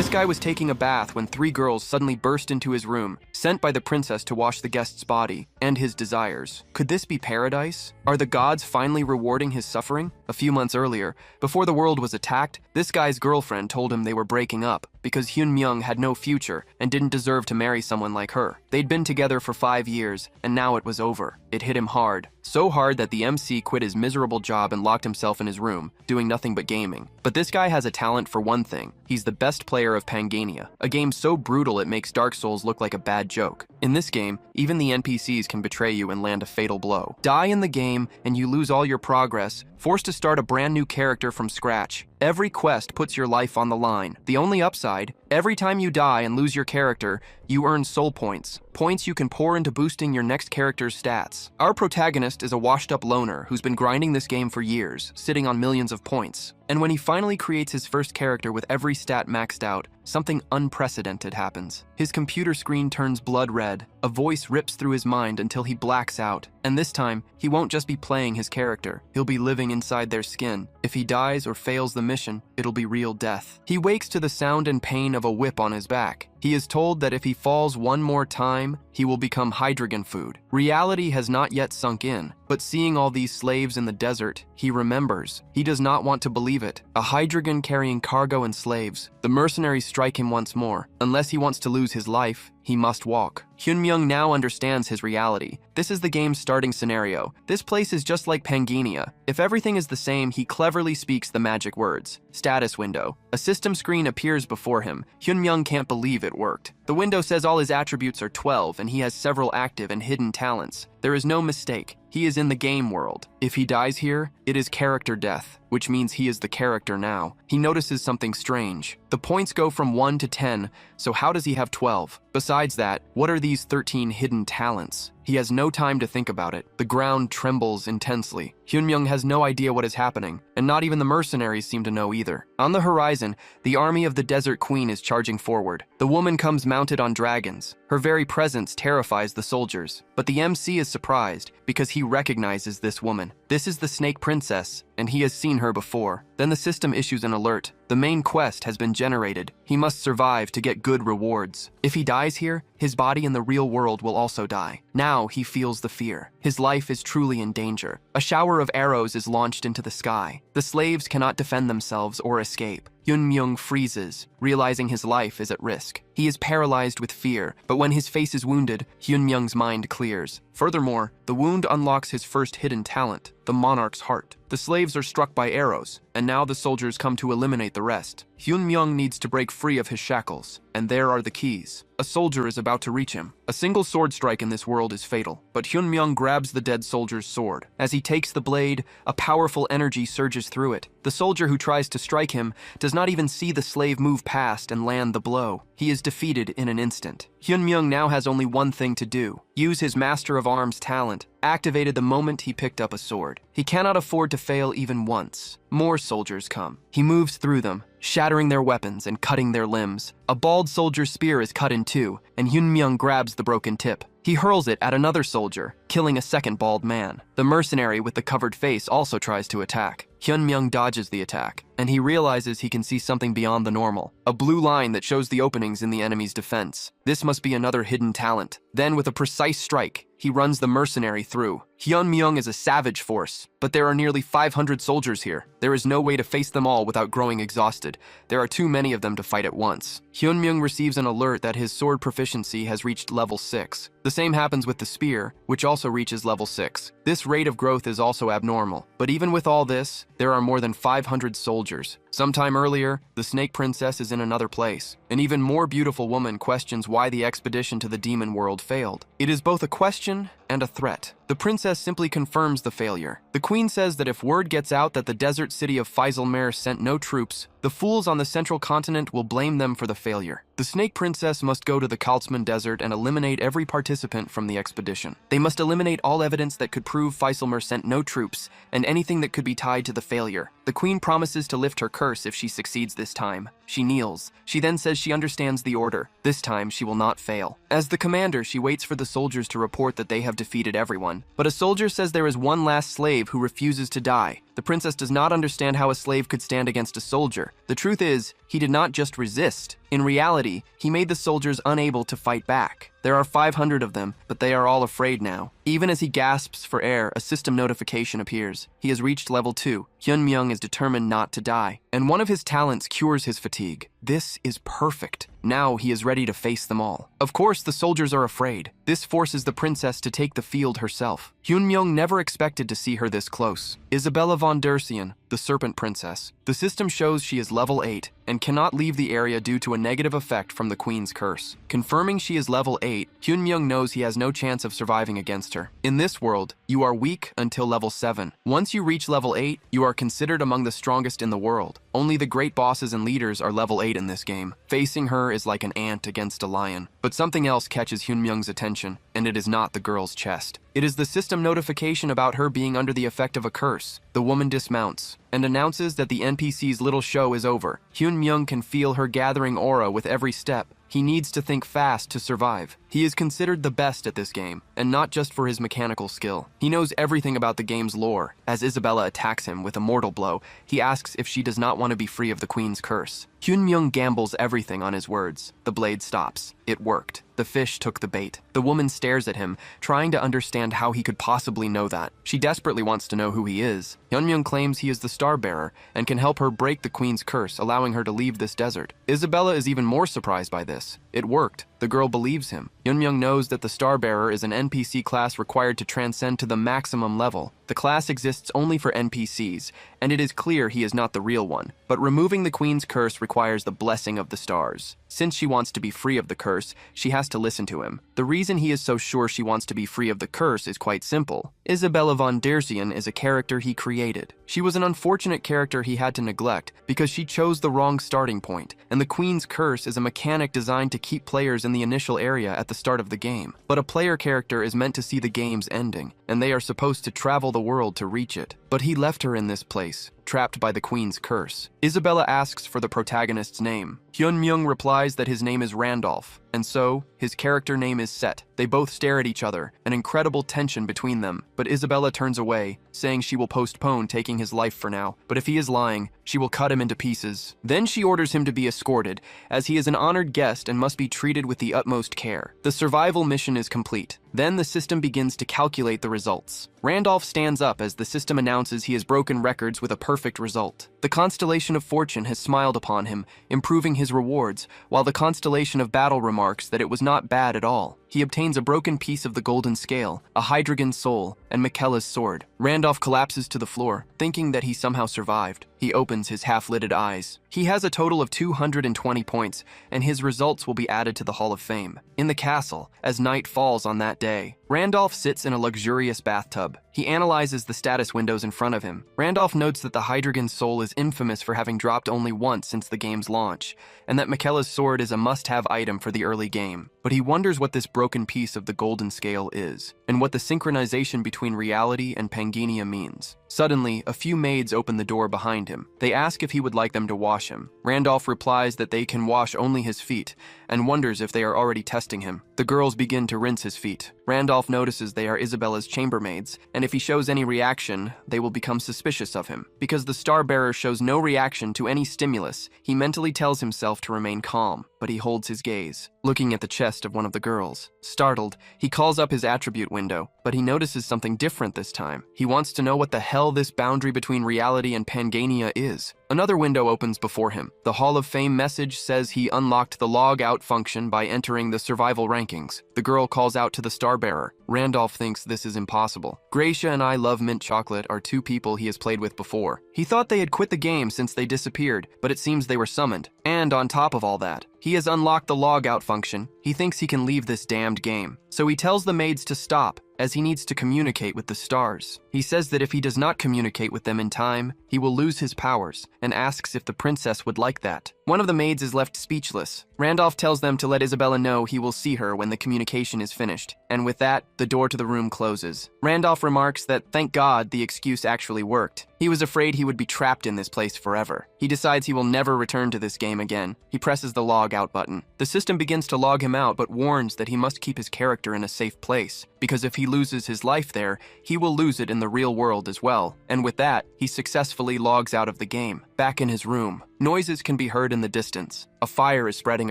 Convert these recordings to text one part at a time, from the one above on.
This guy was taking a bath when 3 girls suddenly burst into his room, sent by the princess to wash the guest's body and his desires. Could this be paradise? Are the gods finally rewarding his suffering? A few months earlier, before the world was attacked, this guy's girlfriend told him they were breaking up because Hyun-myung had no future and didn't deserve to marry someone like her. They'd been together for 5 years, and now it was over. It hit him hard. So hard that the MC quit his miserable job and locked himself in his room, doing nothing but gaming. But this guy has a talent for one thing. He's the best player of Pangania, a game so brutal it makes Dark Souls look like a bad joke. In this game, even the NPCs can betray you and land a fatal blow. Die in the game, and you lose all your progress, forced to start a brand new character from scratch. Every quest puts your life on the line. The only upside, every time you die and lose your character, you earn soul points. Points you can pour into boosting your next character's stats. Our protagonist is a washed-up loner who's been grinding this game for years, sitting on millions of points. And when he finally creates his first character with every stat maxed out, something unprecedented happens. His computer screen turns blood red, a voice rips through his mind until he blacks out. And this time, he won't just be playing his character, he'll be living inside their skin. If he dies or fails the mission, it'll be real death. He wakes to the sound and pain of a whip on his back. He is told that if he falls one more time, he will become hydrogen food. Reality has not yet sunk in, but seeing all these slaves in the desert, he remembers. He does not want to believe it. A hydrogen carrying cargo and slaves. The mercenaries strike him once more. Unless he wants to lose his life, he must walk. Hyun-myung now understands his reality. This is the game's starting scenario. This place is just like Pangania. If everything is the same, he cleverly speaks the magic words. Status window. A system screen appears before him. Hyun-myung can't believe it worked. The window says all his attributes are 12 and he has several active and hidden talents. There is no mistake. He is in the game world. If he dies here, it is character death, which means he is the character now. He notices something strange. The points go from 1 to 10, so how does he have 12? Besides that, what are these 13 hidden talents? He has no time to think about it. The ground trembles intensely. Hyun-myung has no idea what is happening, and not even the mercenaries seem to know either. On the horizon, the army of the Desert Queen is charging forward. The woman comes mounted on dragons. Her very presence terrifies the soldiers. But the MC is surprised because he recognizes this woman. This is the Snake Princess, and he has seen her before. Then the system issues an alert. The main quest has been generated. He must survive to get good rewards. If he dies here, his body in the real world will also die. Now he feels the fear. His life is truly in danger. A shower of arrows is launched into the sky. The slaves cannot defend themselves or escape. Hyun-myung freezes, realizing his life is at risk. He is paralyzed with fear, but when his face is wounded, Hyun-myung's mind clears. Furthermore, the wound unlocks his first hidden talent, the monarch's heart. The slaves are struck by arrows, and now the soldiers come to eliminate the rest. Hyun-myung needs to break free of his shackles, and there are the keys. A soldier is about to reach him. A single sword strike in this world is fatal, but Hyun-myung grabs the dead soldier's sword. As he takes the blade, a powerful energy surges through it. The soldier who tries to strike him does not even see the slave move past and land the blow. He is defeated in an instant. Hyun-myung now has only one thing to do: use his Master of Arms talent, activated the moment he picked up a sword. He cannot afford to fail even once. More soldiers come. He moves through them, shattering their weapons and cutting their limbs. A bald soldier's spear is cut in two, and Hyun-myung grabs the broken tip. He hurls it at another soldier, killing a second bald man. The mercenary with the covered face also tries to attack. Hyun-myung dodges the attack, and he realizes he can see something beyond the normal. A blue line that shows the openings in the enemy's defense. This must be another hidden talent. Then, with a precise strike, he runs the mercenary through. Hyun-myung is a savage force, but there are nearly 500 soldiers here. There is no way to face them all without growing exhausted. There are too many of them to fight at once. Hyun-myung receives an alert that his sword proficiency has reached level 6. The same happens with the spear, which also reaches level 6. This rate of growth is also abnormal. But even with all this, there are more than 500 soldiers. Sometime earlier, the Snake Princess is in another place. An even more beautiful woman questions why the expedition to the demon world failed. It is both a question and a threat. The princess simply confirms the failure. The queen says that if word gets out that the desert city of Faisalmer sent no troops, the fools on the central continent will blame them for the failure. The Snake Princess must go to the Kaltzman Desert and eliminate every participant from the expedition. They must eliminate all evidence that could prove Faisalmer sent no troops, and anything that could be tied to the failure. The queen promises to lift her curse if she succeeds this time. She kneels. She then says she understands the order. This time, she will not fail. As the commander, she waits for the soldiers to report that they have defeated everyone. But a soldier says there is one last slave who refuses to die. The The princess does not understand how a slave could stand against a soldier. The truth is, he did not just resist. In reality, he made the soldiers unable to fight back. There are 500 of them, but they are all afraid now. Even as he gasps for air, a system notification appears. He has reached level 2. Hyunmyoung is determined not to die, and one of his talents cures his fatigue. This is perfect. Now he is ready to face them all. Of course, the soldiers are afraid. This forces the princess to take the field herself. Hyunmyoung never expected to see her this close. Isabella von Dersian, the Serpent Princess. The system shows she is level 8 and cannot leave the area due to a negative effect from the Queen's curse. Confirming she is level 8, Hyunmyoung knows he has no chance of surviving against her. In this world, you are weak until level 7. Once you reach level 8, you are considered among the strongest in the world. Only the great bosses and leaders are level 8 in this game. Facing her is like an ant against a lion. But something else catches Hyunmyoung's attention, and it is not the girl's chest. It is the system notification about her being under the effect of a curse. The woman dismounts and announces that the NPC's little show is over. Hyunmyoung can feel her gathering aura with every step. He needs to think fast to survive. He is considered the best at this game, and not just for his mechanical skill. He knows everything about the game's lore. As Isabella attacks him with a mortal blow, he asks if she does not want to be free of the Queen's curse. Hyunmyoung gambles everything on his words. The blade stops. It worked. The fish took the bait. The woman stares at him, trying to understand how he could possibly know that. She desperately wants to know who he is. Hyunmyoung claims he is the Star Bearer and can help her break the Queen's curse, allowing her to leave this desert. Isabella is even more surprised by this. It worked. The girl believes him. Hyunmyoung knows that the Star Bearer is an NPC class required to transcend to the maximum level. The class exists only for NPCs, and it is clear he is not the real one. But removing the Queen's curse requires the blessing of the stars. Since she wants to be free of the curse, she has to listen to him. The reason he is so sure she wants to be free of the curse is quite simple. Isabella von Dersian is a character he created. She was an unfortunate character he had to neglect because she chose the wrong starting point, and the Queen's curse is a mechanic designed to keep players in the initial area at the start of the game. But a player character is meant to see the game's ending, and they are supposed to travel the world to reach it. But he left her in this place, trapped by the Queen's curse. Isabella asks for the protagonist's name. Hyunmyoung replies that his name is Randolph, and so, his character name is Set. They both stare at each other, an incredible tension between them, but Isabella turns away, saying she will postpone taking his life for now, but if he is lying, she will cut him into pieces. Then she orders him to be escorted, as he is an honored guest and must be treated with the utmost care. The survival mission is complete. Then the system begins to calculate the results. Randolph stands up as the system announces he has broken records with a perfect result. The constellation of fortune has smiled upon him, improving his rewards, while the constellation of battle remarks that it was not bad at all. He obtains a broken piece of the golden scale, a hydrogen soul, and Michaela's sword. Randolph collapses to the floor, thinking that he somehow survived. He opens his half-lidded eyes. He has a total of 220 points, and his results will be added to the Hall of Fame. In the castle, as night falls on that day, Randolph sits in a luxurious bathtub. He analyzes the status windows in front of him. Randolph notes that the hydrogen soul is infamous for having dropped only once since the game's launch, and that Michaela's sword is a must-have item for the early game. But he wonders what this broken piece of the golden scale is, and what the synchronization between reality and Pangania means. Suddenly, a few maids open the door behind him. They ask if he would like them to wash him. Randolph replies that they can wash only his feet, and wonders if they are already testing him. The girls begin to rinse his feet. Randolph notices they are Isabella's chambermaids, and if he shows any reaction, they will become suspicious of him. Because the Star Bearer shows no reaction to any stimulus, he mentally tells himself to remain calm, but he holds his gaze, looking at the chest of one of the girls. Startled, he calls up his attribute window, but he notices something different this time. He wants to know what the hell this boundary between reality and Pangania is. Another window opens before him. The Hall of Fame message says he unlocked the log out function by entering the survival rankings. The girl calls out to the Star Bearer. Randolph thinks this is impossible. Gracia and I Love Mint Chocolate are two people he has played with before. He thought they had quit the game since they disappeared, but it seems they were summoned. And on top of all that, he has unlocked the log out function. He thinks he can leave this damned game. So he tells the maids to stop, as he needs to communicate with the stars. He says that if he does not communicate with them in time, he will lose his powers, and asks if the princess would like that. One of the maids is left speechless. Randolph tells them to let Isabella know he will see her when the communication is finished, and with that, the door to the room closes. Randolph remarks that, thank God, the excuse actually worked. He was afraid he would be trapped in this place forever. He decides he will never return to this game again. He presses the log out button. The system begins to log him out, but warns that he must keep his character in a safe place, because if he loses his life there, he will lose it in the real world as well. And with that, he successfully logs out of the game. Back in his room, noises can be heard in the distance. A fire is spreading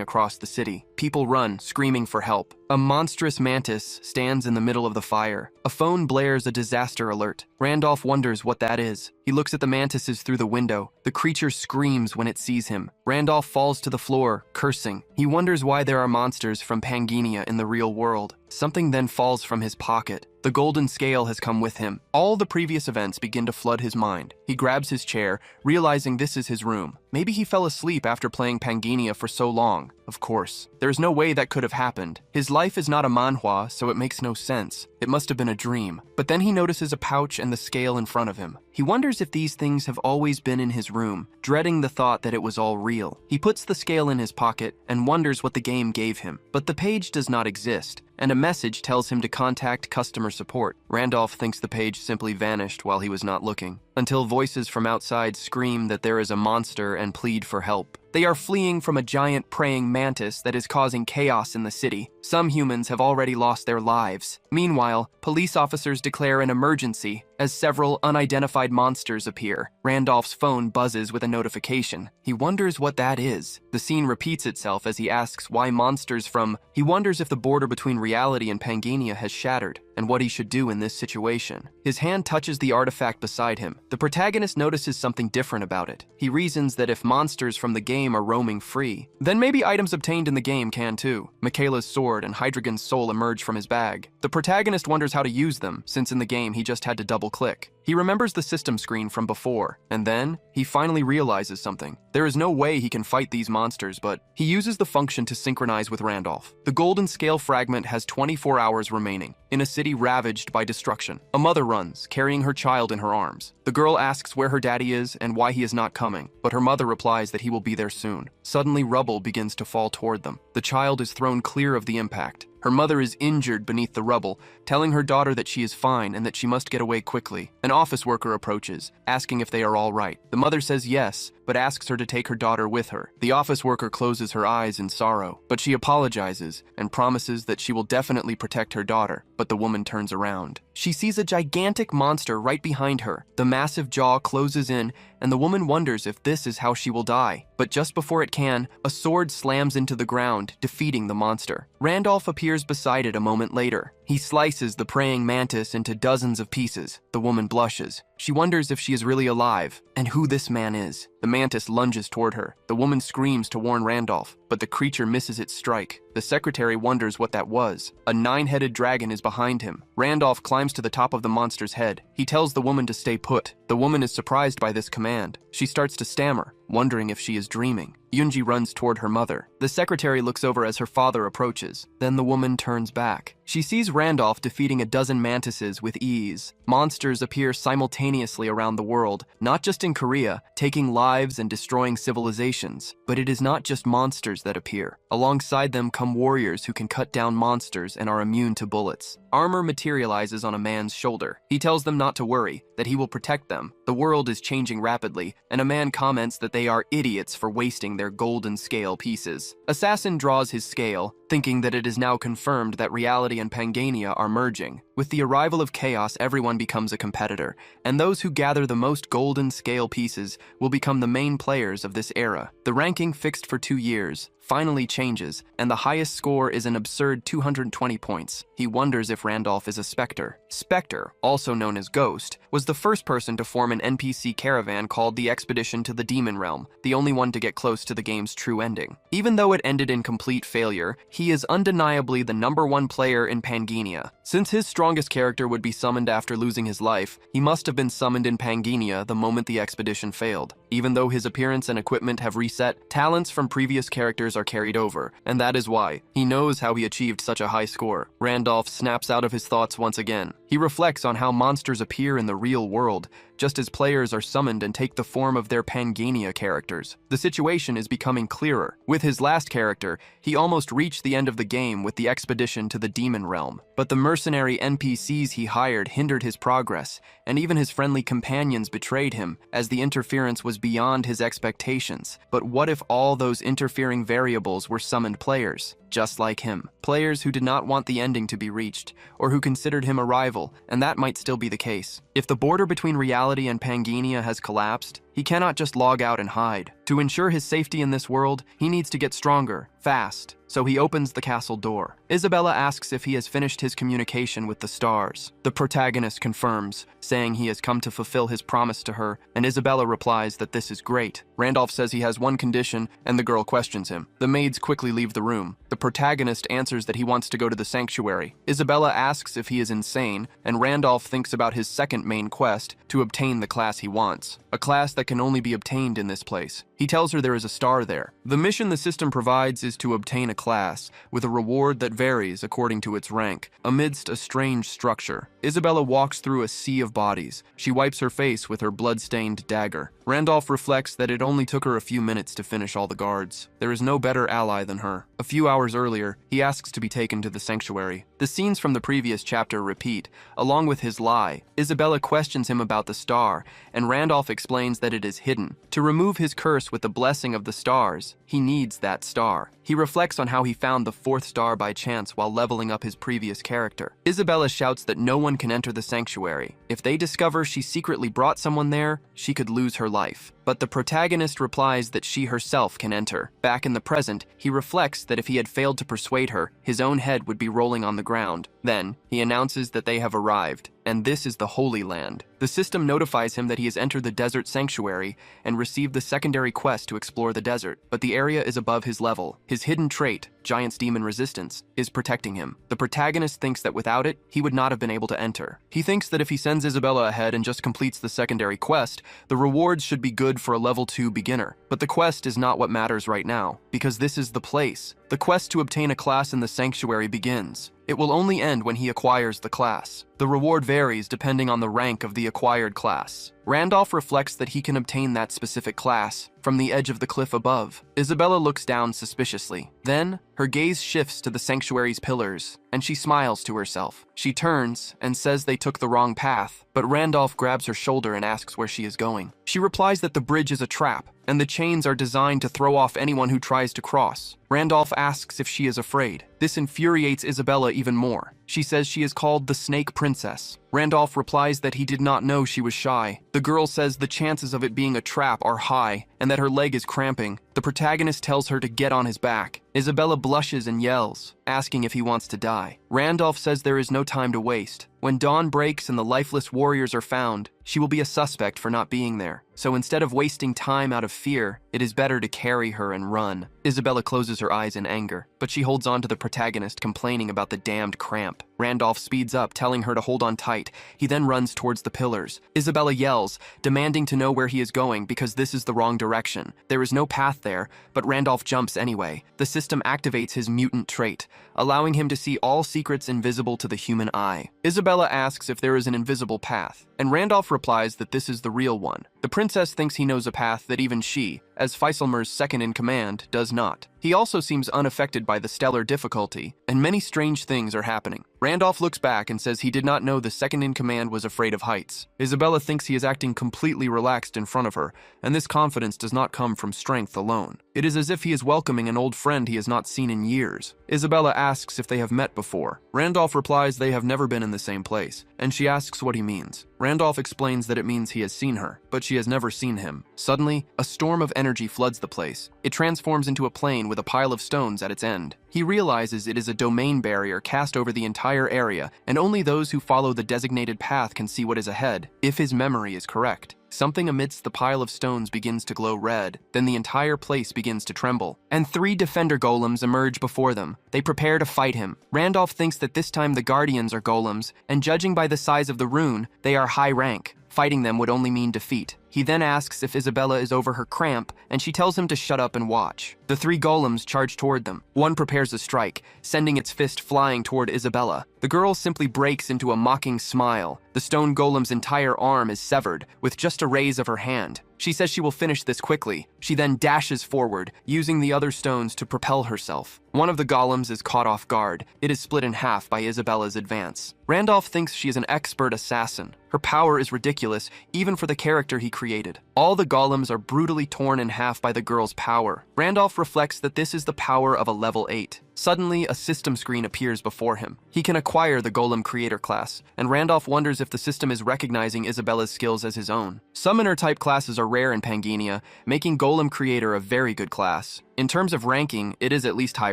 across the city. People run, screaming for help. A monstrous mantis stands in the middle of the fire. A phone blares a disaster alert. Randolph wonders what that is. He looks at the mantises through the window. The creature screams when it sees him. Randolph falls to the floor, cursing. He wonders why there are monsters from Pangania in the real world. Something then falls from his pocket. The golden scale has come with him. All the previous events begin to flood his mind. He grabs his chair, realizing this is his room. Maybe he fell asleep after playing Pangania for so long. Of course. There's no way that could have happened. His life is not a manhwa, so it makes no sense. It must have been a dream. But then he notices a pouch and the scale in front of him. He wonders if these things have always been in his room, dreading the thought that it was all real. He puts the scale in his pocket and wonders what the game gave him. But the page does not exist, and a message tells him to contact customer support. Randolph thinks the page simply vanished while he was not looking, until voices from outside scream that there is a monster and plead for help. They are fleeing from a giant praying mantis that is causing chaos in the city. Some humans have already lost their lives. Meanwhile, police officers declare an emergency as several unidentified monsters appear. Randolph's phone buzzes with a notification. He wonders what that is. The scene repeats itself as he asks why monsters from... He wonders if the border between reality and Pangania has shattered, and what he should do in this situation. His hand touches the artifact beside him. The protagonist notices something different about it. He reasons that if monsters from the game are roaming free, then maybe items obtained in the game can too. Michaela's sword and Hydreigon's soul emerge from his bag. The protagonist wonders how to use them, since in the game he just had to double-click. He remembers the system screen from before, and then he finally realizes something. There is no way he can fight these monsters, but he uses the function to synchronize with Randolph. The golden scale fragment has 24 hours remaining, in a city ravaged by destruction. A mother runs, carrying her child in her arms. The girl asks where her daddy is and why he is not coming, but her mother replies that he will be there soon. Suddenly, rubble begins to fall toward them. The child is thrown clear of the impact. Her mother is injured beneath the rubble, telling her daughter that she is fine and that she must get away quickly. An office worker approaches, asking if they are all right. The mother says yes, but asks her to take her daughter with her. The office worker closes her eyes in sorrow, but she apologizes and promises that she will definitely protect her daughter, but the woman turns around. She sees a gigantic monster right behind her. The massive jaw closes in, and the woman wonders if this is how she will die. But just before it can, a sword slams into the ground, defeating the monster. Randolph appears beside it a moment later. He slices the praying mantis into dozens of pieces. The woman blushes. She wonders if she is really alive, and who this man is. The mantis lunges toward her. The woman screams to warn Randolph, but the creature misses its strike. The secretary wonders what that was. A 9-headed dragon is behind him. Randolph climbs to the top of the monster's head. He tells the woman to stay put. The woman is surprised by this command. She starts to stammer, wondering if she is dreaming. Yunji runs toward her mother. The secretary looks over as her father approaches. Then the woman turns back. She sees Randolph defeating a dozen mantises with ease. Monsters appear simultaneously around the world, not just in Korea, taking lives and destroying civilizations. But it is not just monsters that appear. Alongside them come warriors who can cut down monsters and are immune to bullets. Armor materializes on a man's shoulder. He tells them not to worry, that he will protect them. The world is changing rapidly, and a man comments that they are idiots for wasting their golden scale pieces. Assassin draws his scale, thinking that it is now confirmed that reality and Pangania are merging. With the arrival of chaos, everyone becomes a competitor, and those who gather the most golden scale pieces will become the main players of this era. The ranking fixed for 2 years finally changes, and the highest score is an absurd 220 points. He wonders if Randolph is a Spectre. Spectre, also known as Ghost, was the first person to form an NPC caravan called the Expedition to the Demon Realm, the only one to get close to the game's true ending. Even though it ended in complete failure, he is undeniably the #1 player in Pangania. Since his strongest character would be summoned after losing his life, he must have been summoned in Pangania the moment the expedition failed. Even though his appearance and equipment have reset, talents from previous characters are carried over, and that is why he knows how he achieved such a high score. Randolph snaps out of his thoughts once again. He reflects on how monsters appear in the real world, just as players are summoned and take the form of their Pangania characters. The situation is becoming clearer. With his last character, he almost reached the end of the game with the expedition to the demon realm. But the mercenary NPCs he hired hindered his progress, and even his friendly companions betrayed him, as the interference was beyond his expectations. But what if all those interfering variables were summoned players, just like him? Players who did not want the ending to be reached, or who considered him a rival, and that might still be the case. If the border between reality and Pangania has collapsed, he cannot just log out and hide. To ensure his safety in this world, he needs to get stronger, fast. So he opens the castle door. Isabella asks if he has finished his communication with the stars. The protagonist confirms, saying he has come to fulfill his promise to her, and Isabella replies that this is great. Randolph says he has one condition, and the girl questions him. The maids quickly leave the room. The protagonist answers that he wants to go to the sanctuary. Isabella asks if he is insane, and Randolph thinks about his second main quest, to obtain the class he wants. A class that can only be obtained in this place. He tells her there is a star there. The mission the system provides is to obtain a class, with a reward that varies according to its rank, amidst a strange structure. Isabella walks through a sea of bodies. She wipes her face with her blood-stained dagger. Randolph reflects that it only took her a few minutes to finish all the guards. There is no better ally than her. A few hours earlier, he asks to be taken to the sanctuary. The scenes from the previous chapter repeat, along with his lie. Isabella questions him about the star, and Randolph explains that it is hidden. To remove his curse with the blessing of the stars, he needs that star. He reflects on how he found the fourth star by chance while leveling up his previous character. Isabella shouts that no one can enter the sanctuary. If they discover she secretly brought someone there, she could lose her life. But the protagonist replies that she herself can enter. Back in the present, he reflects that if he had failed to persuade her, his own head would be rolling on the ground. Then, he announces that they have arrived, and this is the Holy Land. The system notifies him that he has entered the desert sanctuary and received the secondary quest to explore the desert, but the area is above his level. His hidden trait, Giant's Demon Resistance, is protecting him. The protagonist thinks that without it, he would not have been able to enter. He thinks that if he sends Isabella ahead and just completes the secondary quest, the rewards should be good for a level 2 beginner. But the quest is not what matters right now, because this is the place. The quest to obtain a class in the sanctuary begins. It will only end when he acquires the class. The reward varies depending on the rank of the acquired class. Randolph reflects that he can obtain that specific class from the edge of the cliff above. Isabella looks down suspiciously. Then, her gaze shifts to the sanctuary's pillars, and she smiles to herself. She turns and says they took the wrong path, but Randolph grabs her shoulder and asks where she is going. She replies that the bridge is a trap, and the chains are designed to throw off anyone who tries to cross. Randolph asks if she is afraid. This infuriates Isabella even more. She says she is called the Snake Princess. Randolph replies that he did not know she was shy. The girl says the chances of it being a trap are high, and that her leg is cramping. The protagonist tells her to get on his back. Isabella blushes and yells, asking if he wants to die. Randolph says there is no time to waste. When dawn breaks and the lifeless warriors are found, she will be a suspect for not being there. So instead of wasting time out of fear, it is better to carry her and run. Isabella closes her eyes in anger, but she holds on to the protagonist, complaining about the damned cramp. Randolph speeds up, telling her to hold on tight. He then runs towards the pillars. Isabella yells, demanding to know where he is going because this is the wrong direction. There is no path there, but Randolph jumps anyway. The system activates his mutant trait, allowing him to see all secrets invisible to the human eye. Isabella asks if there is an invisible path, and Randolph replies that this is the real one. The princess thinks he knows a path that even she, as Faisalmer's second-in-command, does not. He also seems unaffected by the stellar difficulty, and many strange things are happening. Randolph looks back and says he did not know the second-in-command was afraid of heights. Isabella thinks he is acting completely relaxed in front of her, and this confidence does not come from strength alone. It is as if he is welcoming an old friend he has not seen in years. Isabella asks if they have met before. Randolph replies they have never been in the same place, and she asks what he means. Randolph explains that it means he has seen her, but she has never seen him. Suddenly, a storm of energy floods the place. It transforms into a plane with a pile of stones at its end. He realizes it is a domain barrier cast over the entire area, and only those who follow the designated path can see what is ahead, if his memory is correct. Something amidst the pile of stones begins to glow red, then the entire place begins to tremble, and 3 defender golems emerge before them. They prepare to fight him. Randolph thinks that this time the guardians are golems, and judging by the size of the rune, they are high rank. Fighting them would only mean defeat. He then asks if Isabella is over her cramp, and she tells him to shut up and watch. The three golems charge toward them. One prepares a strike, sending its fist flying toward Isabella. The girl simply breaks into a mocking smile. The stone golem's entire arm is severed, with just a raise of her hand. She says she will finish this quickly. She then dashes forward, using the other stones to propel herself. One of the golems is caught off guard. It is split in half by Isabella's advance. Randolph thinks she is an expert assassin. Her power is ridiculous, even for the character he created. All the golems are brutally torn in half by the girl's power. Randolph reflects that this is the power of a level 8. Suddenly, a system screen appears before him. He can acquire the Golem Creator class, and Randolph wonders if the system is recognizing Isabella's skills as his own. Summoner-type classes are rare in Pangania, making Golem Creator a very good class. In terms of ranking, it is at least high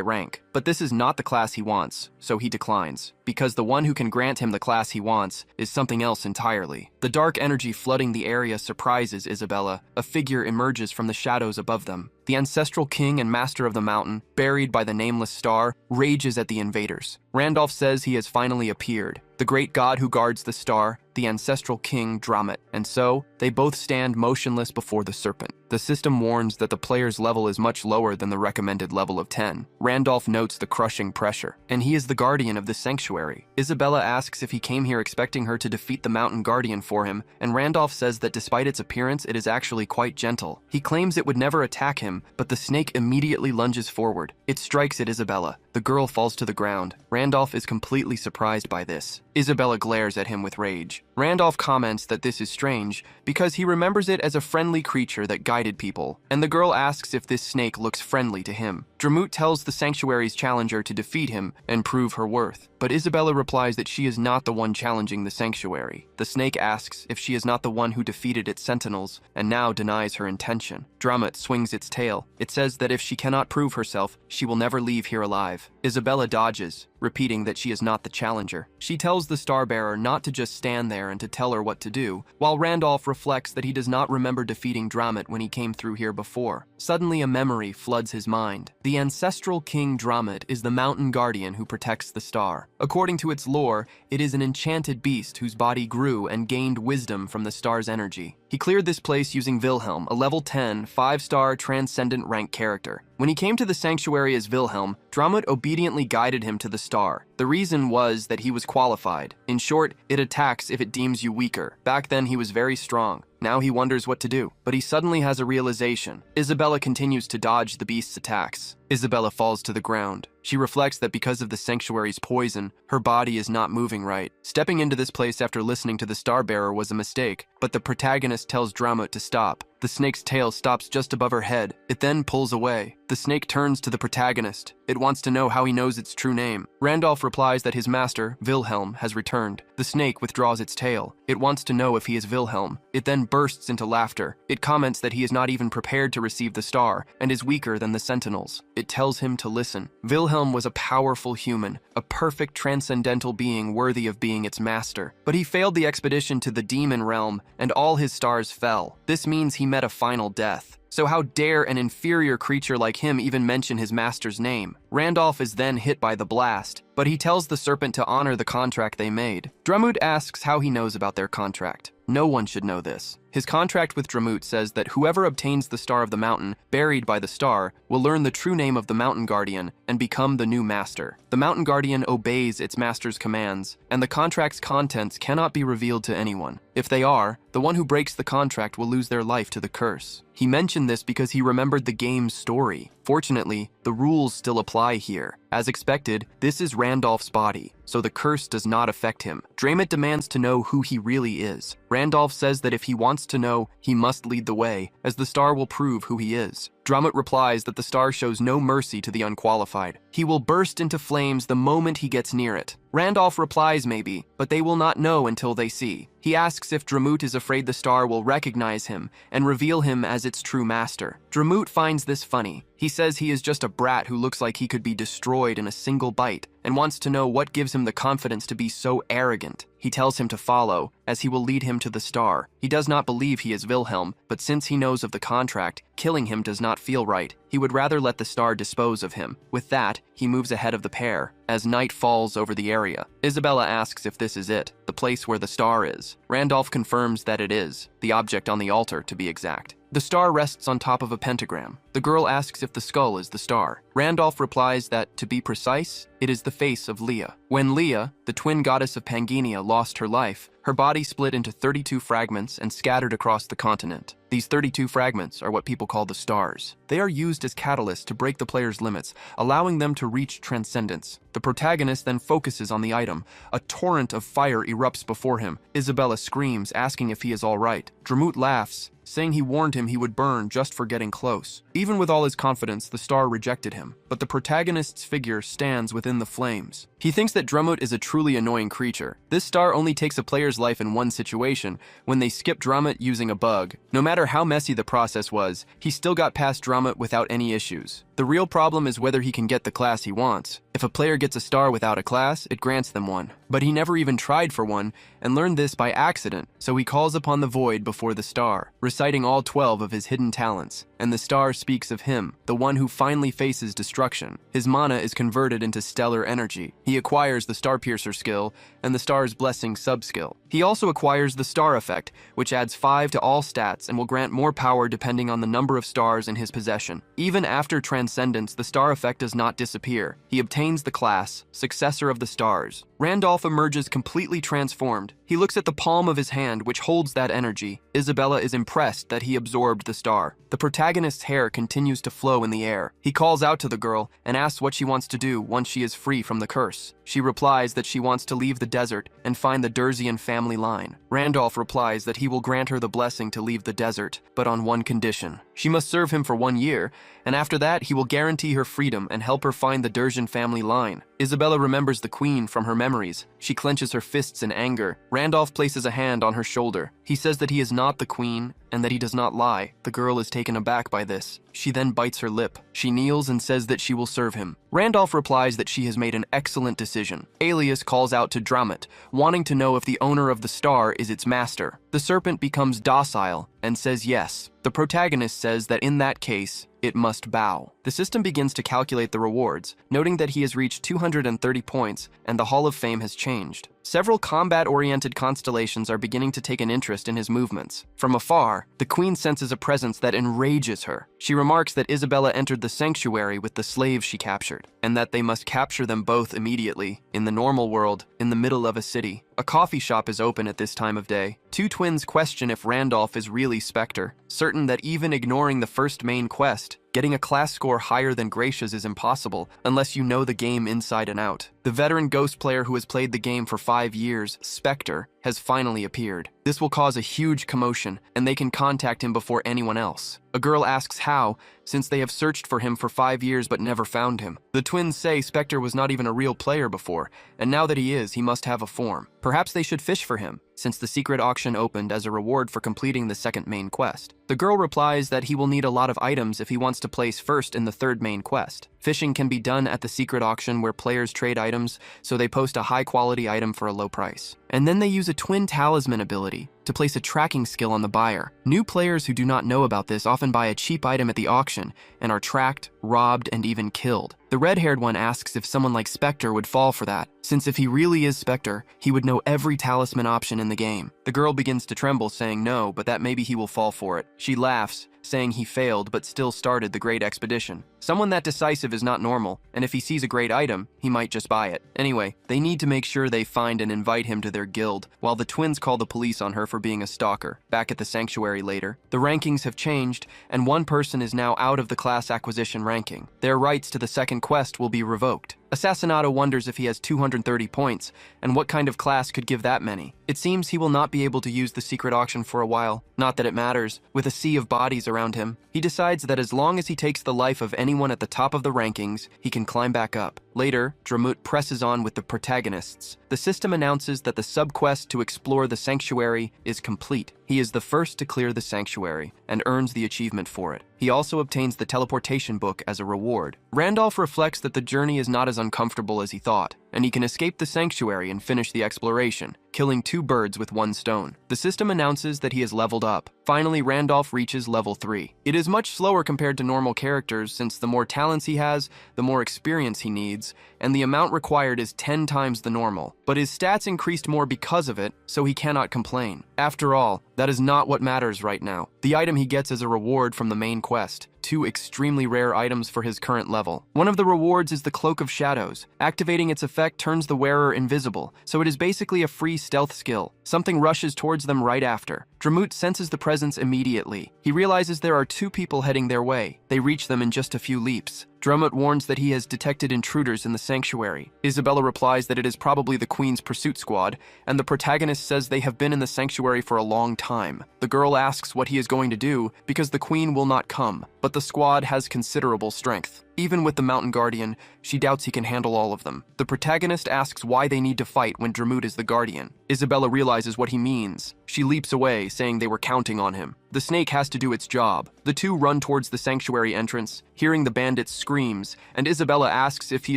rank, but this is not the class he wants, so he declines, because the one who can grant him the class he wants is something else entirely. The dark energy flooding the area surprises Isabella. A figure emerges from the shadows above them. The ancestral king and master of the mountain, buried by the nameless star, rages at the invaders. Randolph says he has finally appeared. The great god who guards the star, the ancestral king Dramet, and so they both stand motionless before the serpent. The system warns that the player's level is much lower than the recommended level of 10. Randolph notes the crushing pressure, and he is the guardian of this sanctuary. Isabella asks if he came here expecting her to defeat the mountain guardian for him, and Randolph says that despite its appearance, it is actually quite gentle. He claims it would never attack him, but the snake immediately lunges forward. It strikes at Isabella. The girl falls to the ground. Randolph is completely surprised by this. Isabella glares at him with rage. Randolph comments that this is strange because he remembers it as a friendly creature that guided people, and the girl asks if this snake looks friendly to him. Dramet tells the sanctuary's challenger to defeat him and prove her worth, but Isabella replies that she is not the one challenging the sanctuary. The snake asks if she is not the one who defeated its sentinels and now denies her intention. Dramet swings its tail. It says that if she cannot prove herself, she will never leave here alive. Isabella dodges, repeating that she is not the challenger. She tells the Starbearer not to just stand there and to tell her what to do, while Randolph reflects that he does not remember defeating Dramet when he came through here before. Suddenly, a memory floods his mind. The ancestral king Dramet is the mountain guardian who protects the star. According to its lore, it is an enchanted beast whose body grew and gained wisdom from the star's energy. He cleared this place using Wilhelm, a level 10, 5-star transcendent rank character. When he came to the sanctuary as Wilhelm, Dramet obediently guided him to the star. The reason was that he was qualified. In short, it attacks if it deems you weaker. Back then he was very strong. Now he wonders what to do, but he suddenly has a realization. Isabella continues to dodge the beast's attacks. Isabella falls to the ground. She reflects that because of the sanctuary's poison, her body is not moving right. Stepping into this place after listening to the Starbearer was a mistake, but the protagonist tells Dramet to stop. The snake's tail stops just above her head. It then pulls away. The snake turns to the protagonist. It wants to know how he knows its true name. Randolph replies that his master, Wilhelm, has returned. The snake withdraws its tail. It wants to know if he is Wilhelm. It then bursts into laughter. It comments that he is not even prepared to receive the star and is weaker than the sentinels. It tells him to listen. Wilhelm was a powerful human, a perfect transcendental being worthy of being its master. But he failed the expedition to the demon realm, and all his stars fell. This means he met a final death. So how dare an inferior creature like him even mention his master's name? Randolph is then hit by the blast, but he tells the serpent to honor the contract they made. Dramet asks how he knows about their contract. No one should know this. His contract with Dramet says that whoever obtains the Star of the Mountain, buried by the star, will learn the true name of the Mountain Guardian and become the new master. The Mountain Guardian obeys its master's commands, and the contract's contents cannot be revealed to anyone. If they are, the one who breaks the contract will lose their life to the curse. He mentioned this because he remembered the game's story. Fortunately, the rules still apply here. As expected, this is Randolph's body, so the curse does not affect him. Dramet demands to know who he really is. Randolph says that if he wants to know, he must lead the way, as the star will prove who he is. Dramet replies that the star shows no mercy to the unqualified. He will burst into flames the moment he gets near it. Randolph replies maybe, but they will not know until they see. He asks if Dramet is afraid the star will recognize him and reveal him as its true master. Dramet finds this funny. He says he is just a brat who looks like he could be destroyed in a single bite and wants to know what gives him the confidence to be so arrogant. He tells him to follow, as he will lead him to the star. He does not believe he is Wilhelm, but since he knows of the contract, killing him does not not feel right. He would rather let the star dispose of him. With that, he moves ahead of the pair. As night falls over the area, Isabella asks if this is it, the place where the star is. Randolph confirms that it is, the object on the altar to be exact. The star rests on top of a pentagram. The girl asks if the skull is the star. Randolph replies that, to be precise, it is the face of Leah. When Leah, the twin goddess of Pangania, lost her life, her body split into 32 fragments and scattered across the continent. These 32 fragments are what people call the stars. They are used as catalysts to break the player's limits, allowing them to reach transcendence. The protagonist then focuses on the item. A torrent of fire erupts before him. Isabella screams, asking if he is all right. Dromut laughs, saying he warned him he would burn just for getting close. Even with all his confidence, the star rejected him, but the protagonist's figure stands within the flames. He thinks that Dromut is a truly annoying creature. This star only takes a player's life in one situation, when they skip Dromut using a bug. No matter how messy the process was, he still got past Dromut without any issues. The real problem is whether he can get the class he wants. If a player gets a star without a class, it grants them one. But he never even tried for one, and learned this by accident, so he calls upon the void before the star, reciting all 12 of his hidden talents. And the star speaks of him, the one who finally faces destruction. His mana is converted into stellar energy. He acquires the Star Piercer skill, and the Star's Blessing sub-skill. He also acquires the Star Effect, which adds 5 to all stats and will grant more power depending on the number of stars in his possession. Even after Transcendence, the Star Effect does not disappear. He obtains the class, Successor of the Stars. Randolph emerges completely transformed. He looks at the palm of his hand, which holds that energy. Isabella is impressed that he absorbed the star. The protagonist's hair continues to flow in the air. He calls out to the girl and asks what she wants to do once she is free from the curse. She replies that she wants to leave the desert and find the Durzian family line. Randolph replies that he will grant her the blessing to leave the desert, but on one condition. She must serve him for 1 year, and after that he will guarantee her freedom and help her find the Durzian family line. Isabella remembers the queen from her memories. She clenches her fists in anger. Randolph places a hand on her shoulder. He says that he is not the queen and that he does not lie. The girl is taken aback by this. She then bites her lip. She kneels and says that she will serve him. Randolph replies that she has made an excellent decision. Alias calls out to Dromut, wanting to know if the owner of the star is its master. The serpent becomes docile and says yes. The protagonist says that in that case, it must bow. The system begins to calculate the rewards, noting that he has reached 230 points and the Hall of Fame has changed. Several combat-oriented constellations are beginning to take an interest in his movements. From afar, the queen senses a presence that enrages her. She remarks that Isabella entered the sanctuary with the slaves she captured, and that they must capture them both immediately. In the normal world, in the middle of a city, a coffee shop is open at this time of day. Two twins question if Randolph is really Spectre, certain that even ignoring the first main quest, getting a class score higher than Gracia's is impossible unless you know the game inside and out. The veteran Ghost player who has played the game for 5 years, Spectre, has finally appeared. This will cause a huge commotion, and they can contact him before anyone else. A girl asks how, since they have searched for him for 5 years but never found him. The twins say Spectre was not even a real player before, and now that he is, he must have a form. Perhaps they should fish for him, since the secret auction opened as a reward for completing the second main quest. The girl replies that he will need a lot of items if he wants to place first in the third main quest. Fishing can be done at the secret auction where players trade items, so they post a high-quality item for a low price. And then they use a twin talisman ability to place a tracking skill on the buyer. New players who do not know about this often buy a cheap item at the auction and are tracked, robbed, and even killed. The red-haired one asks if someone like Spectre would fall for that, since if he really is Spectre, he would know every talisman option in the game. The girl begins to tremble, saying no, but that maybe he will fall for it. She laughs, saying he failed but still started the great expedition. Someone that decisive is not normal, and if he sees a great item, he might just buy it. Anyway, they need to make sure they find and invite him to their guild, while the twins call the police on her for being a stalker. Back at the sanctuary later, the rankings have changed, and one person is now out of the class acquisition ranking. Their rights to the second quest will be revoked. Assassinato wonders if he has 230 points, and what kind of class could give that many. It seems he will not be able to use the secret auction for a while. Not that it matters. With a sea of bodies around him, he decides that as long as he takes the life of anyone at the top of the rankings, he can climb back up. Later, Dromut presses on with the protagonists. The system announces that the subquest to explore the sanctuary is complete. He is the first to clear the sanctuary, and earns the achievement for it. He also obtains the teleportation book as a reward. Randolph reflects that the journey is not as uncomfortable as he thought, and he can escape the sanctuary and finish the exploration. killing 2 birds with 1 stone. The system announces that he has leveled up. Finally, Randolph reaches level 3. It is much slower compared to normal characters since the more talents he has, the more experience he needs, and the amount required is 10 times the normal. But his stats increased more because of it, so he cannot complain. After all, that is not what matters right now. The item he gets is a reward from the main quest. 2 extremely rare items for his current level. One of the rewards is the Cloak of Shadows. Activating its effect turns the wearer invisible, so it is basically a free stealth skill. Something rushes towards them right after. Dramut senses the presence immediately. He realizes there are 2 people heading their way. They reach them in just a few leaps. Dramut warns that he has detected intruders in the sanctuary. Isabella replies that it is probably the Queen's pursuit squad, and the protagonist says they have been in the sanctuary for a long time. The girl asks what he is going to do because the Queen will not come, but the squad has considerable strength. Even with the Mountain Guardian, she doubts he can handle all of them. The protagonist asks why they need to fight when Dramut is the Guardian. Isabella realizes what he means. She leaps away, saying they were counting on him. The snake has to do its job. The 2 run towards the sanctuary entrance, hearing the bandits' screams, and Isabella asks if he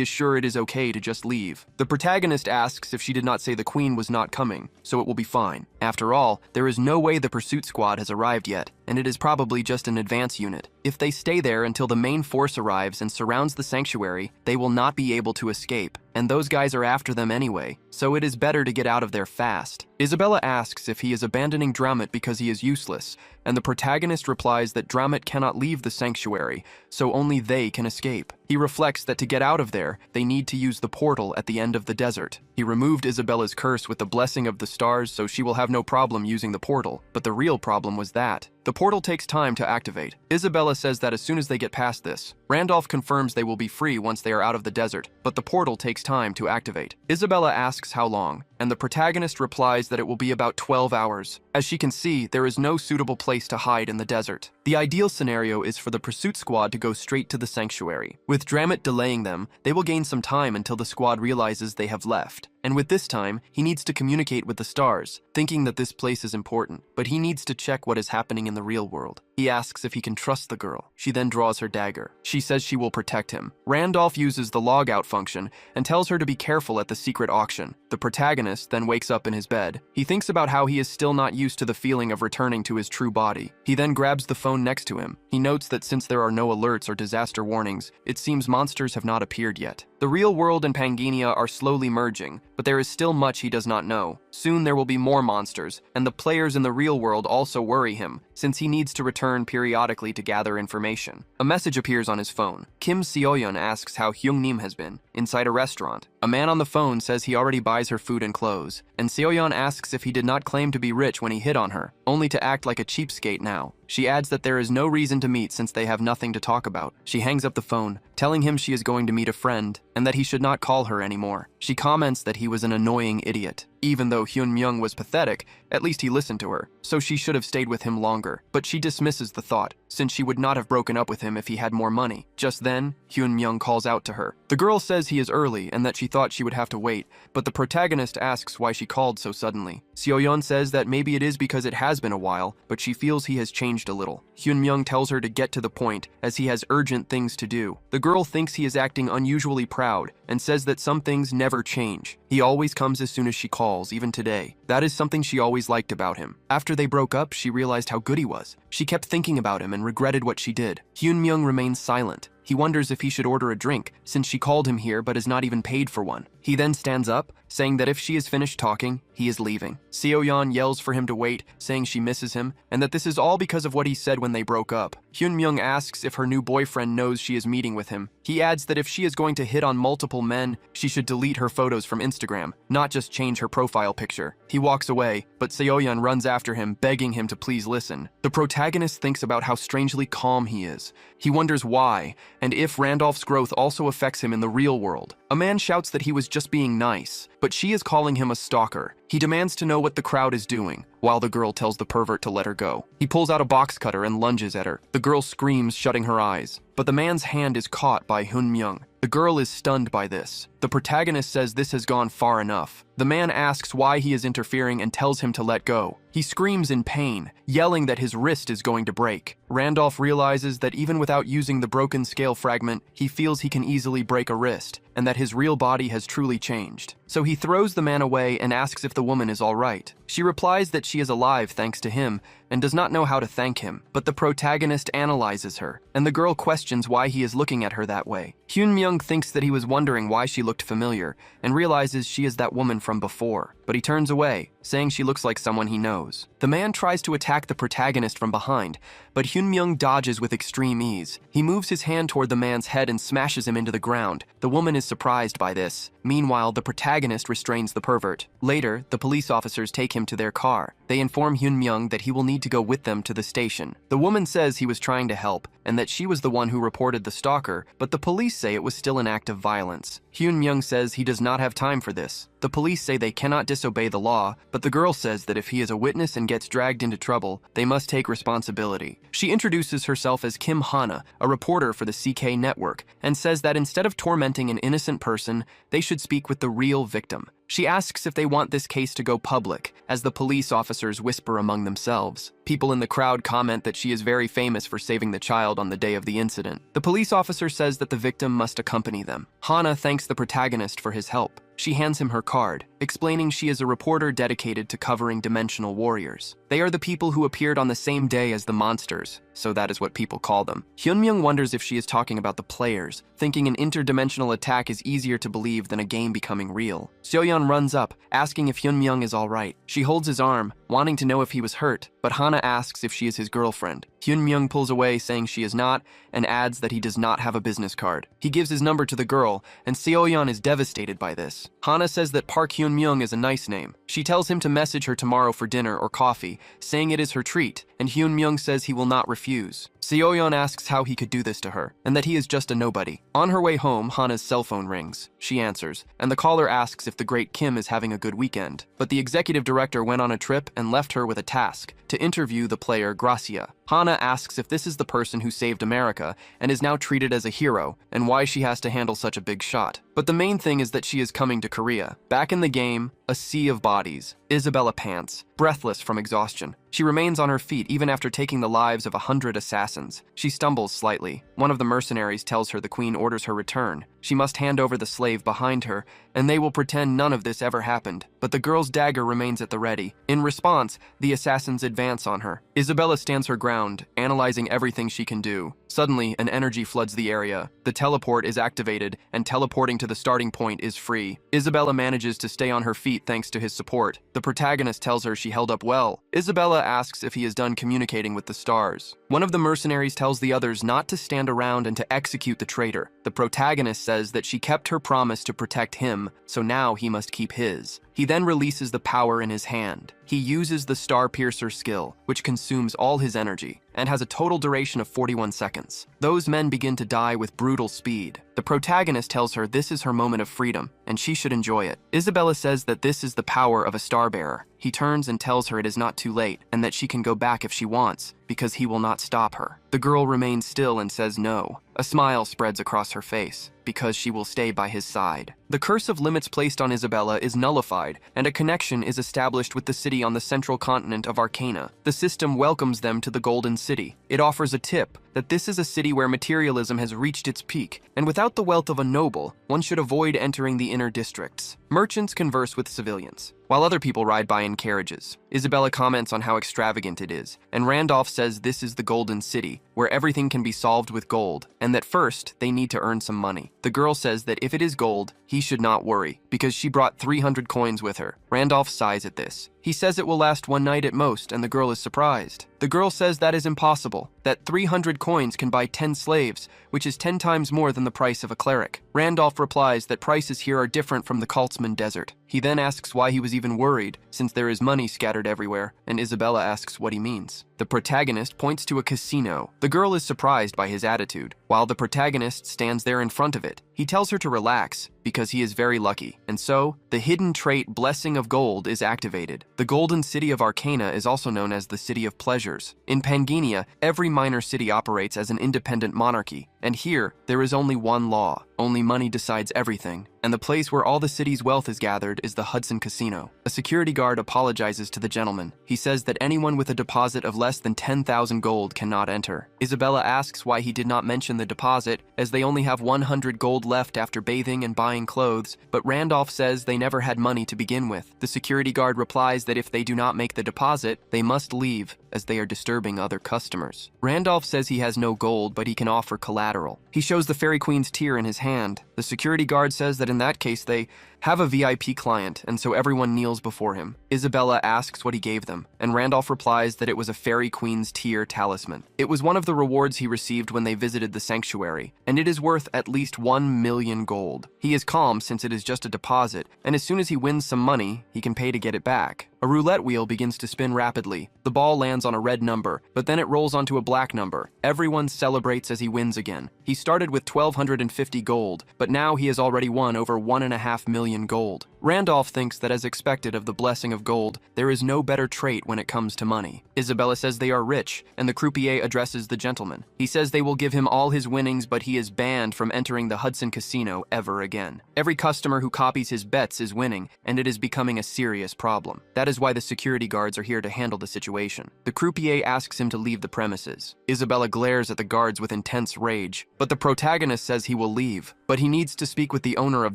is sure it is okay to just leave. The protagonist asks if she did not say the Queen was not coming, so it will be fine. After all, there is no way the pursuit squad has arrived yet, and it is probably just an advance unit. If they stay there until the main force arrives and surrounds the sanctuary, they will not be able to escape, and those guys are after them anyway, so it is better to get out of there fast. Isabella asks if he is abandoning Dramut because he is useless, and the protagonist replies that Dramut cannot leave the sanctuary, so only they can escape. He reflects that to get out of there, they need to use the portal at the end of the desert. He removed Isabella's curse with the blessing of the stars, so she will have no problem using the portal, but the real problem was that the portal takes time to activate. Isabella says that as soon as they get past this, Randolph confirms they will be free once they are out of the desert, but the portal takes time to activate. Isabella asks how long, and the protagonist replies that it will be about 12 hours. As she can see, there is no suitable place to hide in the desert. The ideal scenario is for the pursuit squad to go straight to the sanctuary. With Dramut delaying them, they will gain some time until the squad realizes they have left. And with this time, he needs to communicate with the stars, thinking that this place is important, but he needs to check what is happening in the real world. He asks if he can trust the girl. She then draws her dagger. She says she will protect him. Randolph uses the logout function and tells her to be careful at the secret auction. The protagonist then wakes up in his bed. He thinks about how he is still not used to the feeling of returning to his true body. He then grabs the phone next to him. He notes that since there are no alerts or disaster warnings, it seems monsters have not appeared yet. The real world and Pangania are slowly merging, but there is still much he does not know. Soon there will be more monsters, and the players in the real world also worry him, since he needs to return periodically to gather information. A message appears on his phone. Kim Seoyeon asks how Hyungnim has been, inside a restaurant. A man on the phone says he already buys her food and clothes, and Seoyeon asks if he did not claim to be rich when he hit on her, only to act like a cheapskate now. She adds that there is no reason to meet since they have nothing to talk about. She hangs up the phone, telling him she is going to meet a friend, and that he should not call her anymore. She comments that he was an annoying idiot. Even though Hyun Myung was pathetic, at least he listened to her, so she should have stayed with him longer. But she dismisses the thought, since she would not have broken up with him if he had more money. Just then, Hyun Myung calls out to her. The girl says he is early and that she thought she would have to wait, but the protagonist asks why she called so suddenly. Seoyeon says that maybe it is because it has been a while, but she feels he has changed a little. Hyun Myung tells her to get to the point, as he has urgent things to do. The girl thinks he is acting unusually proud, and says that some things never change. He always comes as soon as she calls, even today. That is something she always liked about him. After they broke up, she realized how good he was. She kept thinking about him and regretted what she did. Hyun Myung remains silent. He wonders if he should order a drink, since she called him here but has not even paid for one. He then stands up, saying that if she is finished talking, he is leaving. Seoyeon yells for him to wait, saying she misses him, and that this is all because of what he said when they broke up. Hyun Myung asks if her new boyfriend knows she is meeting with him. He adds that if she is going to hit on multiple men, she should delete her photos from Instagram, not just change her profile picture. He walks away, but Seoyeon runs after him, begging him to please listen. The protagonist thinks about how strangely calm he is. He wonders why, and if Randolph's growth also affects him in the real world. A man shouts that he was just being nice, but she is calling him a stalker. He demands to know what the crowd is doing, while the girl tells the pervert to let her go. He pulls out a box cutter and lunges at her. The girl screams, shutting her eyes, but the man's hand is caught by Hyun Myung. The girl is stunned by this. The protagonist says this has gone far enough. The man asks why he is interfering and tells him to let go. He screams in pain, yelling that his wrist is going to break. Randolph realizes that even without using the broken scale fragment, he feels he can easily break a wrist, and that his real body has truly changed. So he throws the man away and asks if the woman is all right. She replies that she is alive thanks to him, and does not know how to thank him. But the protagonist analyzes her, and the girl questions why he is looking at her that way. Hyun-myung thinks that he was wondering why she looked familiar, and realizes she is that woman from before. But he turns away, saying she looks like someone he knows. The man tries to attack the protagonist from behind, but Hyun-myung dodges with extreme ease. He moves his hand toward the man's head and smashes him into the ground. The woman is surprised by this. Meanwhile, the protagonist restrains the pervert. Later, the police officers take him to their car. They inform Hyun-myung that he will need to go with them to the station. The woman says he was trying to help, and that she was the one who reported the stalker, but the police say it was still an act of violence. Hyun-myung says he does not have time for this. The police say they cannot disobey the law, but the girl says that if he is a witness and gets dragged into trouble, they must take responsibility. She introduces herself as Kim Hana, a reporter for the CK network, and says that instead of tormenting an innocent person, they should speak with the real victim. She asks if they want this case to go public, as the police officers whisper among themselves. People in the crowd comment that she is very famous for saving the child on the day of the incident. The police officer says that the victim must accompany them. Hana thanks the protagonist for his help. She hands him her card, explaining she is a reporter dedicated to covering dimensional warriors. They are the people who appeared on the same day as the monsters, so that is what people call them. Hyun-myung wonders if she is talking about the players, thinking an interdimensional attack is easier to believe than a game becoming real. Seo-yeon runs up, asking if Hyun-myung is alright. She holds his arm, wanting to know if he was hurt, but Hana asks if she is his girlfriend. Hyun-myung pulls away, saying she is not, and adds that he does not have a business card. He gives his number to the girl, and Seo-yeon is devastated by this. Hana says that Park Hyun-myung is a nice name. She tells him to message her tomorrow for dinner or coffee, saying it is her treat, and Hyun-myung says he will not refuse. Seo-yeon asks how he could do this to her, and that he is just a nobody. On her way home, Hana's cell phone rings. She answers, and the caller asks if the great Kim is having a good weekend. But the executive director went on a trip and left her with a task, to interview the player Gracia. Hana asks if this is the person who saved America and is now treated as a hero, and why she has to handle such a big shot. But the main thing is that she is coming to Korea. Back in the game, a sea of bodies. Isabella pants, breathless from exhaustion. She remains on her feet even after taking the lives of 100 assassins. She stumbles slightly. One of the mercenaries tells her the queen orders her return. She must hand over the slave behind her, and they will pretend none of this ever happened. But the girl's dagger remains at the ready. In response, the assassins advance on her. Isabella stands her ground, analyzing everything she can do. Suddenly, an energy floods the area. The teleport is activated, and teleporting to the starting point is free. Isabella manages to stay on her feet thanks to his support. The protagonist tells her she held up well. Isabella asks if he is done communicating with the stars. One of the mercenaries tells the others not to stand around and to execute the traitor. The protagonist says that she kept her promise to protect him, so now he must keep his. He then releases the power in his hand. He uses the Star Piercer skill, which consumes all his energy, and has a total duration of 41 seconds. Those men begin to die with brutal speed. The protagonist tells her this is her moment of freedom, and she should enjoy it. Isabella says that this is the power of a Starbearer. He turns and tells her it is not too late, and that she can go back if she wants, because he will not stop her. The girl remains still and says no. A smile spreads across her face, because she will stay by his side. The curse of limits placed on Isabella is nullified, and a connection is established with the city on the central continent of Arcana. The system welcomes them to the Golden City. It offers a tip that this is a city where materialism has reached its peak, and without the wealth of a noble, one should avoid entering the inner districts. Merchants converse with civilians, while other people ride by in carriages. Isabella comments on how extravagant it is, and Randolph says this is the Golden City, where everything can be solved with gold, and that first, they need to earn some money. The girl says that if it is gold, he should not worry, because she brought 300 coins with her. Randolph sighs at this. He says it will last one night at most, and the girl is surprised. The girl says that is impossible, that 300 coins can buy 10 slaves, which is 10 times more than the price of a cleric. Randolph replies that prices here are different from the Kaltzman Desert. He then asks why he was even worried, since there is money scattered everywhere, and Isabella asks what he means. The protagonist points to a casino. The girl is surprised by his attitude, while the protagonist stands there in front of it. He tells her to relax, because he is very lucky, and so, the hidden trait Blessing of Gold is activated. The Golden City of Arcana is also known as the City of Pleasures. In Pangania, every minor city operates as an independent monarchy. And here, there is only one law. Only money decides everything. And the place where all the city's wealth is gathered is the Hudson Casino. A security guard apologizes to the gentleman. He says that anyone with a deposit of less than 10,000 gold cannot enter. Isabella asks why he did not mention the deposit, as they only have 100 gold left after bathing and buying clothes, but Randolph says they never had money to begin with. The security guard replies that if they do not make the deposit, they must leave, as they are disturbing other customers. Randolph says he has no gold, but he can offer collateral. He shows the Fairy Queen's tear in his hand. The security guard says that in that case they have a VIP client, and so everyone kneels before him. Isabella asks what he gave them, and Randolph replies that it was a Fairy Queen's tear talisman. It was one of the rewards he received when they visited the sanctuary, and it is worth at least 1 million gold. He is calm since it is just a deposit, and as soon as he wins some money, he can pay to get it back. A roulette wheel begins to spin rapidly. The ball lands on a red number, but then it rolls onto a black number. Everyone celebrates as he wins again. He started with 1,250 gold, but now he has already won over 1.5 million gold. Randolph thinks that as expected of the blessing of gold, there is no better trait when it comes to money. Isabella says they are rich, and the croupier addresses the gentleman. He says they will give him all his winnings, but he is banned from entering the Hudson Casino ever again. Every customer who copies his bets is winning, and it is becoming a serious problem. That is why the security guards are here to handle the situation. The croupier asks him to leave the premises. Isabella glares at the guards with intense rage, but the protagonist says he will leave. But he needs to speak with the owner of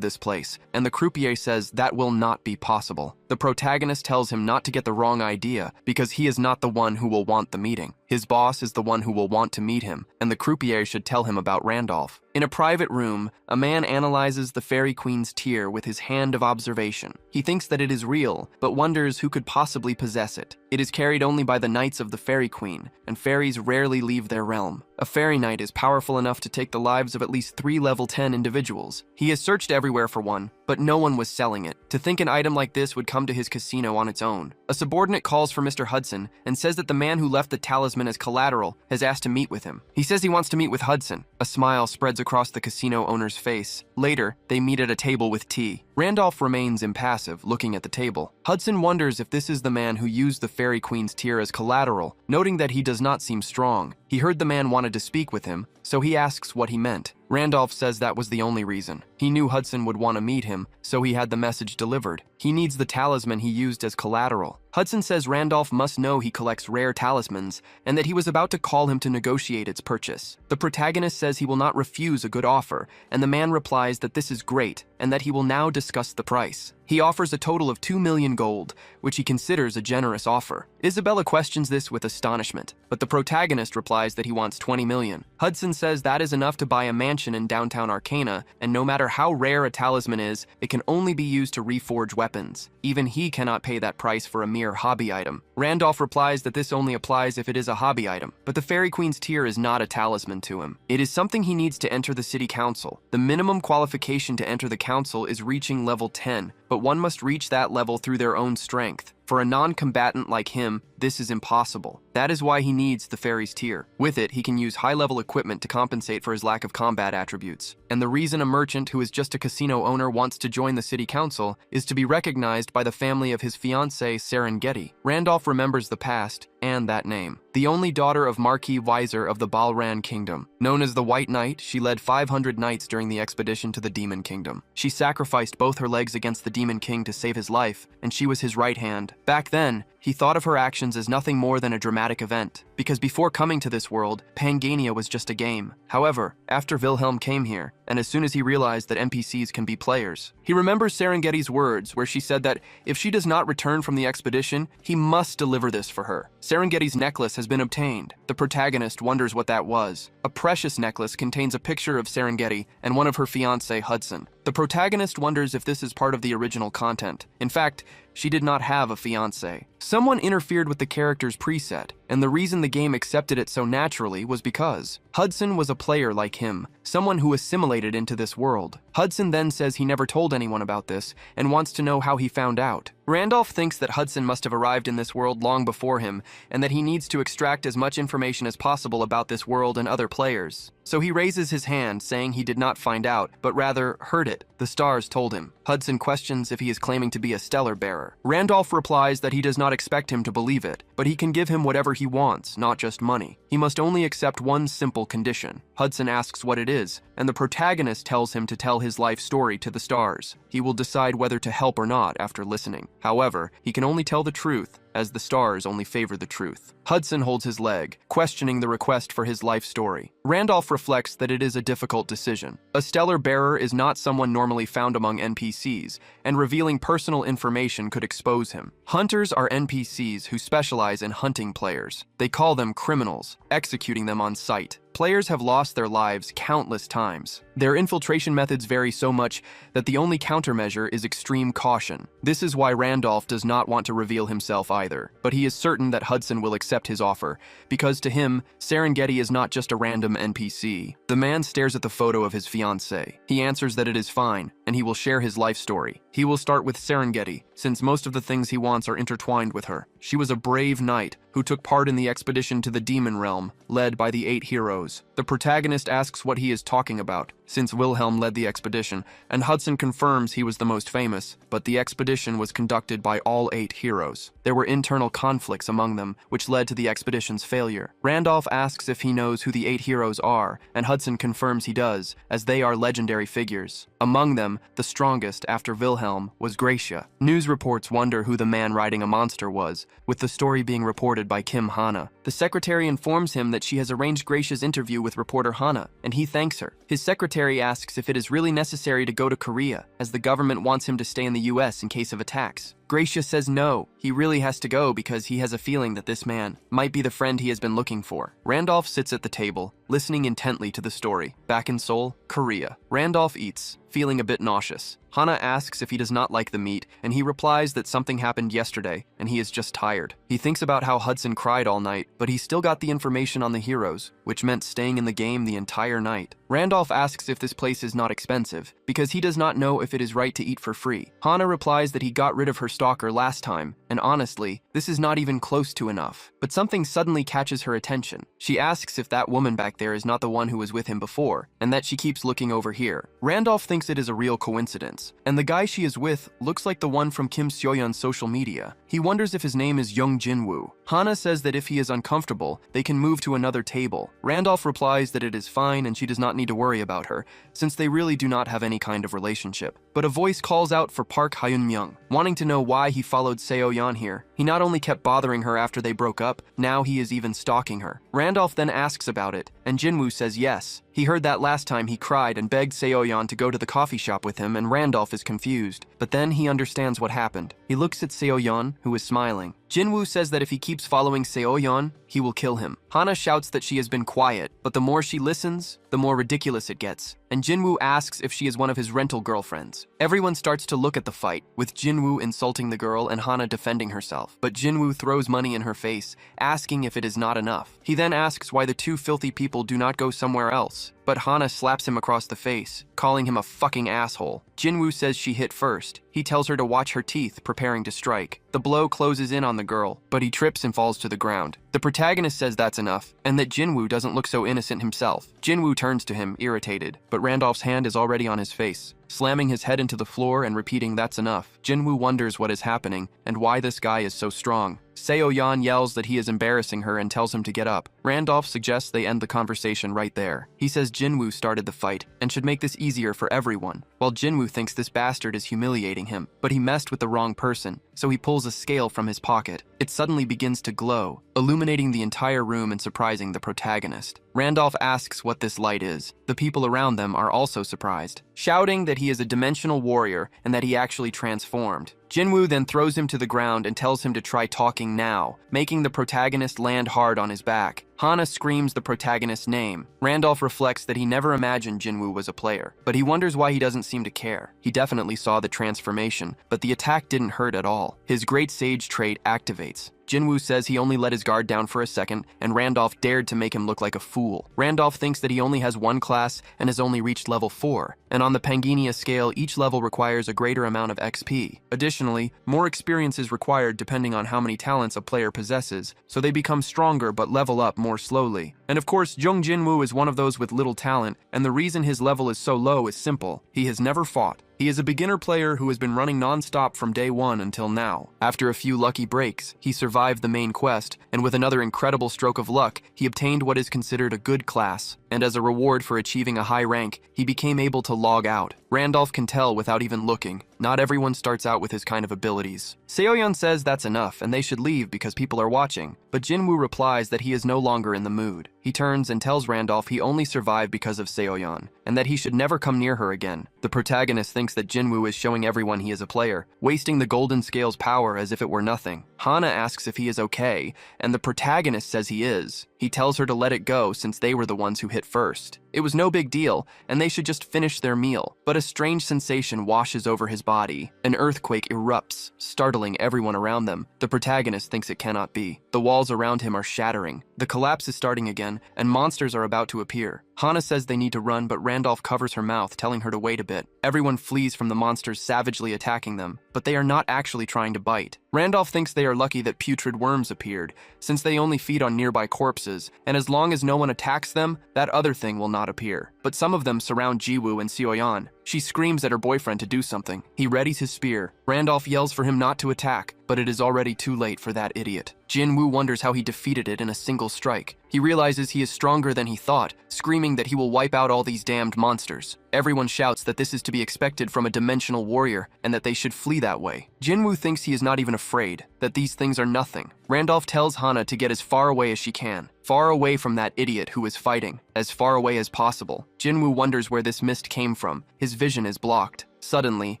this place, and the croupier says that will not be possible. The protagonist tells him not to get the wrong idea, because he is not the one who will want the meeting. His boss is the one who will want to meet him, and the croupier should tell him about Randolph. In a private room, a man analyzes the Fairy Queen's tear with his hand of observation. He thinks that it is real, but wonders who could possibly possess it. It is carried only by the knights of the Fairy Queen, and fairies rarely leave their realm. A fairy knight is powerful enough to take the lives of at least 3 level 10 individuals. He has searched everywhere for one, but no one was selling it. To think an item like this would come to his casino on its own. A subordinate calls for Mr. Hudson and says that the man who left the talisman as collateral has asked to meet with him. He says he wants to meet with Hudson. A smile spreads across the casino owner's face. Later, they meet at a table with tea. Randolph remains impassive, looking at the table. Hudson wonders if this is the man who used the Fairy Queen's tear as collateral, noting that he does not seem strong. He heard the man wanted to speak with him, so he asks what he meant. Randolph says that was the only reason. He knew Hudson would want to meet him, so he had the message delivered. He needs the talisman he used as collateral. Hudson says Randolph must know he collects rare talismans, and that he was about to call him to negotiate its purchase. The protagonist says he will not refuse a good offer, and the man replies that this is great, and that he will now discuss the price. He offers a total of 2 million gold, which he considers a generous offer. Isabella questions this with astonishment, but the protagonist replies that he wants 20 million. Hudson says that is enough to buy a mansion in downtown Arcana, and no matter how rare a talisman is, it can only be used to reforge weapons. Even he cannot pay that price for a mere hobby item. Randolph replies that this only applies if it is a hobby item, but the Fairy Queen's tear is not a talisman to him. It is something he needs to enter the city council. The minimum qualification to enter the council is reaching level 10, but one must reach that level through their own strength. For a non-combatant like him, this is impossible. That is why he needs the Fairy's tear. With it, he can use high-level equipment to compensate for his lack of combat attributes. And the reason a merchant who is just a casino owner wants to join the city council is to be recognized by the family of his fiancée, Serengeti. Randolph remembers the past and that name. The only daughter of Marquis Weiser of the Balran Kingdom. Known as the White Knight, she led 500 knights during the expedition to the Demon Kingdom. She sacrificed both her legs against the Demon King to save his life, and she was his right hand. Back then, he thought of her actions as nothing more than a dramatic event, because before coming to this world, Pangania was just a game. However, after Wilhelm came here, and as soon as he realized that NPCs can be players, he remembers Serengeti's words where she said that if she does not return from the expedition, he must deliver this for her. Serengeti's necklace has been obtained. The protagonist wonders what that was. A precious necklace contains a picture of Serengeti and one of her fiancé, Hudson. The protagonist wonders if this is part of the original content. In fact, she did not have a fiancé. Someone interfered with the character's preset, and the reason the game accepted it so naturally was because Hudson was a player like him, someone who assimilated into this world. Hudson then says he never told anyone about this and wants to know how he found out. Randolph thinks that Hudson must have arrived in this world long before him, and that he needs to extract as much information as possible about this world and other players. So he raises his hand, saying he did not find out, but rather heard it. The stars told him. Hudson questions if he is claiming to be a stellar bearer. Randolph replies that he does not expect him to believe it, but he can give him whatever he wants, not just money. He must only accept one simple condition. Hudson asks what it is, and the protagonist tells him to tell his life story to the stars. He will decide whether to help or not after listening. However, he can only tell the truth, as the stars only favor the truth. Hudson holds his leg, questioning the request for his life story. Randolph reflects that it is a difficult decision. A stellar bearer is not someone normally found among NPCs, and revealing personal information could expose him. Hunters are NPCs who specialize in hunting players. They call them criminals, executing them on sight. Players have lost their lives countless times. Their infiltration methods vary so much that the only countermeasure is extreme caution. This is why Randolph does not want to reveal himself either, but he is certain that Hudson will accept his offer, because to him, Serengeti is not just a random NPC. The man stares at the photo of his fiancée. He answers that it is fine, and he will share his life story. He will start with Serengeti, since most of the things he wants are intertwined with her. She was a brave knight who took part in the expedition to the demon realm, led by the 8 heroes. The protagonist asks what he is talking about, since Wilhelm led the expedition, and Hudson confirms he was the most famous, but the expedition was conducted by all 8 heroes. There were internal conflicts among them, which led to the expedition's failure. Randolph asks if he knows who the 8 heroes are, and Hudson confirms he does, as they are legendary figures. Among them, the strongest after Wilhelm was Gracia. News reports wonder who the man riding a monster was, with the story being reported by Kim Hana. The secretary informs him that she has arranged Gracia's interview with reporter Hana, and he thanks her. His secretary asks if it is really necessary to go to Korea, as the government wants him to stay in the US in case of attacks. Gracia says no, he really has to go because he has a feeling that this man might be the friend he has been looking for. Randolph sits at the table, listening intently to the story. Back in Seoul, Korea. Randolph eats, feeling a bit nauseous. Hana asks if he does not like the meat, and he replies that something happened yesterday, and he is just tired. He thinks about how Hudson cried all night, but he still got the information on the heroes, which meant staying in the game the entire night. Randolph asks if this place is not expensive, because he does not know if it is right to eat for free. Hana replies that he got rid of her stalker last time, and honestly, this is not even close to enough. But something suddenly catches her attention. She asks if that woman back there is not the one who was with him before, and that she keeps looking over here. Randolph thinks it is a real coincidence, and the guy she is with looks like the one from Kim Seo-yeon's social media. He wonders if his name is Young Jin-woo. Hana says that if he is uncomfortable, they can move to another table. Randolph replies that it is fine and she does not need to worry about her, since they really do not have any kind of relationship. But a voice calls out for Park Hyun-myung, wanting to know why he followed Seo-yeon here. He not only kept bothering her after they broke up, now he is even stalking her. Randolph then asks about it, and Jinwoo says yes. He heard that last time he cried and begged Seo-yeon to go to the coffee shop with him, and Randolph is confused. But then he understands what happened. He looks at Seo-yeon, who is smiling. Jinwoo says that if he keeps following Seo-yeon, he will kill him. Hana shouts that she has been quiet, but the more she listens, the more ridiculous it gets. And Jinwoo asks if she is one of his rental girlfriends. Everyone starts to look at the fight, with Jinwoo insulting the girl and Hana defending herself. But Jinwoo throws money in her face, asking if it is not enough. He then asks why the two filthy people do not go somewhere else. But Hana slaps him across the face, calling him a fucking asshole. Jinwoo says she hit first. He tells her to watch her teeth, preparing to strike. The blow closes in on the girl, but he trips and falls to the ground. The protagonist says that's enough, and that Jinwoo doesn't look so innocent himself. Jinwoo turns to him, irritated, but Randolph's hand is already on his face, slamming his head into the floor and repeating that's enough. Jinwoo wonders what is happening and why this guy is so strong. Seo-yeon yells that he is embarrassing her and tells him to get up. Randolph suggests they end the conversation right there. He says Jinwoo started the fight and should make this easier for everyone, while Jinwoo thinks this bastard is humiliating him, but he messed with the wrong person, so he pulls a scale from his pocket. It suddenly begins to glow, illuminating the entire room and surprising the protagonist. Randolph asks what this light is. The people around them are also surprised, shouting that he is a dimensional warrior and that he actually transformed. Jinwoo then throws him to the ground and tells him to try talking now, making the protagonist land hard on his back. Hana screams the protagonist's name. Randolph reflects that he never imagined Jinwoo was a player, but he wonders why he doesn't seem to care. He definitely saw the transformation, but the attack didn't hurt at all. His Great Sage trait activates. Jinwoo says he only let his guard down for a second, and Randolph dared to make him look like a fool. Randolph thinks that he only has one class and has only reached level 4, and on the Pangenia scale, each level requires a greater amount of XP. Additionally, more experience is required depending on how many talents a player possesses, so they become stronger but level up more slowly. And of course, Jung Jinwoo is one of those with little talent, and the reason his level is so low is simple. He has never fought. He is a beginner player who has been running non-stop from day one until now. After a few lucky breaks, he survived the main quest, and with another incredible stroke of luck, he obtained what is considered a good class, and as a reward for achieving a high rank, he became able to log out. Randolph can tell without even looking. Not everyone starts out with his kind of abilities. Seoyeon says that's enough and they should leave because people are watching, but Jinwoo replies that he is no longer in the mood. He turns and tells Randolph he only survived because of Seoyeon, and that he should never come near her again. The protagonist thinks that Jinwoo is showing everyone he is a player, wasting the Golden Scale's power as if it were nothing. Hana asks if he is okay, and the protagonist says he is. He tells her to let it go since they were the ones who hit first. It was no big deal, and they should just finish their meal. But a strange sensation washes over his body. An earthquake erupts, startling everyone around them. The protagonist thinks it cannot be. The walls around him are shattering. The collapse is starting again, and monsters are about to appear. Hana says they need to run, but Randolph covers her mouth, telling her to wait a bit. Everyone flees from the monsters savagely attacking them, but they are not actually trying to bite. Randolph thinks they are lucky that putrid worms appeared, since they only feed on nearby corpses, and as long as no one attacks them, that other thing will not appear. But some of them surround Jiwoo and Seoyeon. She screams at her boyfriend to do something. He readies his spear. Randolph yells for him not to attack, but it is already too late for that idiot. Jinwoo wonders how he defeated it in a single strike. He realizes he is stronger than he thought, screaming that he will wipe out all these damned monsters. Everyone shouts that this is to be expected from a dimensional warrior, and that they should flee that way. Jinwoo thinks he is not even afraid, that these things are nothing. Randolph tells Hana to get as far away as she can, far away from that idiot who is fighting, as far away as possible. Jinwoo wonders where this mist came from. His vision is blocked. Suddenly,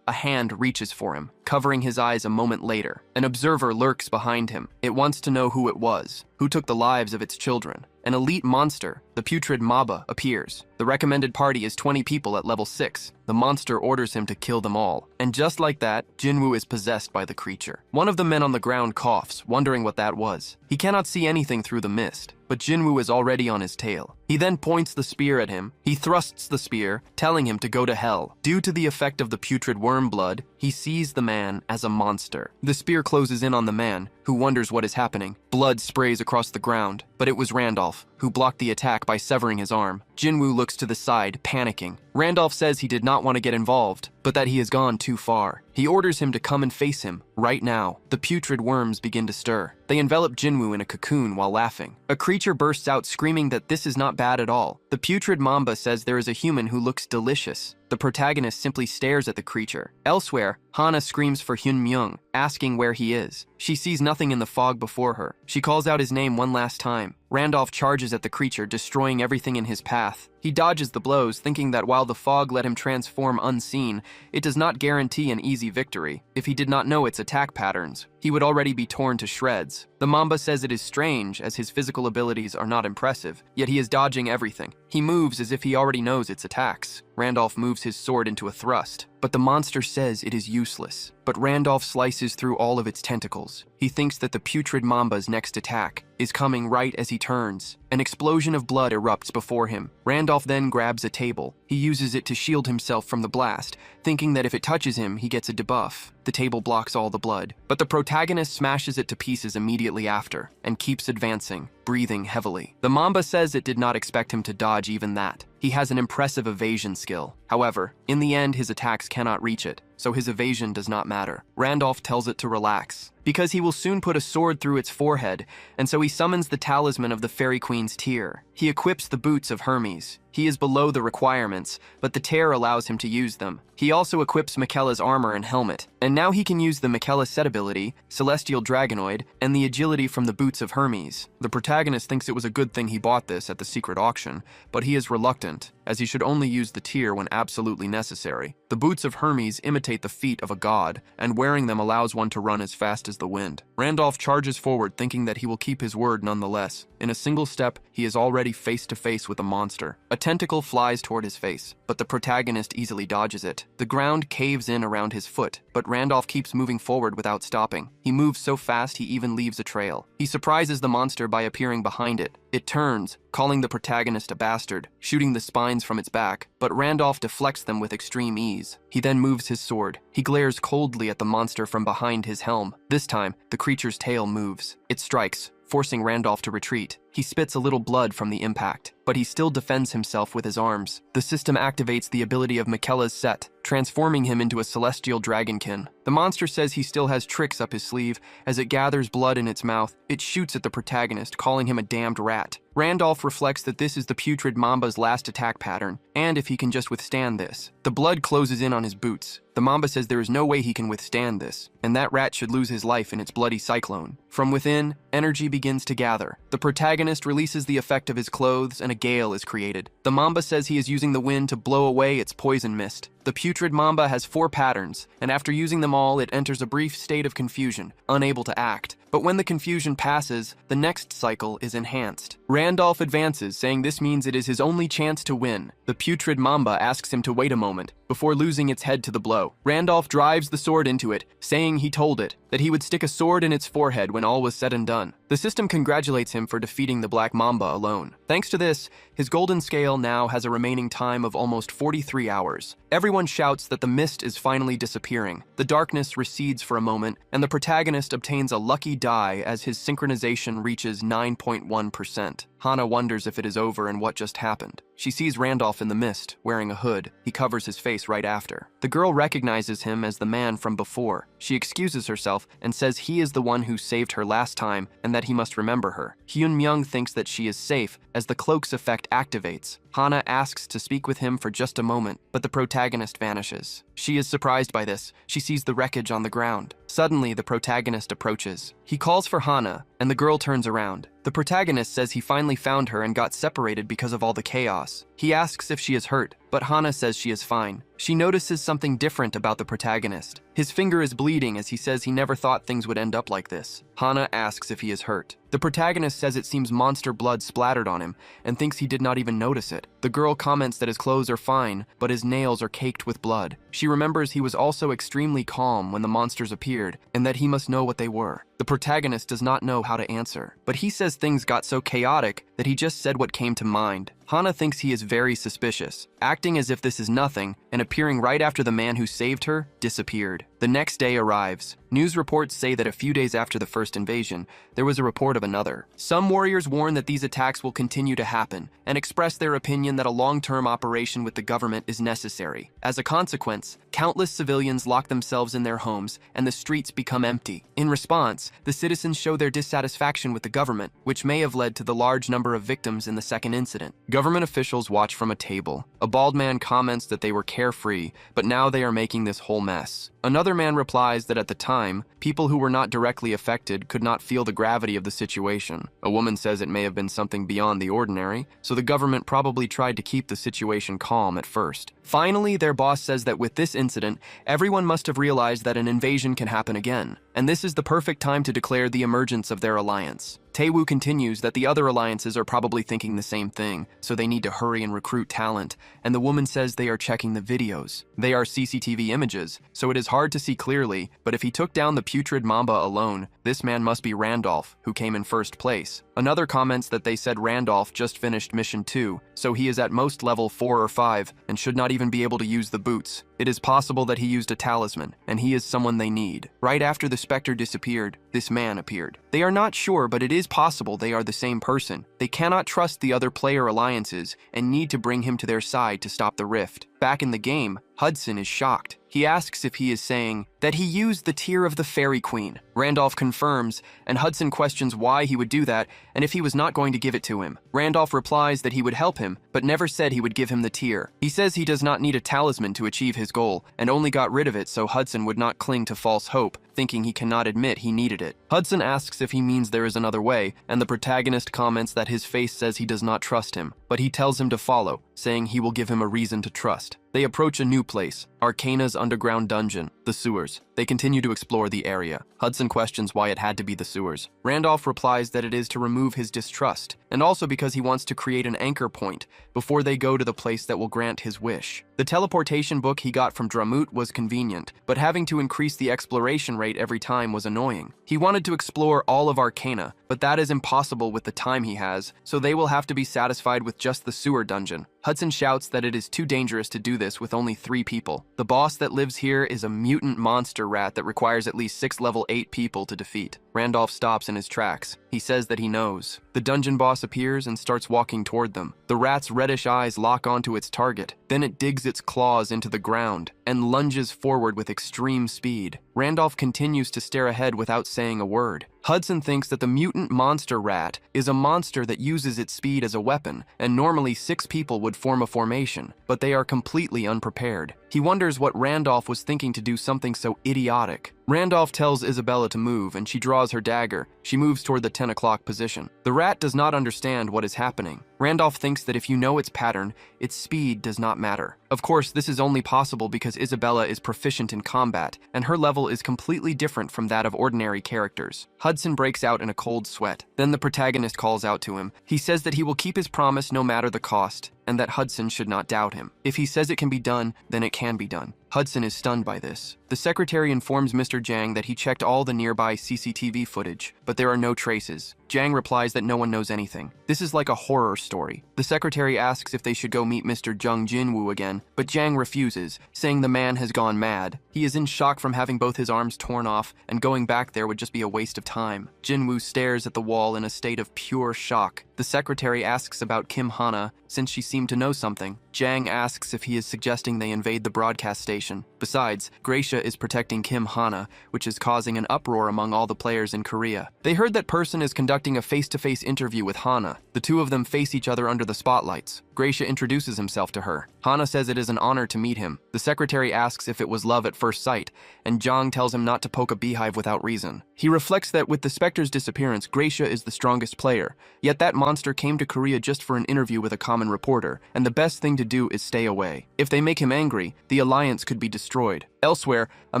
a hand reaches for him, covering his eyes a moment later. An observer lurks behind him. It wants to know who it was, who took the lives of its children. An elite monster, the putrid Maba, appears. The recommended party is 20 people at level 6. The monster orders him to kill them all. And just like that, Jinwoo is possessed by the creature. One of the men on the ground coughs, wondering what that was. He cannot see anything through the mist, but Jinwoo is already on his tail. He then points the spear at him. He thrusts the spear, telling him to go to hell. Due to the effect of the putrid worm blood, he sees the man as a monster. The spear closes in on the man, who wonders what is happening. Blood sprays across the ground, but it was Randolph, who blocked the attack by severing his arm. Jinwoo looks to the side, panicking. Randolph says he did not want to get involved, but that he has gone too far. He orders him to come and face him, right now. The putrid worms begin to stir. They envelop Jinwoo in a cocoon while laughing. A creature bursts out screaming that this is not bad at all. The putrid mamba says there is a human who looks delicious. The protagonist simply stares at the creature. Elsewhere, Hana screams for Hyun Myung, asking where he is. She sees nothing in the fog before her. She calls out his name one last time. Randolph charges at the creature, destroying everything in his path. He dodges the blows, thinking that while the fog let him transform unseen, it does not guarantee an easy victory. If he did not know its attack patterns, he would already be torn to shreds. The Mamba says it is strange, as his physical abilities are not impressive, yet he is dodging everything. He moves as if he already knows its attacks. Randolph moves his sword into a thrust, but the monster says it is useless. But Randolph slices through all of its tentacles. He thinks that the putrid Mamba's next attack is coming right as he turns. An explosion of blood erupts before him. Randolph then grabs a table. He uses it to shield himself from the blast, thinking that if it touches him, he gets a debuff. The table blocks all the blood, but the protagonist smashes it to pieces immediately after, and keeps advancing, breathing heavily. The Mamba says it did not expect him to dodge even that. He has an impressive evasion skill. However, in the end, his attacks cannot reach it, so his evasion does not matter. Randolph tells it to relax, because he will soon put a sword through its forehead, and so he summons the talisman of the Fairy Queen's tear. He equips the boots of Hermes. He is below the requirements, but the tear allows him to use them. He also equips Miquella's armor and helmet, and now he can use the Miquella set ability, Celestial Dragonoid, and the agility from the boots of Hermes. The protagonist thinks it was a good thing he bought this at the secret auction, but he is reluctant, as he should only use the tear when absolutely necessary. The boots of Hermes imitate the feet of a god, and wearing them allows one to run as fast as the wind. Randolph charges forward, thinking that he will keep his word nonetheless. In a single step, he is already face to face with a monster. A tentacle flies toward his face, but the protagonist easily dodges it. The ground caves in around his foot, but Randolph keeps moving forward without stopping. He moves so fast he even leaves a trail. He surprises the monster by appearing behind it. It turns, calling the protagonist a bastard, shooting the spines from its back, but Randolph deflects them with extreme ease. He then moves his sword. He glares coldly at the monster from behind his helm. This time, the creature's tail moves. It strikes, forcing Randolph to retreat. He spits a little blood from the impact, but he still defends himself with his arms. The system activates the ability of Michaela's set, transforming him into a celestial dragonkin. The monster says he still has tricks up his sleeve. As it gathers blood in its mouth, it shoots at the protagonist, calling him a damned rat. Randolph reflects that this is the putrid Mamba's last attack pattern, and if he can just withstand this. The blood closes in on his boots. The Mamba says there is no way he can withstand this, and that rat should lose his life in its bloody cyclone. From within, energy begins to gather. The protagonist releases the effect of his clothes, and a gale is created. The Mamba says he is using the wind to blow away its poison mist. The putrid Mamba has 4 patterns, and after using them all, it enters a brief state of confusion, unable to act. But when the confusion passes, the next cycle is enhanced. Randolph advances, saying this means it is his only chance to win. The putrid Mamba asks him to wait a moment, before losing its head to the blow. Randolph drives the sword into it, saying he told it that he would stick a sword in its forehead when all was said and done. The system congratulates him for defeating the Black Mamba alone. Thanks to this, his golden scale now has a remaining time of almost 43 hours. Everyone shouts that the mist is finally disappearing. The darkness recedes for a moment, and the protagonist obtains a lucky die as his synchronization reaches 9.1%. Hana wonders if it is over and what just happened. She sees Randolph in the mist, wearing a hood. He covers his face right after. The girl recognizes him as the man from before. She excuses herself and says he is the one who saved her last time and that he must remember her. Hyun Myung thinks that she is safe as the cloak's effect activates. Hana asks to speak with him for just a moment, but the protagonist vanishes. She is surprised by this. She sees the wreckage on the ground. Suddenly, the protagonist approaches. He calls for Hana, and the girl turns around. The protagonist says he finally found her and got separated because of all the chaos. He asks if she is hurt, but Hana says she is fine. She notices something different about the protagonist. His finger is bleeding as he says he never thought things would end up like this. Hana asks if he is hurt. The protagonist says it seems monster blood splattered on him and thinks he did not even notice it. The girl comments that his clothes are fine, but his nails are caked with blood. She remembers he was also extremely calm when the monsters appeared and that he must know what they were. The protagonist does not know how to answer, but he says things got so chaotic that he just said what came to mind. Hana thinks he is very suspicious, acting as if this is nothing and appearing right after the man who saved her disappeared. The next day arrives. News reports say that a few days after the first invasion, there was a report of another. Some warriors warn that these attacks will continue to happen and express their opinion that a long-term operation with the government is necessary. As a consequence, countless civilians lock themselves in their homes and the streets become empty. In response, the citizens show their dissatisfaction with the government, which may have led to the large number of victims in the second incident. Government officials watch from a table. A bald man comments that they were carefree, but now they are making this whole mess. Another man replies that at the time, people who were not directly affected could not feel the gravity of the situation. A woman says it may have been something beyond the ordinary, so the government probably tried to keep the situation calm at first. Finally, their boss says that with this incident, everyone must have realized that an invasion can happen again, and this is the perfect time to declare the emergence of their alliance. Taewoo continues that the other alliances are probably thinking the same thing, so they need to hurry and recruit talent, and the woman says they are checking the videos. They are CCTV images, so it is hard to see clearly, but if he took down the putrid Mamba alone, this man must be Randolph, who came in first place. Another comments that they said Randolph just finished mission 2, so he is at most level 4 or 5, and should not even be able to use the boots. It is possible that he used a talisman, and he is someone they need. Right after the Spectre disappeared, this man appeared. They are not sure, but it is possible they are the same person. They cannot trust the other player alliances, and need to bring him to their side to stop the rift. Back in the game, Hudson is shocked. He asks if he is saying that he used the tear of the Fairy Queen. Randolph confirms, and Hudson questions why he would do that and if he was not going to give it to him. Randolph replies that he would help him, but never said he would give him the tear. He says he does not need a talisman to achieve his goal, and only got rid of it so Hudson would not cling to false hope, thinking he cannot admit he needed it. Hudson asks if he means there is another way, and the protagonist comments that his face says he does not trust him, but he tells him to follow, saying he will give him a reason to trust. They approach a new place, Arcana's underground dungeon, the sewers. They continue to explore the area. Hudson questions why it had to be the sewers. Randolph replies that it is to remove his distrust, and also because he wants to create an anchor point before they go to the place that will grant his wish. The teleportation book he got from Dramut was convenient, but having to increase the exploration rate every time was annoying. He wanted to explore all of Arcana, but that is impossible with the time he has, so they will have to be satisfied with just the sewer dungeon. Hudson shouts that it is too dangerous to do this with only 3 people. The boss that lives here is a mutant monster rat that requires at least 6 level 8 people to defeat. Randolph stops in his tracks. He says that he knows. The dungeon boss appears and starts walking toward them. The rat's reddish eyes lock onto its target. Then it digs its claws into the ground and lunges forward with extreme speed. Randolph continues to stare ahead without saying a word. Hudson thinks that the mutant monster rat is a monster that uses its speed as a weapon, and normally 6 people would form a formation, but they are completely unprepared. He wonders what Randolph was thinking to do something so idiotic. Randolph tells Isabella to move, and she draws her dagger. She moves toward the 10 o'clock position. The rat does not understand what is happening. Randolph thinks that if you know its pattern, its speed does not matter. Of course, this is only possible because Isabella is proficient in combat, and her level is completely different from that of ordinary characters. Hudson breaks out in a cold sweat. Then the protagonist calls out to him. He says that he will keep his promise no matter the cost, and that Hudson should not doubt him. If he says it can be done, then it can be done. Hudson is stunned by this. The secretary informs Mr. Jang that he checked all the nearby CCTV footage, but there are no traces. Jang replies that no one knows anything. This is like a horror story. The secretary asks if they should go meet Mr. Jung Jinwoo again, but Jang refuses, saying the man has gone mad. He is in shock from having both his arms torn off, and going back there would just be a waste of time. Jinwoo stares at the wall in a state of pure shock. The secretary asks about Kim Hana, since she seemed to know something. Jang asks if he is suggesting they invade the broadcast station. Besides, Gracia is protecting Kim Hana, which is causing an uproar among all the players in Korea. They heard that Person is conducting a face-to-face interview with Hana. The two of them face each other under the spotlights. Gracia introduces himself to her. Hana says it is an honor to meet him. The secretary asks if it was love at first sight, and Jang tells him not to poke a beehive without reason. He reflects that with the Spectre's disappearance, Gracia is the strongest player. Yet that monster came to Korea just for an interview with a common reporter, and the best thing to do is stay away. If they make him angry, the alliance could be destroyed. Elsewhere, a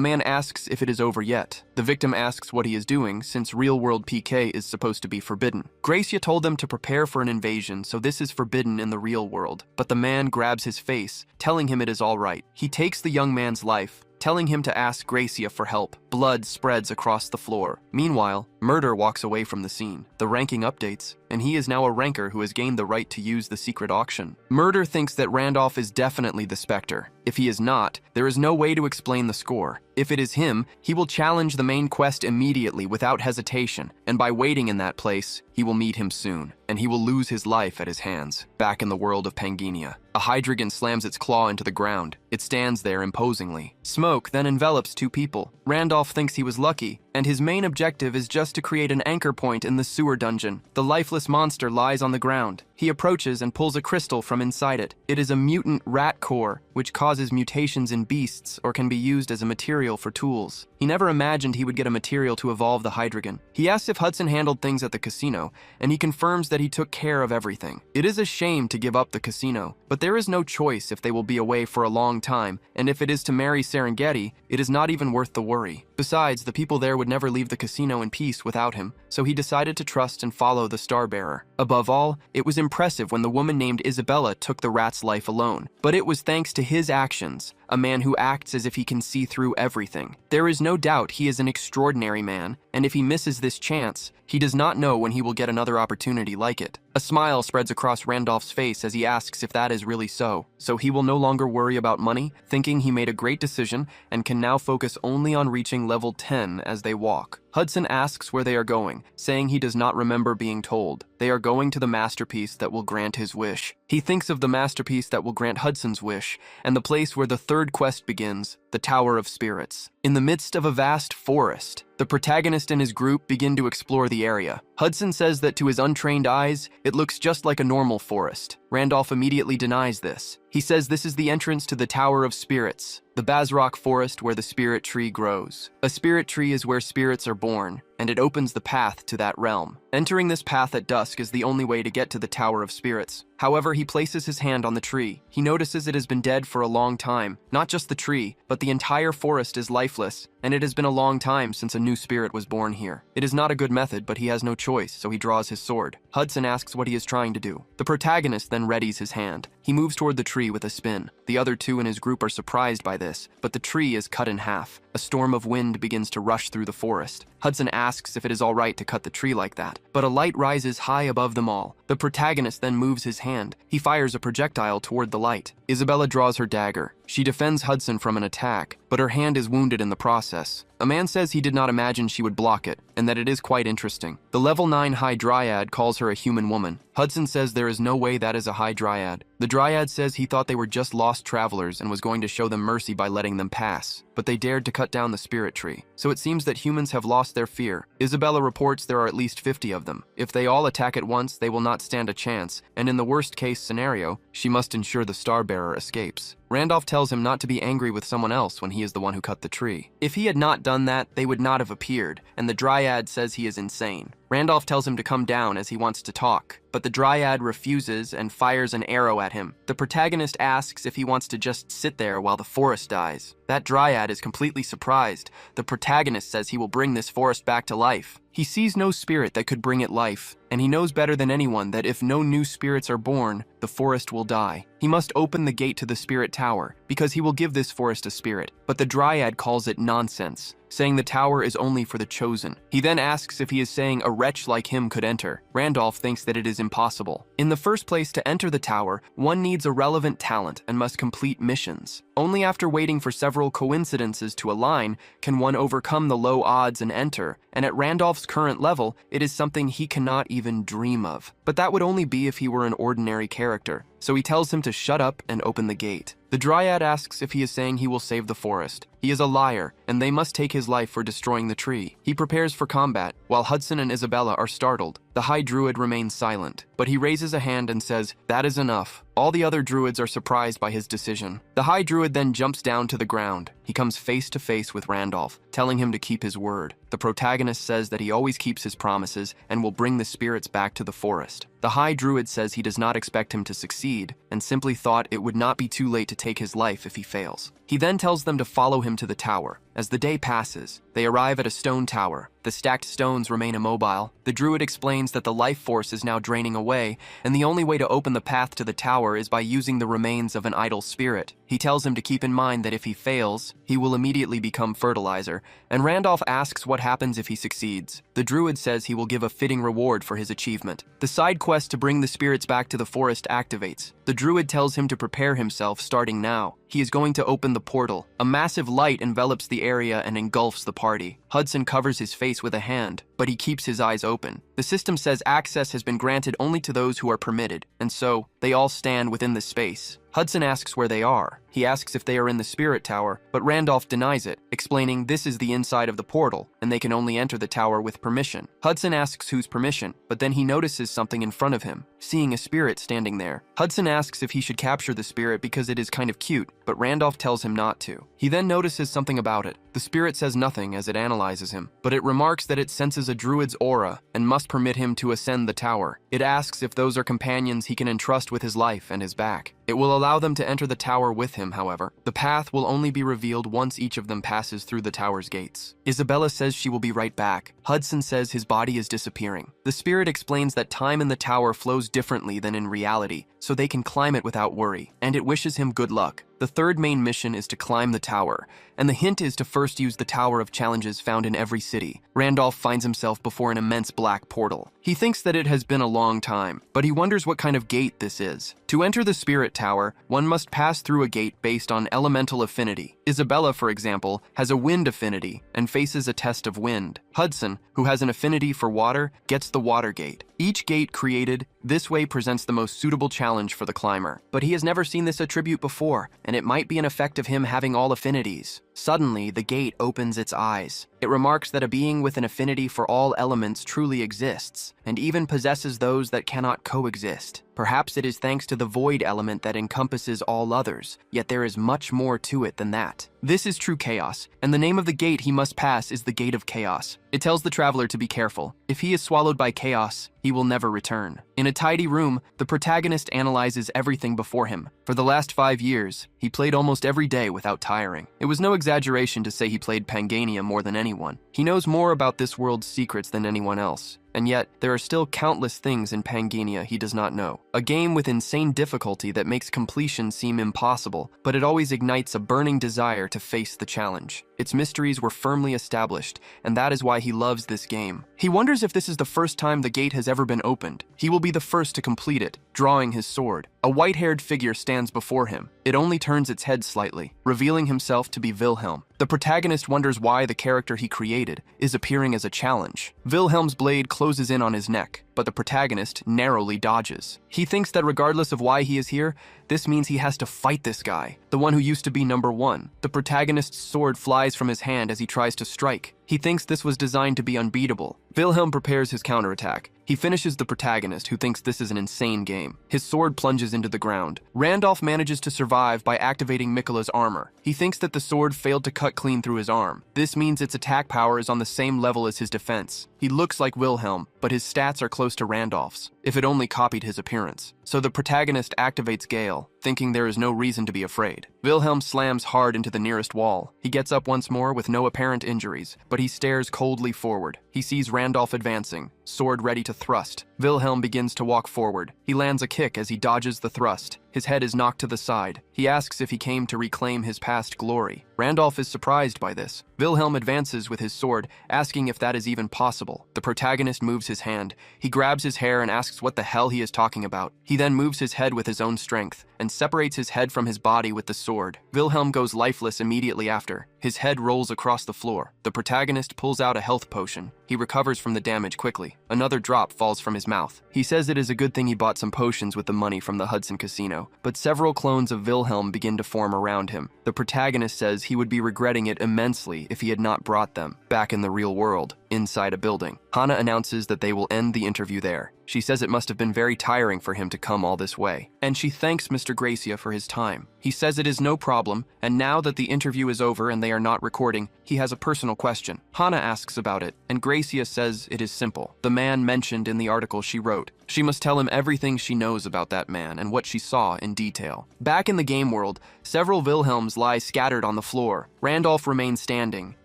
man asks if it is over yet. The victim asks what he is doing, since real-world PK is supposed to be forbidden. Gracia told them to prepare for an invasion, so this is forbidden in the real world. But the man grabs his face, telling him it is all right. He takes the young man's life, telling him to ask Gracia for help. Blood spreads across the floor. Meanwhile, Murder walks away from the scene. The ranking updates, and he is now a ranker who has gained the right to use the secret auction. Murder thinks that Randolph is definitely the Spectre. If he is not, there is no way to explain the score. If it is him, he will challenge the main quest immediately without hesitation, and by waiting in that place, he will meet him soon, and he will lose his life at his hands, back in the world of Pangenia. A Hydreigon slams its claw into the ground. It stands there imposingly. Smoke then envelops 2 people. Randolph thinks he was lucky, and his main objective is just to create an anchor point in the sewer dungeon. The lifeless monster lies on the ground. He approaches and pulls a crystal from inside it. It is a mutant rat core, which causes mutations in beasts or can be used as a material for tools. He never imagined he would get a material to evolve the Hydreigon. He asks if Hudson handled things at the casino, and he confirms that he took care of everything. It is a shame to give up the casino, but there is no choice if they will be away for a long time, and if it is to marry Serengeti, it is not even worth the worry. Besides, the people there would never leave the casino in peace without him, so he decided to trust and follow the Starbearer. Above all, it was impressive when the woman named Isabella took the rat's life alone, but it was thanks to his actions, a man who acts as if he can see through everything. There is no doubt he is an extraordinary man, and if he misses this chance, he does not know when he will get another opportunity like it. A smile spreads across Randolph's face as he asks if that is really so. So he will no longer worry about money, thinking he made a great decision and can now focus only on reaching level 10 as they walk. Hudson asks where they are going, saying he does not remember being told. They are going to the masterpiece that will grant his wish. He thinks of the masterpiece that will grant Hudson's wish, and the place where the third quest begins, the Tower of Spirits. In the midst of a vast forest, the protagonist and his group begin to explore the area. Hudson says that to his untrained eyes, it looks just like a normal forest. Randolph immediately denies this. He says this is the entrance to the Tower of Spirits, the Bazrock forest where the spirit tree grows. A spirit tree is where spirits are born, and it opens the path to that realm. Entering this path at dusk is the only way to get to the Tower of Spirits. However, he places his hand on the tree. He notices it has been dead for a long time. Not just the tree, but the entire forest is lifeless, and it has been a long time since a new spirit was born here. It is not a good method, but he has no choice, so he draws his sword. Hudson asks what he is trying to do. The protagonist then readies his hand. He He moves toward the tree with a spin. The other two in his group are surprised by this, but the tree is cut in half. A storm of wind begins to rush through the forest. Hudson asks if it is all right to cut the tree like that, but a light rises high above them all. The protagonist then moves his hand. He fires a projectile toward the light. Isabella draws her dagger. She defends Hudson from an attack, but her hand is wounded in the process. A man says he did not imagine she would block it, and that it is quite interesting. The level 9 High Dryad calls her a human woman. Hudson says there is no way that is a High Dryad. The Dryad says he thought they were just lost travelers and was going to show them mercy by letting them pass, but they dared to cut down the spirit tree. So it seems that humans have lost their fear. Isabella reports there are at least 50 of them. If they all attack at once, they will not stand a chance, and in the worst case scenario, she must ensure the Starbearer escapes. Randolph tells him not to be angry with someone else when he is the one who cut the tree. If he had not done that, they would not have appeared, and the Dryad says he is insane. Randolph tells him to come down as he wants to talk, but the Dryad refuses and fires an arrow at him. The protagonist asks if he wants to just sit there while the forest dies. That Dryad is completely surprised. The protagonist says he will bring this forest back to life. He sees no spirit that could bring it life, and he knows better than anyone that if no new spirits are born, the forest will die. He must open the gate to the spirit tower, because he will give this forest a spirit, but the Dryad calls it nonsense, saying the tower is only for the chosen. He then asks if he is saying a wretch like him could enter. Randolph thinks that it is impossible. In the first place, to enter the tower, one needs a relevant talent and must complete missions. Only after waiting for several coincidences to align can one overcome the low odds and enter, and at Randolph's current level, it is something he cannot even dream of. But that would only be if he were an ordinary character. So he tells him to shut up and open the gate. The Dryad asks if he is saying he will save the forest. He is a liar, and they must take his life for destroying the tree. He prepares for combat, while Hudson and Isabella are startled. The High Druid remains silent, but he raises a hand and says, "That is enough." All the other druids are surprised by his decision. The High Druid then jumps down to the ground. He comes face to face with Randolph, telling him to keep his word. The protagonist says that he always keeps his promises and will bring the spirits back to the forest. The High Druid says he does not expect him to succeed, and simply thought it would not be too late to take his life if he fails. He then tells them to follow him to the tower. As the day passes, they arrive at a stone tower. The stacked stones remain immobile. The druid explains that the life force is now draining away, and the only way to open the path to the tower is by using the remains of an idle spirit. He tells him to keep in mind that if he fails, he will immediately become fertilizer, and Randolph asks what happens if he succeeds. The druid says he will give a fitting reward for his achievement. The side quest to bring the spirits back to the forest activates. The druid tells him to prepare himself starting now. He is going to open the portal. A massive light envelops the area and engulfs the party. Hudson covers his face with a hand, but he keeps his eyes open. The system says access has been granted only to those who are permitted, and so they all stand within the space. Hudson asks where they are. He asks if they are in the spirit tower, but Randolph denies it, explaining this is the inside of the portal, and they can only enter the tower with permission. Hudson asks whose permission, but then he notices something in front of him, seeing a spirit standing there. Hudson asks if he should capture the spirit because it is kind of cute, but Randolph tells him not to. He then notices something about it. The spirit says nothing as it analyzes him, but it remarks that it senses a druid's aura and must permit him to ascend the tower. It asks if those are companions he can entrust with his life and his back. It will allow them to enter the tower with him, however. The path will only be revealed once each of them passes through the tower's gates. Isabella says she will be right back. Hudson says his body is disappearing. The spirit explains that time in the tower flows differently than in reality, so they can climb it without worry, and it wishes him good luck. The third main mission is to climb the tower, and the hint is to first use the Tower of Challenges found in every city. Randolph finds himself before an immense black portal. He thinks that it has been a long time, but he wonders what kind of gate this is. To enter the Spirit Tower, one must pass through a gate based on elemental affinity. Isabella, for example, has a wind affinity and faces a test of wind. Hudson, who has an affinity for water, gets the water gate. Each gate created this way presents the most suitable challenge for the climber, but he has never seen this attribute before, and it might be an effect of him having all affinities. Suddenly, the gate opens its eyes. It remarks that a being with an affinity for all elements truly exists, and even possesses those that cannot coexist. Perhaps it is thanks to the void element that encompasses all others, yet there is much more to it than that. This is true chaos, and the name of the gate he must pass is the Gate of Chaos. It tells the traveler to be careful. If he is swallowed by chaos, he will never return. In a tidy room, the protagonist analyzes everything before him. For the last 5 years, he played almost every day without tiring. It was no exaggeration to say he played Pangania more than anyone. He knows more about this world's secrets than anyone else. and yet there are still countless things in Pangania he does not know. A game with insane difficulty that makes completion seem impossible, but it always ignites a burning desire to face the challenge. Its mysteries were firmly established, and that is why he loves this game. He wonders if this is the first time the gate has ever been opened. He will be the first to complete it, drawing his sword. A white-haired figure stands before him. It only turns its head slightly, revealing himself to be Wilhelm. The protagonist wonders why the character he created is appearing as a challenge. Wilhelm's blade closes in on his neck, but the protagonist narrowly dodges. He thinks that regardless of why he is here, this means he has to fight this guy, the one who used to be number one. The protagonist's sword flies from his hand as he tries to strike. He thinks this was designed to be unbeatable. Wilhelm prepares his counterattack. He finishes the protagonist, who thinks this is an insane game. His sword plunges into the ground. Randolph manages to survive by activating Mikola's armor. He thinks that the sword failed to cut clean through his arm. This means its attack power is on the same level as his defense. He looks like Wilhelm, but his stats are close to Randolph's, if it only copied his appearance. So the protagonist activates Gale, thinking there is no reason to be afraid. Wilhelm slams hard into the nearest wall. He gets up once more with no apparent injuries, but he stares coldly forward. He sees Randolph advancing, sword ready to thrust. Wilhelm begins to walk forward. He lands a kick as he dodges the thrust. His head is knocked to the side. He asks if he came to reclaim his past glory. Randolph is surprised by this. Wilhelm advances with his sword, asking if that is even possible. The protagonist moves his hand. He grabs his hair and asks what the hell he is talking about. He then moves his head with his own strength and separates his head from his body with the sword. Wilhelm goes lifeless immediately after. His head rolls across the floor. The protagonist pulls out a health potion. He recovers from the damage quickly. Another drop falls from his mouth. He says it is a good thing he bought some potions with the money from the Hudson Casino, but several clones of Wilhelm begin to form around him. The protagonist says he would be regretting it immensely if he had not brought them back in the real world, inside a building. Hana announces that they will end the interview there. She says it must have been very tiring for him to come all this way, and she thanks Mr. Gracia for his time. He says it is no problem, and now that the interview is over and they are not recording, he has a personal question. Hana asks about it, and Gracia says it is simple. The man mentioned in the article she wrote. She must tell him everything she knows about that man and what she saw in detail. Back in the game world, several Wilhelms lie scattered on the floor. Randolph remains standing,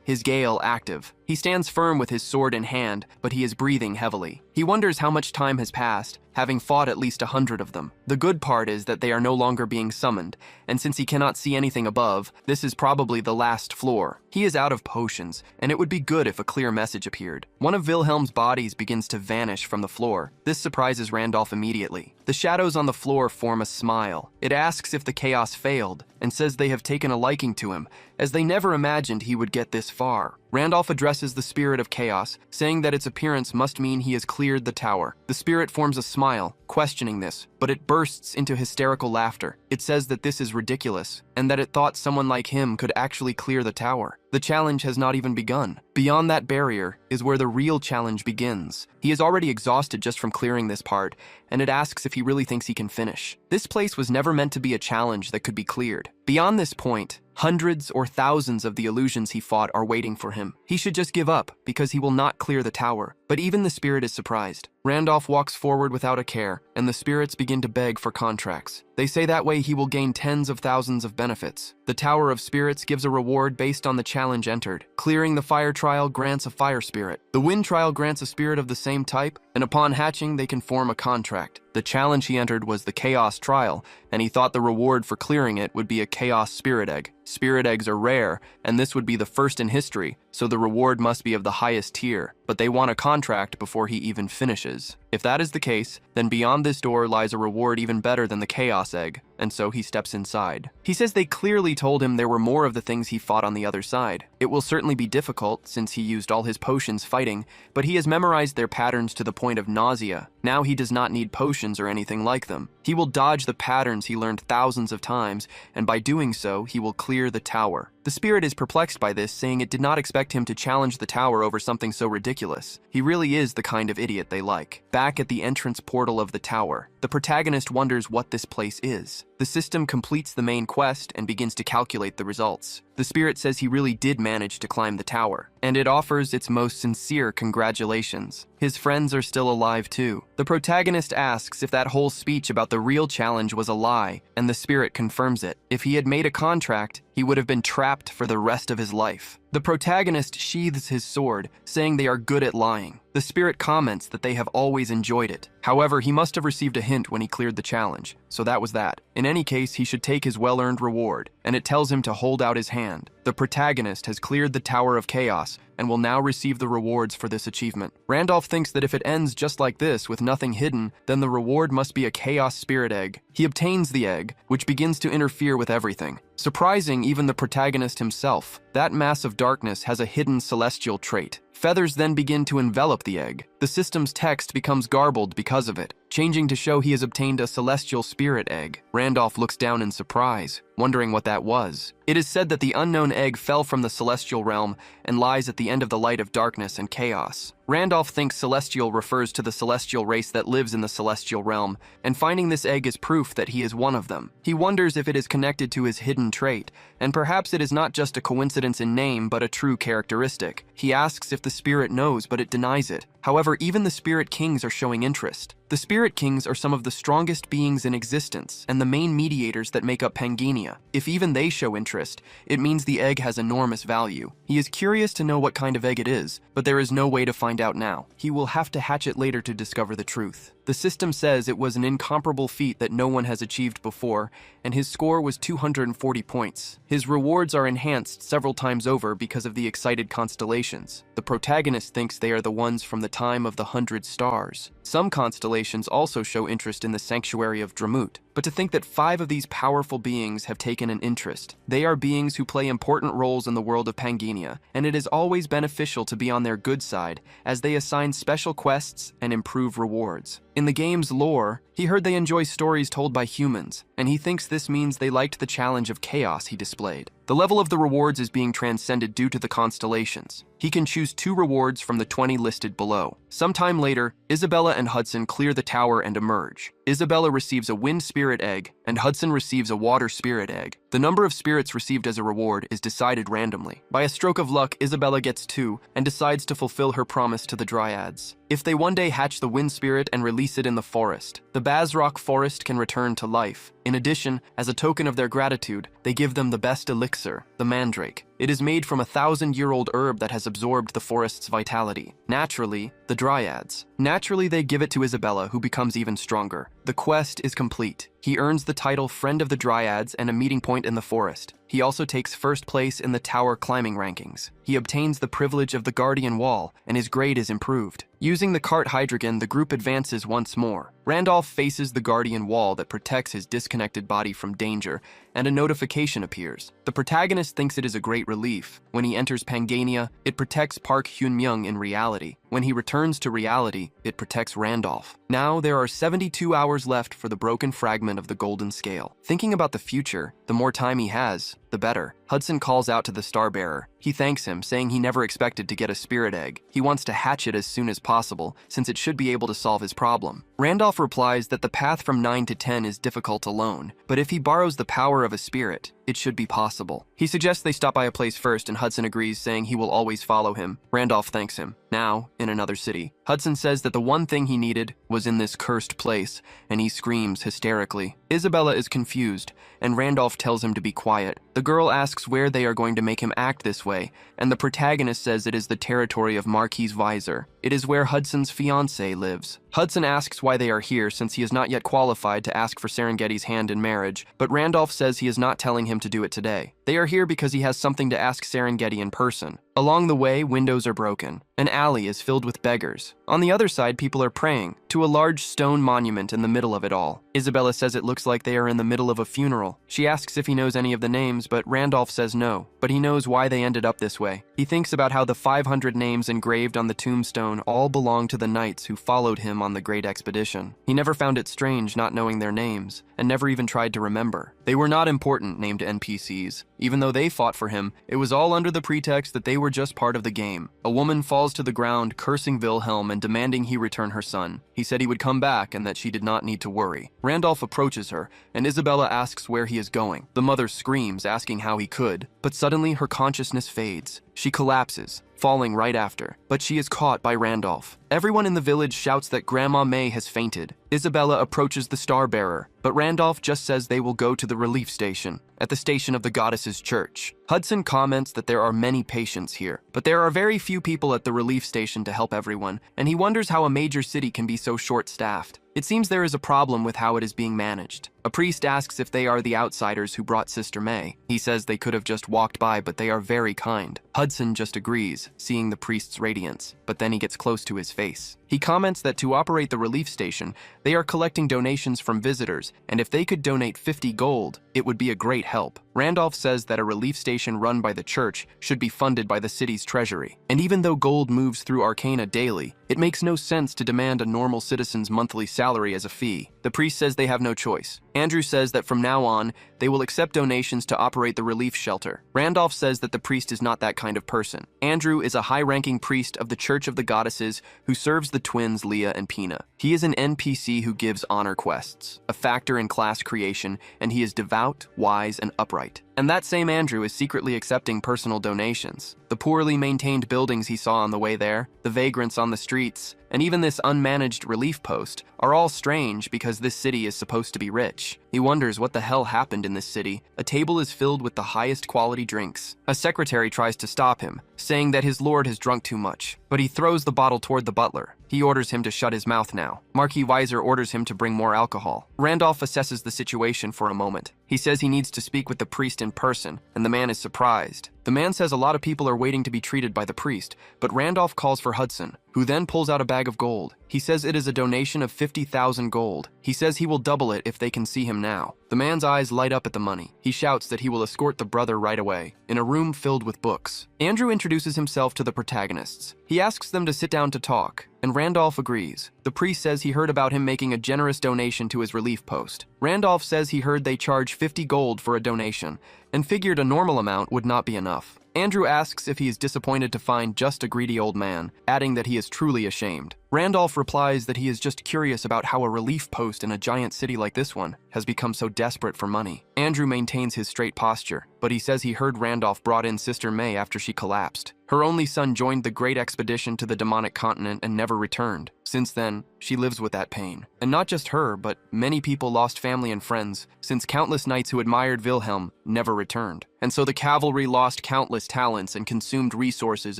his Gale active. He stands firm with his sword in hand, but he is breathing heavily. He wonders how much time has passed, having fought at least 100 of them. The good part is that they are no longer being summoned, and since he cannot see anything above, this is probably the last floor. He is out of potions, and it would be good if a clear message appeared. One of Wilhelm's bodies begins to vanish from the floor. This surprises Randolph immediately. The shadows on the floor form a smile. It asks if the chaos failed, and says they have taken a liking to him, as they never imagined he would get this far. Randolph addresses the spirit of chaos, saying that its appearance must mean he has cleared the tower. The spirit forms a smile, questioning this, but it bursts into hysterical laughter. It says that this is ridiculous, and that it thought someone like him could actually clear the tower. The challenge has not even begun. Beyond that barrier is where the real challenge begins. He is already exhausted just from clearing this part, and it asks if he really thinks he can finish. This place was never meant to be a challenge that could be cleared. Beyond this point, hundreds or thousands of the illusions he fought are waiting for him. He should just give up, because he will not clear the tower. But even the spirit is surprised. Randolph walks forward without a care, and the spirits begin to beg for contracts. They say that way he will gain tens of thousands of benefits. The Tower of Spirits gives a reward based on the challenge entered. Clearing the fire trial grants a fire spirit. The wind trial grants a spirit of the same type, and upon hatching they can form a contract. The challenge he entered was the Chaos Trial, and he thought the reward for clearing it would be a Chaos Spirit Egg. Spirit eggs are rare, and this would be the first in history, so the reward must be of the highest tier, but they want a contract before he even finishes. If that is the case, then beyond this door lies a reward even better than the Chaos Egg, and so he steps inside. He says they clearly told him there were more of the things he fought on the other side. It will certainly be difficult, since he used all his potions fighting, but he has memorized their patterns to the point of nausea. Now he does not need potions or anything like them. He will dodge the patterns he learned thousands of times, and by doing so, he will clear the tower. The spirit is perplexed by this, saying it did not expect him to challenge the tower over something so ridiculous. He really is the kind of idiot they like. Back at the entrance portal of the tower, the protagonist wonders what this place is. The system completes the main quest and begins to calculate the results. The spirit says he really did manage to climb the tower, and it offers its most sincere congratulations. His friends are still alive too. The protagonist asks if that whole speech about the real challenge was a lie, and the spirit confirms it. If he had made a contract, he would have been trapped for the rest of his life. The protagonist sheathes his sword, saying they are good at lying. The spirit comments that they have always enjoyed it. However, he must have received a hint when he cleared the challenge, so that was that. In any case, he should take his well-earned reward, and it tells him to hold out his hand. The protagonist has cleared the Tower of Chaos and will now receive the rewards for this achievement. Randolph thinks that if it ends just like this, with nothing hidden, then the reward must be a Chaos Spirit Egg. He obtains the egg, which begins to interfere with everything, surprising even the protagonist himself. That mass of darkness has a hidden celestial trait. Feathers then begin to envelop the egg. The system's text becomes garbled because of it, changing to show he has obtained a celestial spirit egg. Randolph looks down in surprise, wondering what that was. It is said that the unknown egg fell from the celestial realm and lies at the end of the light of darkness and chaos. Randolph thinks celestial refers to the celestial race that lives in the celestial realm, and finding this egg is proof that he is one of them. He wonders if it is connected to his hidden trait, and perhaps it is not just a coincidence in name but a true characteristic. He asks if the spirit knows, but it denies it. However, even the Spirit Kings are showing interest. The Spirit Kings are some of the strongest beings in existence and the main mediators that make up Pangania. If even they show interest, it means the egg has enormous value. He is curious to know what kind of egg it is, but there is no way to find out now. He will have to hatch it later to discover the truth. The system says it was an incomparable feat that no one has achieved before, and his score was 240 points. His rewards are enhanced several times over because of the excited constellations. The protagonist thinks they are the ones from the time of the 100 stars. Some constellations also show interest in the sanctuary of Dramut, but to think that 5 of these powerful beings have taken an interest. They are beings who play important roles in the world of Pangania, and it is always beneficial to be on their good side, as they assign special quests and improve rewards. In the game's lore, he heard they enjoy stories told by humans, and he thinks this means they liked the challenge of chaos he displayed. The level of the rewards is being transcended due to the constellations. He can choose 2 rewards from the 20 listed below. Sometime later, Isabella and Hudson clear the tower and emerge. Isabella receives a wind spirit egg, and Hudson receives a water spirit egg. The number of spirits received as a reward is decided randomly. By a stroke of luck, Isabella gets 2 and decides to fulfill her promise to the Dryads. If they one day hatch the wind spirit and release it in the forest, the Bazrock forest can return to life. In addition, as a token of their gratitude, they give them the best elixir, the mandrake. It is made from a 1,000-year-old herb that has absorbed the forest's vitality. Naturally, the Dryads. Naturally, they give it to Isabella, who becomes even stronger. The quest is complete. He earns the title Friend of the Dryads and a meeting point in the forest. He also takes first place in the tower climbing rankings. He obtains the privilege of the Guardian Wall, and his grade is improved. Using the cart Hydrogen, the group advances once more. Randolph faces the Guardian Wall that protects his disconnected body from danger, and a notification appears. The protagonist thinks it is a great relief. When he enters Pangania, it protects Park Hyun-myung in reality. When he returns to reality, it protects Randolph. Now there are 72 hours left for the broken fragment of the golden scale. Thinking about the future, the more time he has, the better. Hudson calls out to the Starbearer. He thanks him, saying he never expected to get a spirit egg. He wants to hatch it as soon as possible, since it should be able to solve his problem. Randolph replies that the path from 9 to 10 is difficult alone, but if he borrows the power of a spirit, it should be possible. He suggests they stop by a place first, and Hudson agrees, saying he will always follow him. Randolph thanks him. Now, in another city, Hudson says that the one thing he needed was in this cursed place, and he screams hysterically. Isabella is confused, and Randolph tells him to be quiet. The girl asks where they are going to make him act this way, and the protagonist says it is the territory of Marquis Visor. It is where Hudson's fiancée lives. Hudson asks why they are here, since he is not yet qualified to ask for Serengeti's hand in marriage, but Randolph says he is not telling him to do it today. They are here because he has something to ask Serengeti in person. Along the way, windows are broken. An alley is filled with beggars. On the other side, people are praying to a large stone monument in the middle of it all. Isabella says it looks like they are in the middle of a funeral. She asks if he knows any of the names, but Randolph says no, but he knows why they ended up this way. He thinks about how the 500 names engraved on the tombstone all belong to the knights who followed him on the great expedition. He never found it strange not knowing their names, and never even tried to remember. They were not important named NPCs. Even though they fought for him, it was all under the pretext that they were just part of the game. A woman falls to the ground, cursing Wilhelm and demanding he return her son. He said he would come back and that she did not need to worry. Randolph approaches her, and Isabella asks where he is going. The mother screams, asking how he could, but suddenly her consciousness fades. She collapses, falling right after, but she is caught by Randolph. Everyone in the village shouts that Grandma May has fainted. Isabella approaches the star bearer, but Randolph just says they will go to the relief station, at the station of the goddess's church. Hudson comments that there are many patients here, but there are very few people at the relief station to help everyone, and he wonders how a major city can be so short-staffed. It seems there is a problem with how it is being managed. A priest asks if they are the outsiders who brought Sister May. He says they could have just walked by, but they are very kind. Hudson just agrees, seeing the priest's radiance, but then he gets close to his face. He comments that to operate the relief station, they are collecting donations from visitors, and if they could donate 50 gold, it would be a great help. Randolph says that a relief station run by the church should be funded by the city's treasury. And even though gold moves through Arcana daily, it makes no sense to demand a normal citizen's monthly salary as a fee. The priest says they have no choice. Andrew says that from now on, they will accept donations to operate the relief shelter. Randolph says that the priest is not that kind of person. Andrew is a high-ranking priest of the Church of the Goddesses who serves the twins Leah and Pina. He is an NPC who gives honor quests, a factor in class creation, and he is devout, wise, and upright. And that same Andrew is secretly accepting personal donations. The poorly maintained buildings he saw on the way there, the vagrants on the streets, and even this unmanaged relief post are all strange because this city is supposed to be rich. He wonders what the hell happened in this city. A table is filled with the highest quality drinks. A secretary tries to stop him, saying that his lord has drunk too much, but he throws the bottle toward the butler. He orders him to shut his mouth now. Marquis Weiser orders him to bring more alcohol. Randolph assesses the situation for a moment. He says he needs to speak with the priest in person, and the man is surprised. The man says a lot of people are waiting to be treated by the priest, but Randolph calls for Hudson, who then pulls out a bag of gold. He says it is a donation of 50,000 gold. He says he will double it if they can see him now. The man's eyes light up at the money. He shouts that he will escort the brother right away, in a room filled with books. Andrew introduces himself to the protagonists. He asks them to sit down to talk, and Randolph agrees. The priest says he heard about him making a generous donation to his relief post. Randolph says he heard they charge 50 gold for a donation, and figured a normal amount would not be enough. Andrew asks if he is disappointed to find just a greedy old man, adding that he is truly ashamed. Randolph replies that he is just curious about how a relief post in a giant city like this one has become so desperate for money. Andrew maintains his straight posture, but he says he heard Randolph brought in Sister May after she collapsed. Her only son joined the great expedition to the demonic continent and never returned. Since then, she lives with that pain. And not just her, but many people lost family and friends, since countless knights who admired Wilhelm never returned. And so the cavalry lost countless talents and consumed resources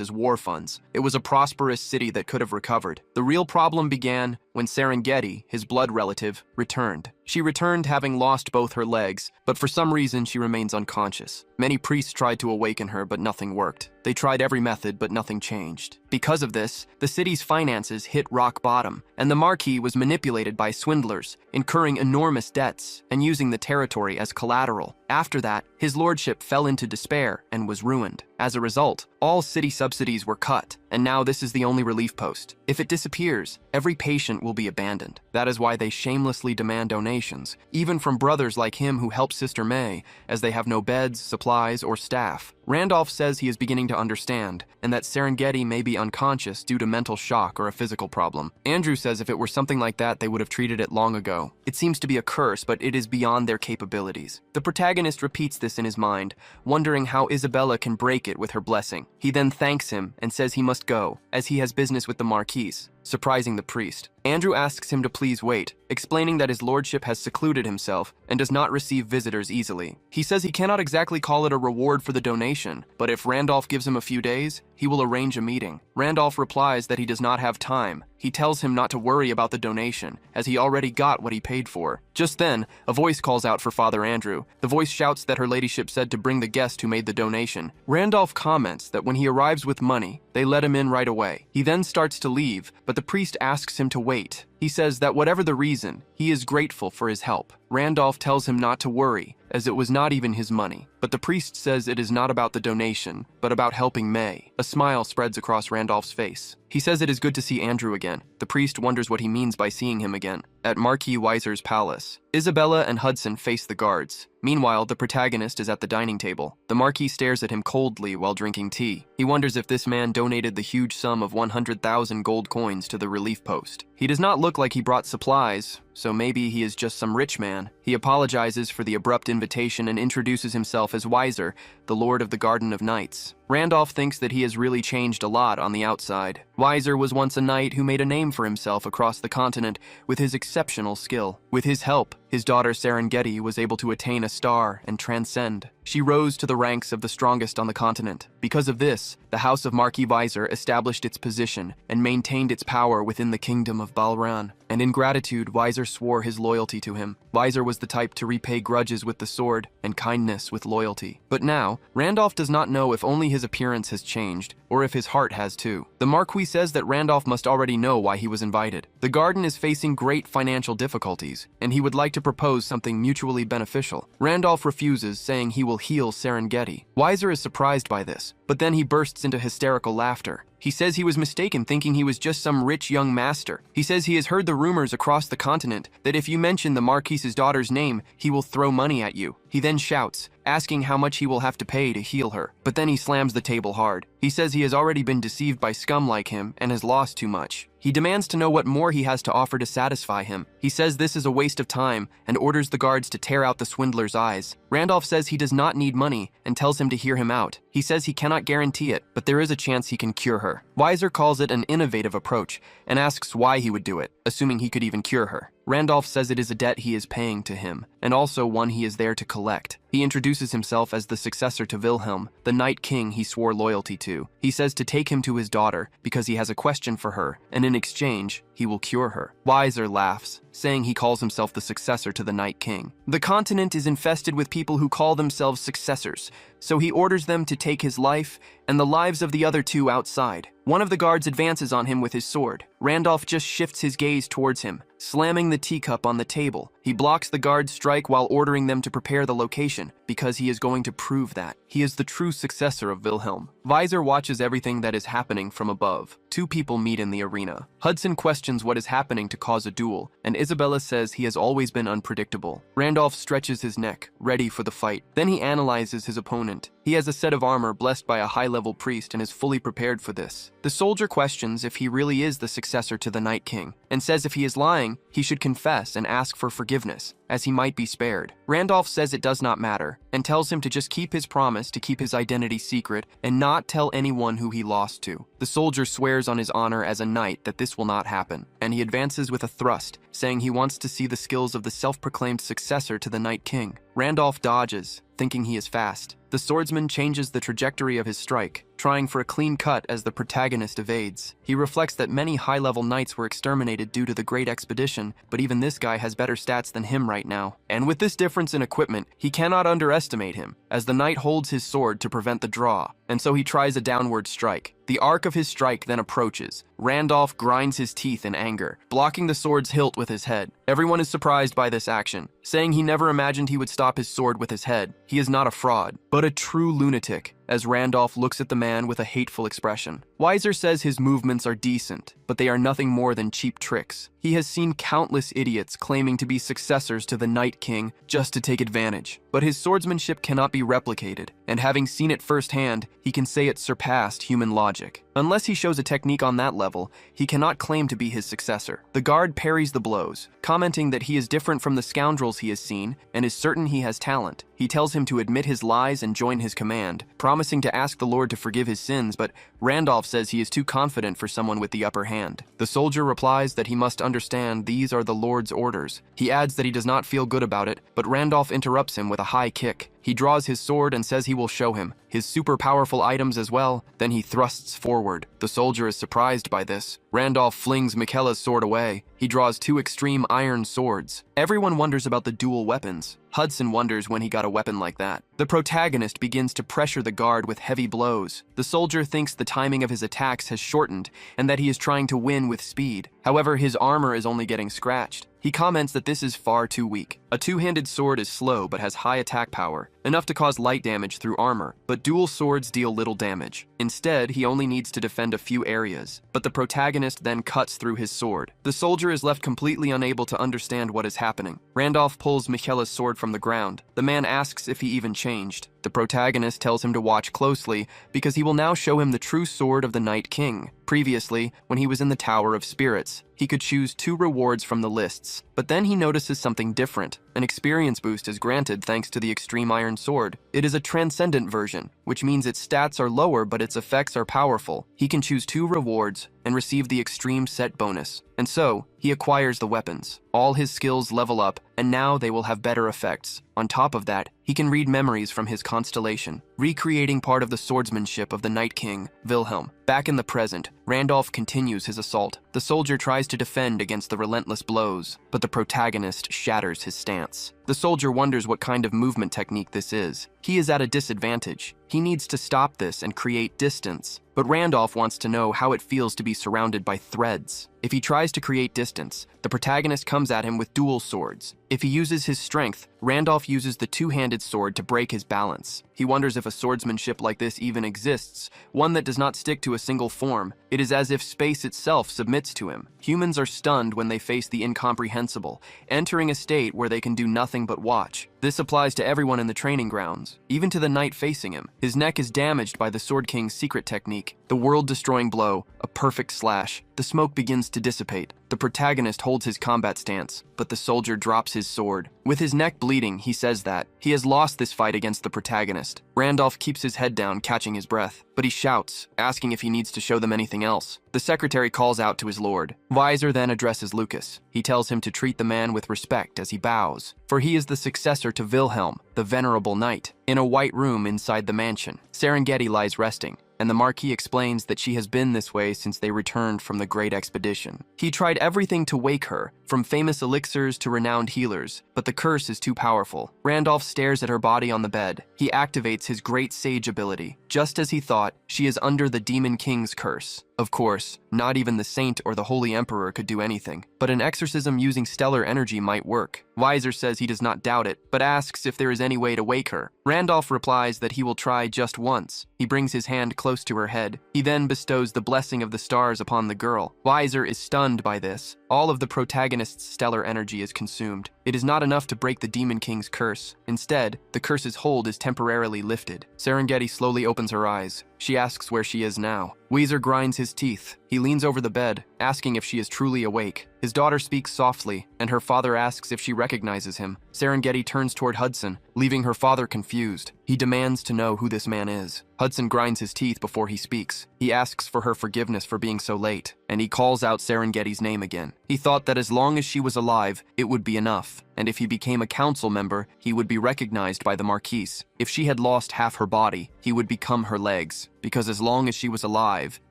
as war funds. It was a prosperous city that could have recovered. The real problem began when Serengeti, his blood relative, returned. She returned having lost both her legs, but for some reason she remains unconscious. Many priests tried to awaken her, but nothing worked. They tried every method, but nothing changed. Because of this, the city's finances hit rock bottom, and the Marquis was manipulated by swindlers, incurring enormous debts and using the territory as collateral. After that, his lordship fell into despair and was ruined. As a result, all city subsidies were cut, and now this is the only relief post. If it disappears, every patient will be abandoned. That is why they shamelessly demand donations, even from brothers like him who help Sister May, as they have no beds, supplies, or staff. Randolph says he is beginning to understand, and that Serengeti may be unconscious due to mental shock or a physical problem. Andrew says if it were something like that, they would have treated it long ago. It seems to be a curse, but it is beyond their capabilities. The protagonist repeats this in his mind, wondering how Isabella can break it with her blessing. He then thanks him and says he must go, as he has business with the Marquise, surprising the priest. Andrew asks him to please wait, explaining that his lordship has secluded himself and does not receive visitors easily. He says he cannot exactly call it a reward for the donation, but if Randolph gives him a few days, he will arrange a meeting. Randolph replies that he does not have time. He tells him not to worry about the donation, as he already got what he paid for. Just then, a voice calls out for Father Andrew. The voice shouts that her ladyship said to bring the guest who made the donation. Randolph comments that when he arrives with money, they let him in right away. He then starts to leave, but the priest asks him to wait. He says that whatever the reason, he is grateful for his help. Randolph tells him not to worry, as it was not even his money. But the priest says it is not about the donation, but about helping May. A smile spreads across Randolph's face. He says it is good to see Andrew again. The priest wonders what he means by seeing him again. At Marquis Weiser's palace, Isabella and Hudson face the guards. Meanwhile, the protagonist is at the dining table. The Marquis stares at him coldly while drinking tea. He wonders if this man donated the huge sum of 100,000 gold coins to the relief post. He does not look like he brought supplies, so maybe he is just some rich man. He apologizes for the abrupt invitation and introduces himself as Weiser, the Lord of the Garden of Knights. Randolph thinks that he has really changed a lot on the outside. Weiser was once a knight who made a name for himself across the continent with his exceptional skill. With his help, his daughter Serengeti was able to attain a star and transcend. She rose to the ranks of the strongest on the continent. Because of this, the House of Marquis Weiser established its position and maintained its power within the kingdom of Balran. And in gratitude, Weiser swore his loyalty to him. Weiser was the type to repay grudges with the sword and kindness with loyalty. But now, Randolph does not know if only his appearance has changed, or if his heart has too. The Marquis says that Randolph must already know why he was invited. The garden is facing great financial difficulties, and he would like to propose something mutually beneficial. Randolph refuses, saying he will heal Serengeti. Weiser is surprised by this, but then he bursts into hysterical laughter. He says he was mistaken, thinking he was just some rich young master. He says he has heard the rumors across the continent that if you mention the Marquis's daughter's name, he will throw money at you. He then shouts, asking how much he will have to pay to heal her. But then he slams the table hard. He says he has already been deceived by scum like him and has lost too much. He demands to know what more he has to offer to satisfy him. He says this is a waste of time and orders the guards to tear out the swindler's eyes. Randolph says he does not need money and tells him to hear him out. He says he cannot guarantee it, but there is a chance he can cure her. Weiser calls it an innovative approach and asks why he would do it, assuming he could even cure her. Randolph says it is a debt he is paying to him, and also one he is there to collect. He introduces himself as the successor to Wilhelm, the Night King he swore loyalty to. He says to take him to his daughter because he has a question for her, and in exchange, he will cure her. Weiser laughs, saying he calls himself the successor to the Night King. The continent is infested with people who call themselves successors, so he orders them to take his life and the lives of the other two outside. One of the guards advances on him with his sword. Randolph just shifts his gaze towards him, slamming the teacup on the table. He blocks the guard's strike while ordering them to prepare the location, because he is going to prove that he is the true successor of Wilhelm. Weiser watches everything that is happening from above. Two people meet in the arena. Hudson questions what is happening to cause a duel, and Isabella says he has always been unpredictable. Randolph stretches his neck, ready for the fight. Then he analyzes his opponent. He has a set of armor blessed by a high-level priest and is fully prepared for this. The soldier questions if he really is the successor to the Night King, and says if he is lying, he should confess and ask for forgiveness, as he might be spared. Randolph says it does not matter, and tells him to just keep his promise to keep his identity secret and not tell anyone who he lost to. The soldier swears on his honor as a knight that this will not happen, and he advances with a thrust, saying he wants to see the skills of the self-proclaimed successor to the Night King. Randolph dodges, thinking he is fast. The swordsman changes the trajectory of his strike, trying for a clean cut as the protagonist evades. He reflects that many high-level knights were exterminated due to the Great Expedition, but even this guy has better stats than him right now. And with this difference in equipment, he cannot underestimate him, as the knight holds his sword to prevent the draw, and so he tries a downward strike. The arc of his strike then approaches. Randolph grinds his teeth in anger, blocking the sword's hilt with his head. Everyone is surprised by this action, saying he never imagined he would stop his sword with his head. He is not a fraud, but a true lunatic, as Randolph looks at the man with a hateful expression. Weiser says his movements are decent, but they are nothing more than cheap tricks. He has seen countless idiots claiming to be successors to the Night King just to take advantage, but his swordsmanship cannot be replicated, and having seen it firsthand, he can say it surpassed human logic. Unless he shows a technique on that level, he cannot claim to be his successor. The guard parries the blows, commenting that he is different from the scoundrels he has seen and is certain he has talent. He tells him to admit his lies and join his command, promising to ask the Lord to forgive his sins, but Randolph says he is too confident for someone with the upper hand. The soldier replies that he must understand these are the Lord's orders. He adds that he does not feel good about it, but Randolph interrupts him with a high kick. He draws his sword and says he will show him his super powerful items as well. Then he thrusts forward. The soldier is surprised by this. Randolph flings Michaela's sword away. He draws two extreme iron swords. Everyone wonders about the dual weapons. Hudson wonders when he got a weapon like that. The protagonist begins to pressure the guard with heavy blows. The soldier thinks the timing of his attacks has shortened and that he is trying to win with speed. However, his armor is only getting scratched. He comments that this is far too weak. A two-handed sword is slow but has high attack power, enough to cause light damage through armor, but dual swords deal little damage. Instead, he only needs to defend a few areas, but the protagonist then cuts through his sword. The soldier is left completely unable to understand what is happening. Randolph pulls Michaela's sword from the ground. The man asks if he even changed. The protagonist tells him to watch closely because he will now show him the true sword of the Night King. Previously, when he was in the Tower of Spirits, he could choose two rewards from the lists. But then he notices something different. An experience boost is granted thanks to the Extreme Iron Sword. It is a transcendent version, which means its stats are lower but its effects are powerful. He can choose 2 rewards and receive the Extreme Set bonus. And so, he acquires the weapons. All his skills level up, and now they will have better effects. On top of that, he can read memories from his constellation, recreating part of the swordsmanship of the Night King, Wilhelm. Back in the present, Randolph continues his assault. The soldier tries to defend against the relentless blows, but the protagonist shatters his stance. The soldier wonders what kind of movement technique this is. He is at a disadvantage. He needs to stop this and create distance. But Randolph wants to know how it feels to be surrounded by threads. If he tries to create distance, the protagonist comes at him with dual swords. If he uses his strength, Randolph uses the two-handed sword to break his balance. He wonders if a swordsmanship like this even exists, one that does not stick to a single form. It is as if space itself submits to him. Humans are stunned when they face the incomprehensible, entering a state where they can do nothing but watch. This applies to everyone in the training grounds, even to the knight facing him. His neck is damaged by the Sword King's secret technique, the world-destroying blow, a perfect slash. The smoke begins to dissipate. The protagonist holds his combat stance, but the soldier drops his sword. With his neck bleeding, he says that he has lost this fight against the protagonist. Randolph keeps his head down, catching his breath, but he shouts, asking if he needs to show them anything else. The secretary calls out to his lord. Weiser then addresses Lucas. He tells him to treat the man with respect as he bows, for he is the successor to Wilhelm, the venerable knight. In a white room inside the mansion, Serengeti lies resting, and the Marquis explains that she has been this way since they returned from the great expedition. He tried everything to wake her, from famous elixirs to renowned healers, but the curse is too powerful. Randolph stares at her body on the bed. He activates his great sage ability. Just as he thought, she is under the Demon King's curse. Of course, not even the Saint or the Holy Emperor could do anything, but an exorcism using stellar energy might work. Weiser says he does not doubt it, but asks if there is any way to wake her. Randolph replies that he will try just once. He brings his hand close to her head. He then bestows the blessing of the stars upon the girl. Weiser is stunned by this. All of the protagonist's stellar energy is consumed. It is not enough to break the Demon King's curse. Instead, the curse's hold is temporarily lifted. Serengeti slowly opens her eyes. She asks where she is now. Weiser grinds his teeth. He leans over the bed, asking if she is truly awake. His daughter speaks softly, and her father asks if she recognizes him. Serengeti turns toward Hudson, leaving her father confused. He demands to know who this man is. Hudson grinds his teeth before he speaks. He asks for her forgiveness for being so late, and he calls out Serengeti's name again. He thought that as long as she was alive, it would be enough, and if he became a council member, he would be recognized by the Marquise. If she had lost half her body, he would become her legs, because as long as she was alive,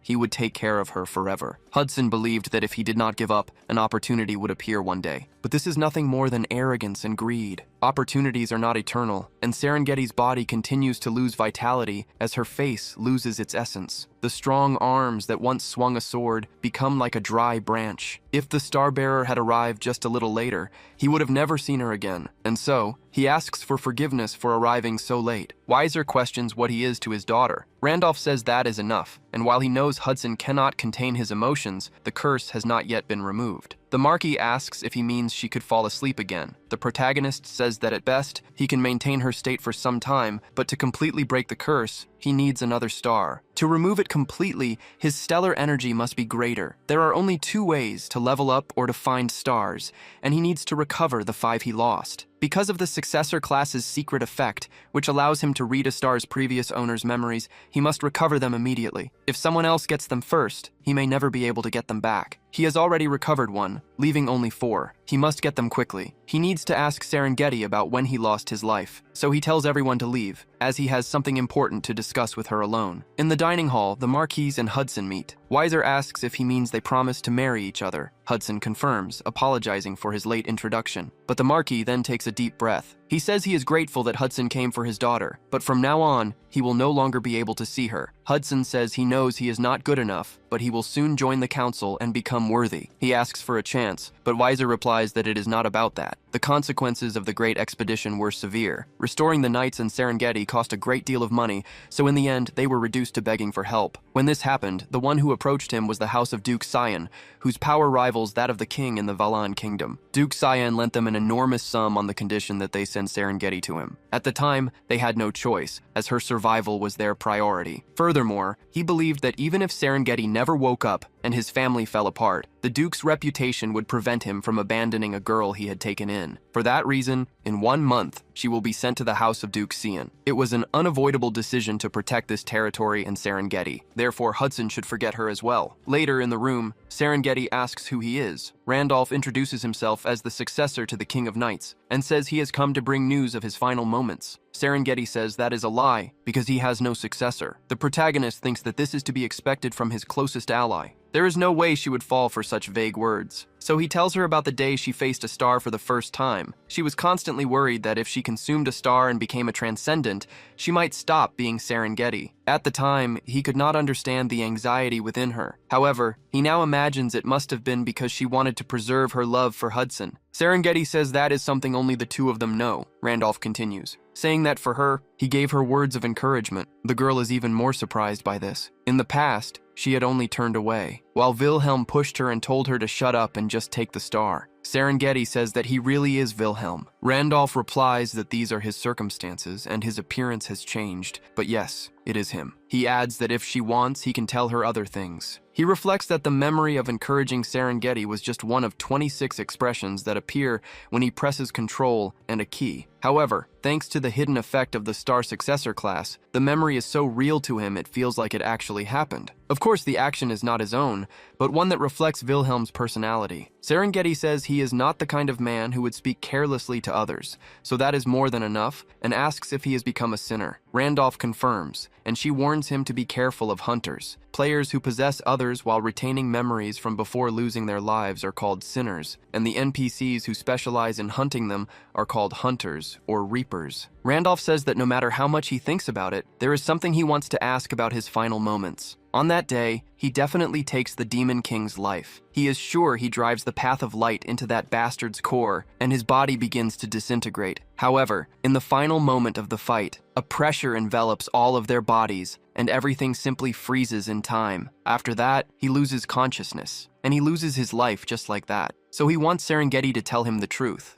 he would take care of her forever. Hudson believed that if he did not give up, an opportunity would appear one day. But this is nothing more than arrogance and greed. Opportunities are not eternal, and Serengeti's body continues to lose vitality as her face loses its essence. The strong arms that once swung a sword become like a dry branch. If the Starbearer had arrived just a little later, he would have never seen her again, and so, he asks for forgiveness for arriving so late. Weiser questions what he is to his daughter. Randolph says that is enough, and while he knows Hudson cannot contain his emotions, the curse has not yet been removed. The Marquis asks if he means she could fall asleep again. The protagonist says that at best, he can maintain her state for some time, but to completely break the curse, he needs another star. To remove it completely, his stellar energy must be greater. There are only 2 ways to level up or to find stars, and he needs to recover the 5 he lost. Because of the successor class's secret effect, which allows him to read a star's previous owner's memories, he must recover them immediately. If someone else gets them first, he may never be able to get them back. He has already recovered 1, leaving only 4. He must get them quickly. He needs to ask Serengeti about when he lost his life, so he tells everyone to leave, as he has something important to discuss with her alone. In the dining hall, the Marquise and Hudson meet. Weiser asks if he means they promise to marry each other. Hudson confirms, apologizing for his late introduction. But the Marquis then takes a deep breath. He says he is grateful that Hudson came for his daughter, but from now on, he will no longer be able to see her. Hudson says he knows he is not good enough, but he will soon join the council and become worthy. He asks for a chance, but Weiser replies that it is not about that. The consequences of the great expedition were severe. Restoring the knights in Serengeti cost a great deal of money, so in the end, they were reduced to begging for help. When this happened, the one who approached him was the house of Duke Sion, whose power rivals that of the king in the Valan kingdom. Duke Sion lent them an enormous sum on the condition that they send Serengeti to him. At the time, they had no choice, as her survival was their priority. Furthermore, he believed that even if Serengeti never woke up and his family fell apart, The Duke's reputation would prevent him from abandoning a girl he had taken in. For that reason, in 1 month, she will be sent to the house of Duke Sion. It was an unavoidable decision to protect this territory and Serengeti. Therefore, Hudson should forget her as well. Later in the room, Serengeti asks who he is. Randolph introduces himself as the successor to the King of Knights and says he has come to bring news of his final moments. Serengeti says that is a lie because he has no successor. The protagonist thinks that this is to be expected from his closest ally. There is no way she would fall for such vague words. So he tells her about the day she faced a star for the first time. She was constantly worried that if she consumed a star and became a transcendent, she might stop being Serengeti. At the time, he could not understand the anxiety within her. However, he now imagines it must have been because she wanted to preserve her love for Hudson. Serengeti says that is something only the two of them know. Randolph continues, saying that for her, he gave her words of encouragement. The girl is even more surprised by this. In the past, she had only turned away, while Wilhelm pushed her and told her to shut up and just take the star. Serengeti says that he really is Wilhelm. Randolph replies that these are his circumstances and his appearance has changed, but yes, it is him. He adds that if she wants, he can tell her other things. He reflects that the memory of encouraging Serengeti was just one of 26 expressions that appear when he presses Control and a key. However, thanks to the hidden effect of the star successor class, the memory is so real to him it feels like it actually happened. Of course, the action is not his own, but one that reflects Wilhelm's personality. Serengeti says he is not the kind of man who would speak carelessly to others, so that is more than enough, and asks if he has become a sinner. Randolph confirms, and she warns him to be careful of hunters. Players who possess others while retaining memories from before losing their lives are called sinners, and the NPCs who specialize in hunting them are called hunters or reapers. Randolph says that no matter how much he thinks about it, there is something he wants to ask about his final moments. On that day, he definitely takes the Demon King's life. He is sure he drives the path of light into that bastard's core, and his body begins to disintegrate. However, in the final moment of the fight, a pressure envelops all of their bodies, and everything simply freezes in time. After that, he loses consciousness, and he loses his life just like that. So he wants Serengeti to tell him the truth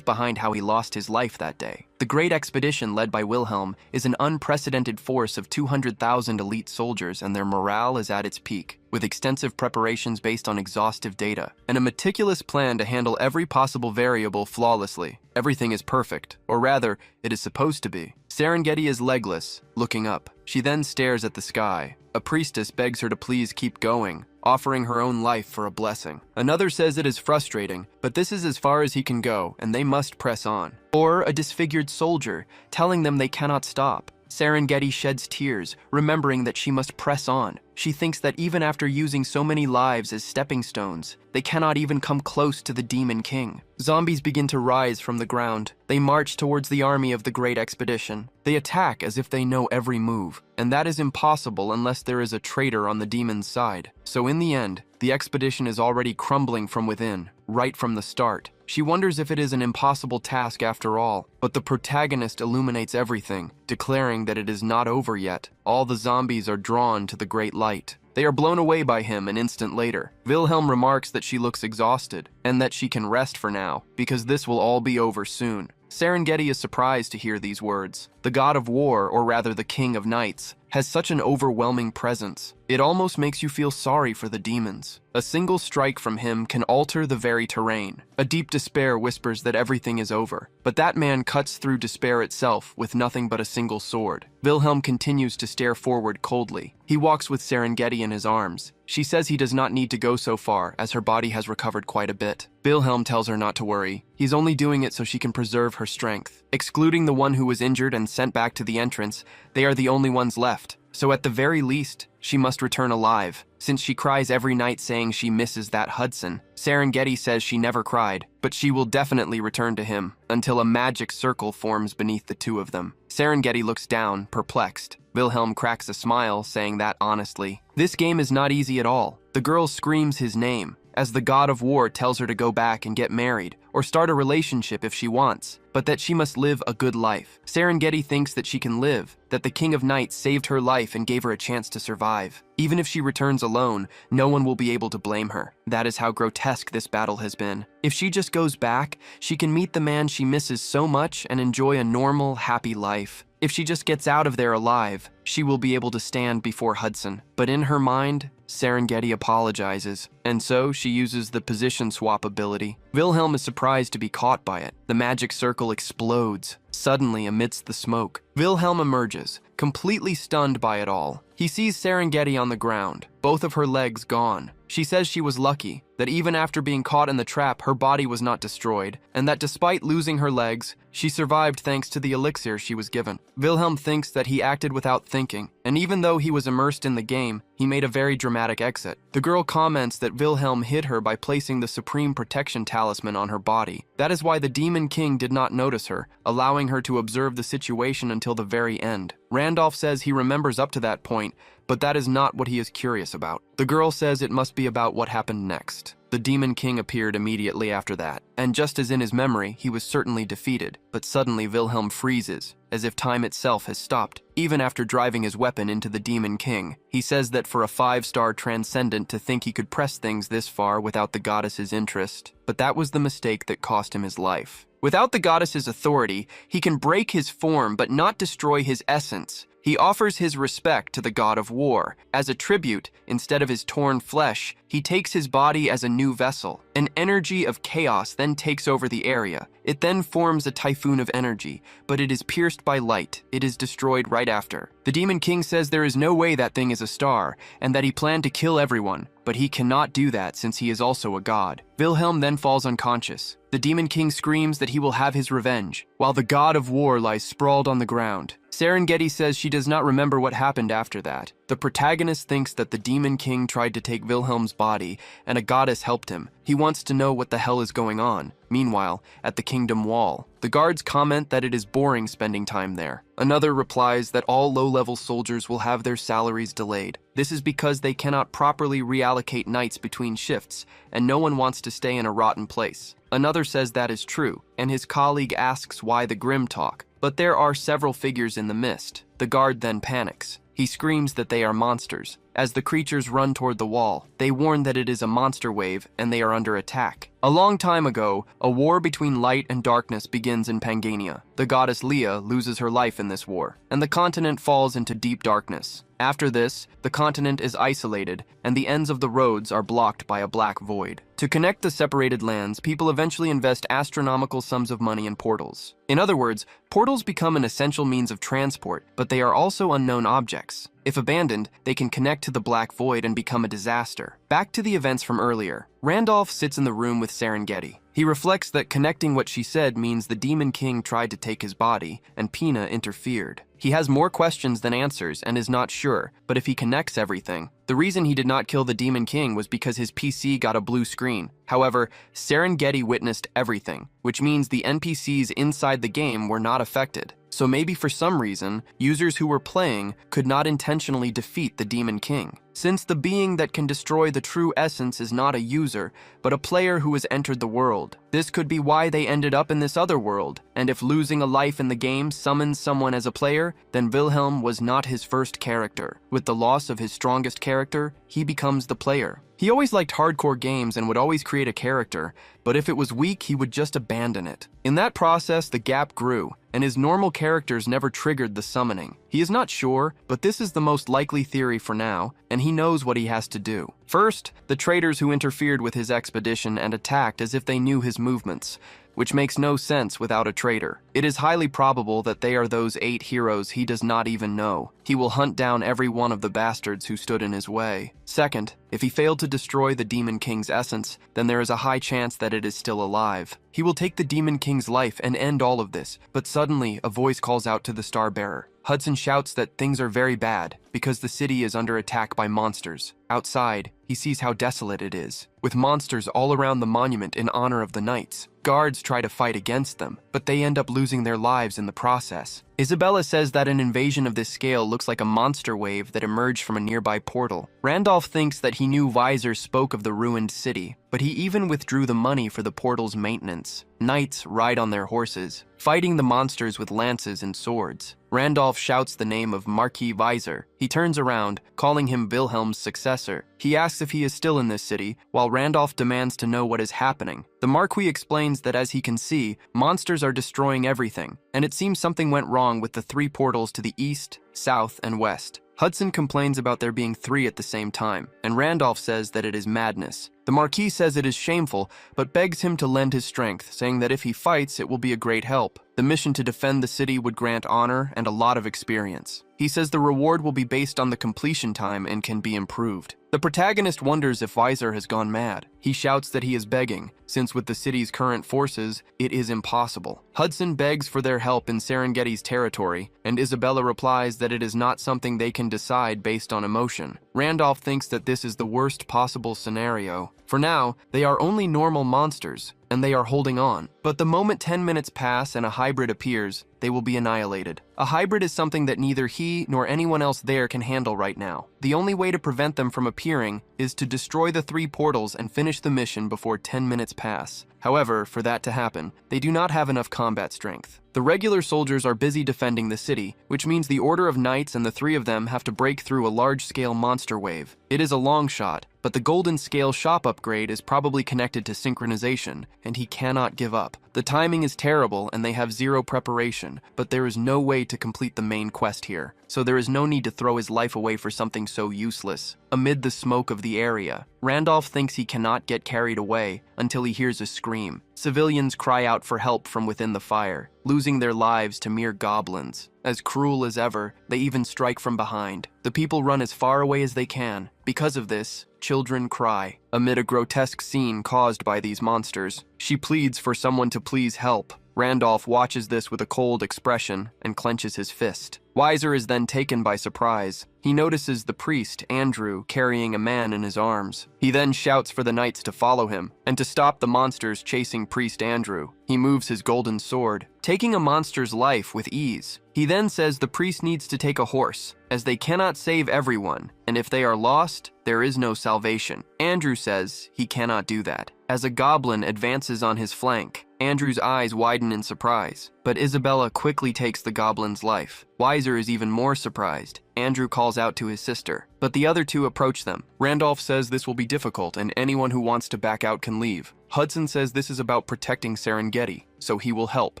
behind how he lost his life that day. The great expedition led by Wilhelm is an unprecedented force of 200,000 elite soldiers, and their morale is at its peak, with extensive preparations based on exhaustive data, and a meticulous plan to handle every possible variable flawlessly. Everything is perfect, or rather, it is supposed to be. Serengeti is legless, looking up. She then stares at the sky. A priestess begs her to please keep going, offering her own life for a blessing. Another says it is frustrating, but this is as far as he can go, and they must press on. Or a disfigured soldier, telling them they cannot stop. Serengeti sheds tears, remembering that she must press on. She thinks that even after using so many lives as stepping stones, they cannot even come close to the Demon King. Zombies begin to rise from the ground. They march towards the army of the Great Expedition. They attack as if they know every move, and that is impossible unless there is a traitor on the demon's side. So in the end, the expedition is already crumbling from within, right from the start. She wonders if it is an impossible task after all, but the protagonist illuminates everything, declaring that it is not over yet. All the zombies are drawn to the great light. They are blown away by him an instant later. Wilhelm remarks that she looks exhausted, and that she can rest for now, because this will all be over soon. Serengeti is surprised to hear these words. The god of war, or rather the king of knights, has such an overwhelming presence. It almost makes you feel sorry for the demons. A single strike from him can alter the very terrain. A deep despair whispers that everything is over, but that man cuts through despair itself with nothing but a single sword. Wilhelm continues to stare forward coldly. He walks with Serengeti in his arms. She says he does not need to go so far, as her body has recovered quite a bit. Wilhelm tells her not to worry. He's only doing it so she can preserve her strength. Excluding the one who was injured and sent back to the entrance, they are the only ones left. So at the very least, she must return alive, since she cries every night saying she misses that Hudson. Serengeti says she never cried, but she will definitely return to him, until a magic circle forms beneath the two of them. Serengeti looks down, perplexed. Wilhelm cracks a smile, saying that honestly. This game is not easy at all. The girl screams his name, as the god of war tells her to go back and get married, or start a relationship if she wants, but that she must live a good life. Serengeti thinks that she can live, that the King of Knights saved her life and gave her a chance to survive. Even if she returns alone, no one will be able to blame her. That is how grotesque this battle has been. If she just goes back, she can meet the man she misses so much and enjoy a normal, happy life. If she just gets out of there alive, she will be able to stand before Hudson. But in her mind, Serengeti apologizes, and so she uses the position swap ability. Wilhelm is surprised to be caught by it. The magic circle explodes, suddenly amidst the smoke. Wilhelm emerges, completely stunned by it all. He sees Serengeti on the ground, both of her legs gone. She says she was lucky, that even after being caught in the trap, her body was not destroyed, and that despite losing her legs, she survived thanks to the elixir she was given. Wilhelm thinks that he acted without thinking, and even though he was immersed in the game, he made a very dramatic exit. The girl comments that Wilhelm hid her by placing the Supreme Protection Talisman on her body. That is why the Demon King did not notice her, allowing her to observe the situation until the very end. Randolph says he remembers up to that point, but that is not what he is curious about. The girl says it must be about what happened next. The Demon King appeared immediately after that, and just as in his memory, he was certainly defeated, but suddenly Wilhelm freezes, as if time itself has stopped. Even after driving his weapon into the Demon King, he says that for a 5-star transcendent to think he could press things this far without the goddess's interest, but that was the mistake that cost him his life. Without the goddess's authority, he can break his form but not destroy his essence. He offers his respect to the god of war. As a tribute, instead of his torn flesh, he takes his body as a new vessel. An energy of chaos then takes over the area. It then forms a typhoon of energy, but it is pierced by light. It is destroyed right after. The Demon King says there is no way that thing is a star, and that he planned to kill everyone, but he cannot do that since he is also a god. Wilhelm then falls unconscious. The Demon King screams that he will have his revenge, while the god of war lies sprawled on the ground. Serengeti says she does not remember what happened after that. The protagonist thinks that the Demon King tried to take Wilhelm's body, and a goddess helped him. He wants to know what the hell is going on. Meanwhile, at the Kingdom Wall, the guards comment that it is boring spending time there. Another replies that all low-level soldiers will have their salaries delayed. This is because they cannot properly reallocate nights between shifts, and no one wants to stay in a rotten place. Another says that is true, and his colleague asks why the grim talk. But there are several figures in the mist. The guard then panics. He screams that they are monsters. As the creatures run toward the wall, they warn that it is a monster wave and they are under attack. A long time ago, a war between light and darkness begins in Pangania. The goddess Leah loses her life in this war, and the continent falls into deep darkness. After this, the continent is isolated, and the ends of the roads are blocked by a black void. To connect the separated lands, people eventually invest astronomical sums of money in portals. In other words, portals become an essential means of transport, but they are also unknown objects. If abandoned, they can connect to the black void and become a disaster. Back to the events from earlier. Randolph sits in the room with Serengeti. He reflects that connecting what she said means the Demon King tried to take his body, and Pina interfered. He has more questions than answers and is not sure, but if he connects everything, the reason he did not kill the Demon King was because his PC got a blue screen. However, Serengeti witnessed everything, which means the NPCs inside the game were not affected. So maybe for some reason, users who were playing could not intentionally defeat the Demon King. Since the being that can destroy the true essence is not a user, but a player who has entered the world. This could be why they ended up in this other world, and if losing a life in the game summons someone as a player, then Wilhelm was not his first character. With the loss of his strongest character, he becomes the player. He always liked hardcore games and would always create a character, but if it was weak, he would just abandon it. In that process, the gap grew, and his normal characters never triggered the summoning. He is not sure, but this is the most likely theory for now, and he knows what he has to do. First, the traitors who interfered with his expedition and attacked as if they knew his movements, which makes no sense without a traitor. It is highly probable that they are those 8 heroes he does not even know. He will hunt down every one of the bastards who stood in his way. Second, if he failed to destroy the Demon King's essence, then there is a high chance that it is still alive. He will take the Demon King's life and end all of this, but suddenly a voice calls out to the Star Bearer. Hudson shouts that things are very bad because the city is under attack by monsters. Outside, he sees how desolate it is, with monsters all around the monument in honor of the knights. Guards try to fight against them, but they end up losing their lives in the process. Isabella says that an invasion of this scale looks like a monster wave that emerged from a nearby portal. Randolph thinks that he knew Weiser spoke of the ruined city, but he even withdrew the money for the portal's maintenance. Knights ride on their horses, fighting the monsters with lances and swords. Randolph shouts the name of Marquis Weiser. He turns around, calling him Wilhelm's successor. He asks if he is still in this city, while Randolph demands to know what is happening. The Marquis explains that as he can see, monsters are destroying everything, and it seems something went wrong with the 3 portals to the east, south, and west. Hudson complains about there being 3 at the same time, and Randolph says that it is madness. The Marquis says it is shameful, but begs him to lend his strength, saying that if he fights, it will be a great help. The mission to defend the city would grant honor and a lot of experience. He says the reward will be based on the completion time and can be improved. The protagonist wonders if Weiser has gone mad. He shouts that he is begging, since with the city's current forces, it is impossible. Hudson begs for their help in Serengeti's territory, and Isabella replies that it is not something they can decide based on emotion. Randolph thinks that this is the worst possible scenario. For now, they are only normal monsters, and they are holding on. But the moment 10 minutes pass and a hybrid appears, they will be annihilated. A hybrid is something that neither he nor anyone else there can handle right now. The only way to prevent them from appearing is to destroy the 3 portals and finish the mission before 10 minutes pass. However, for that to happen, they do not have enough combat strength. The regular soldiers are busy defending the city, which means the Order of Knights and the 3 of them have to break through a large-scale monster wave. It is a long shot, but the Golden Scale shop upgrade is probably connected to synchronization, and he cannot give up. The timing is terrible and they have 0 preparation, but there is no way to complete the main quest here, so there is no need to throw his life away for something so useless. Amid the smoke of the area, Randolph thinks he cannot get carried away until he hears a scream. Civilians cry out for help from within the fire, losing their lives to mere goblins. As cruel as ever, they even strike from behind. The people run as far away as they can. Because of this, children cry. Amid a grotesque scene caused by these monsters, she pleads for someone to please help. Randolph watches this with a cold expression and clenches his fist. Weiser is then taken by surprise. He notices the priest, Andrew, carrying a man in his arms. He then shouts for the knights to follow him, and to stop the monsters chasing Priest Andrew. He moves his golden sword, taking a monster's life with ease. He then says the priest needs to take a horse, as they cannot save everyone, and if they are lost, there is no salvation. Andrew says he cannot do that. As a goblin advances on his flank, Andrew's eyes widen in surprise, but Isabella quickly takes the goblin's life. Weiser is even more surprised. Andrew calls out to his sister, but the other 2 approach them. Randolph says this will be difficult and anyone who wants to back out can leave. Hudson says this is about protecting Serengeti, so he will help.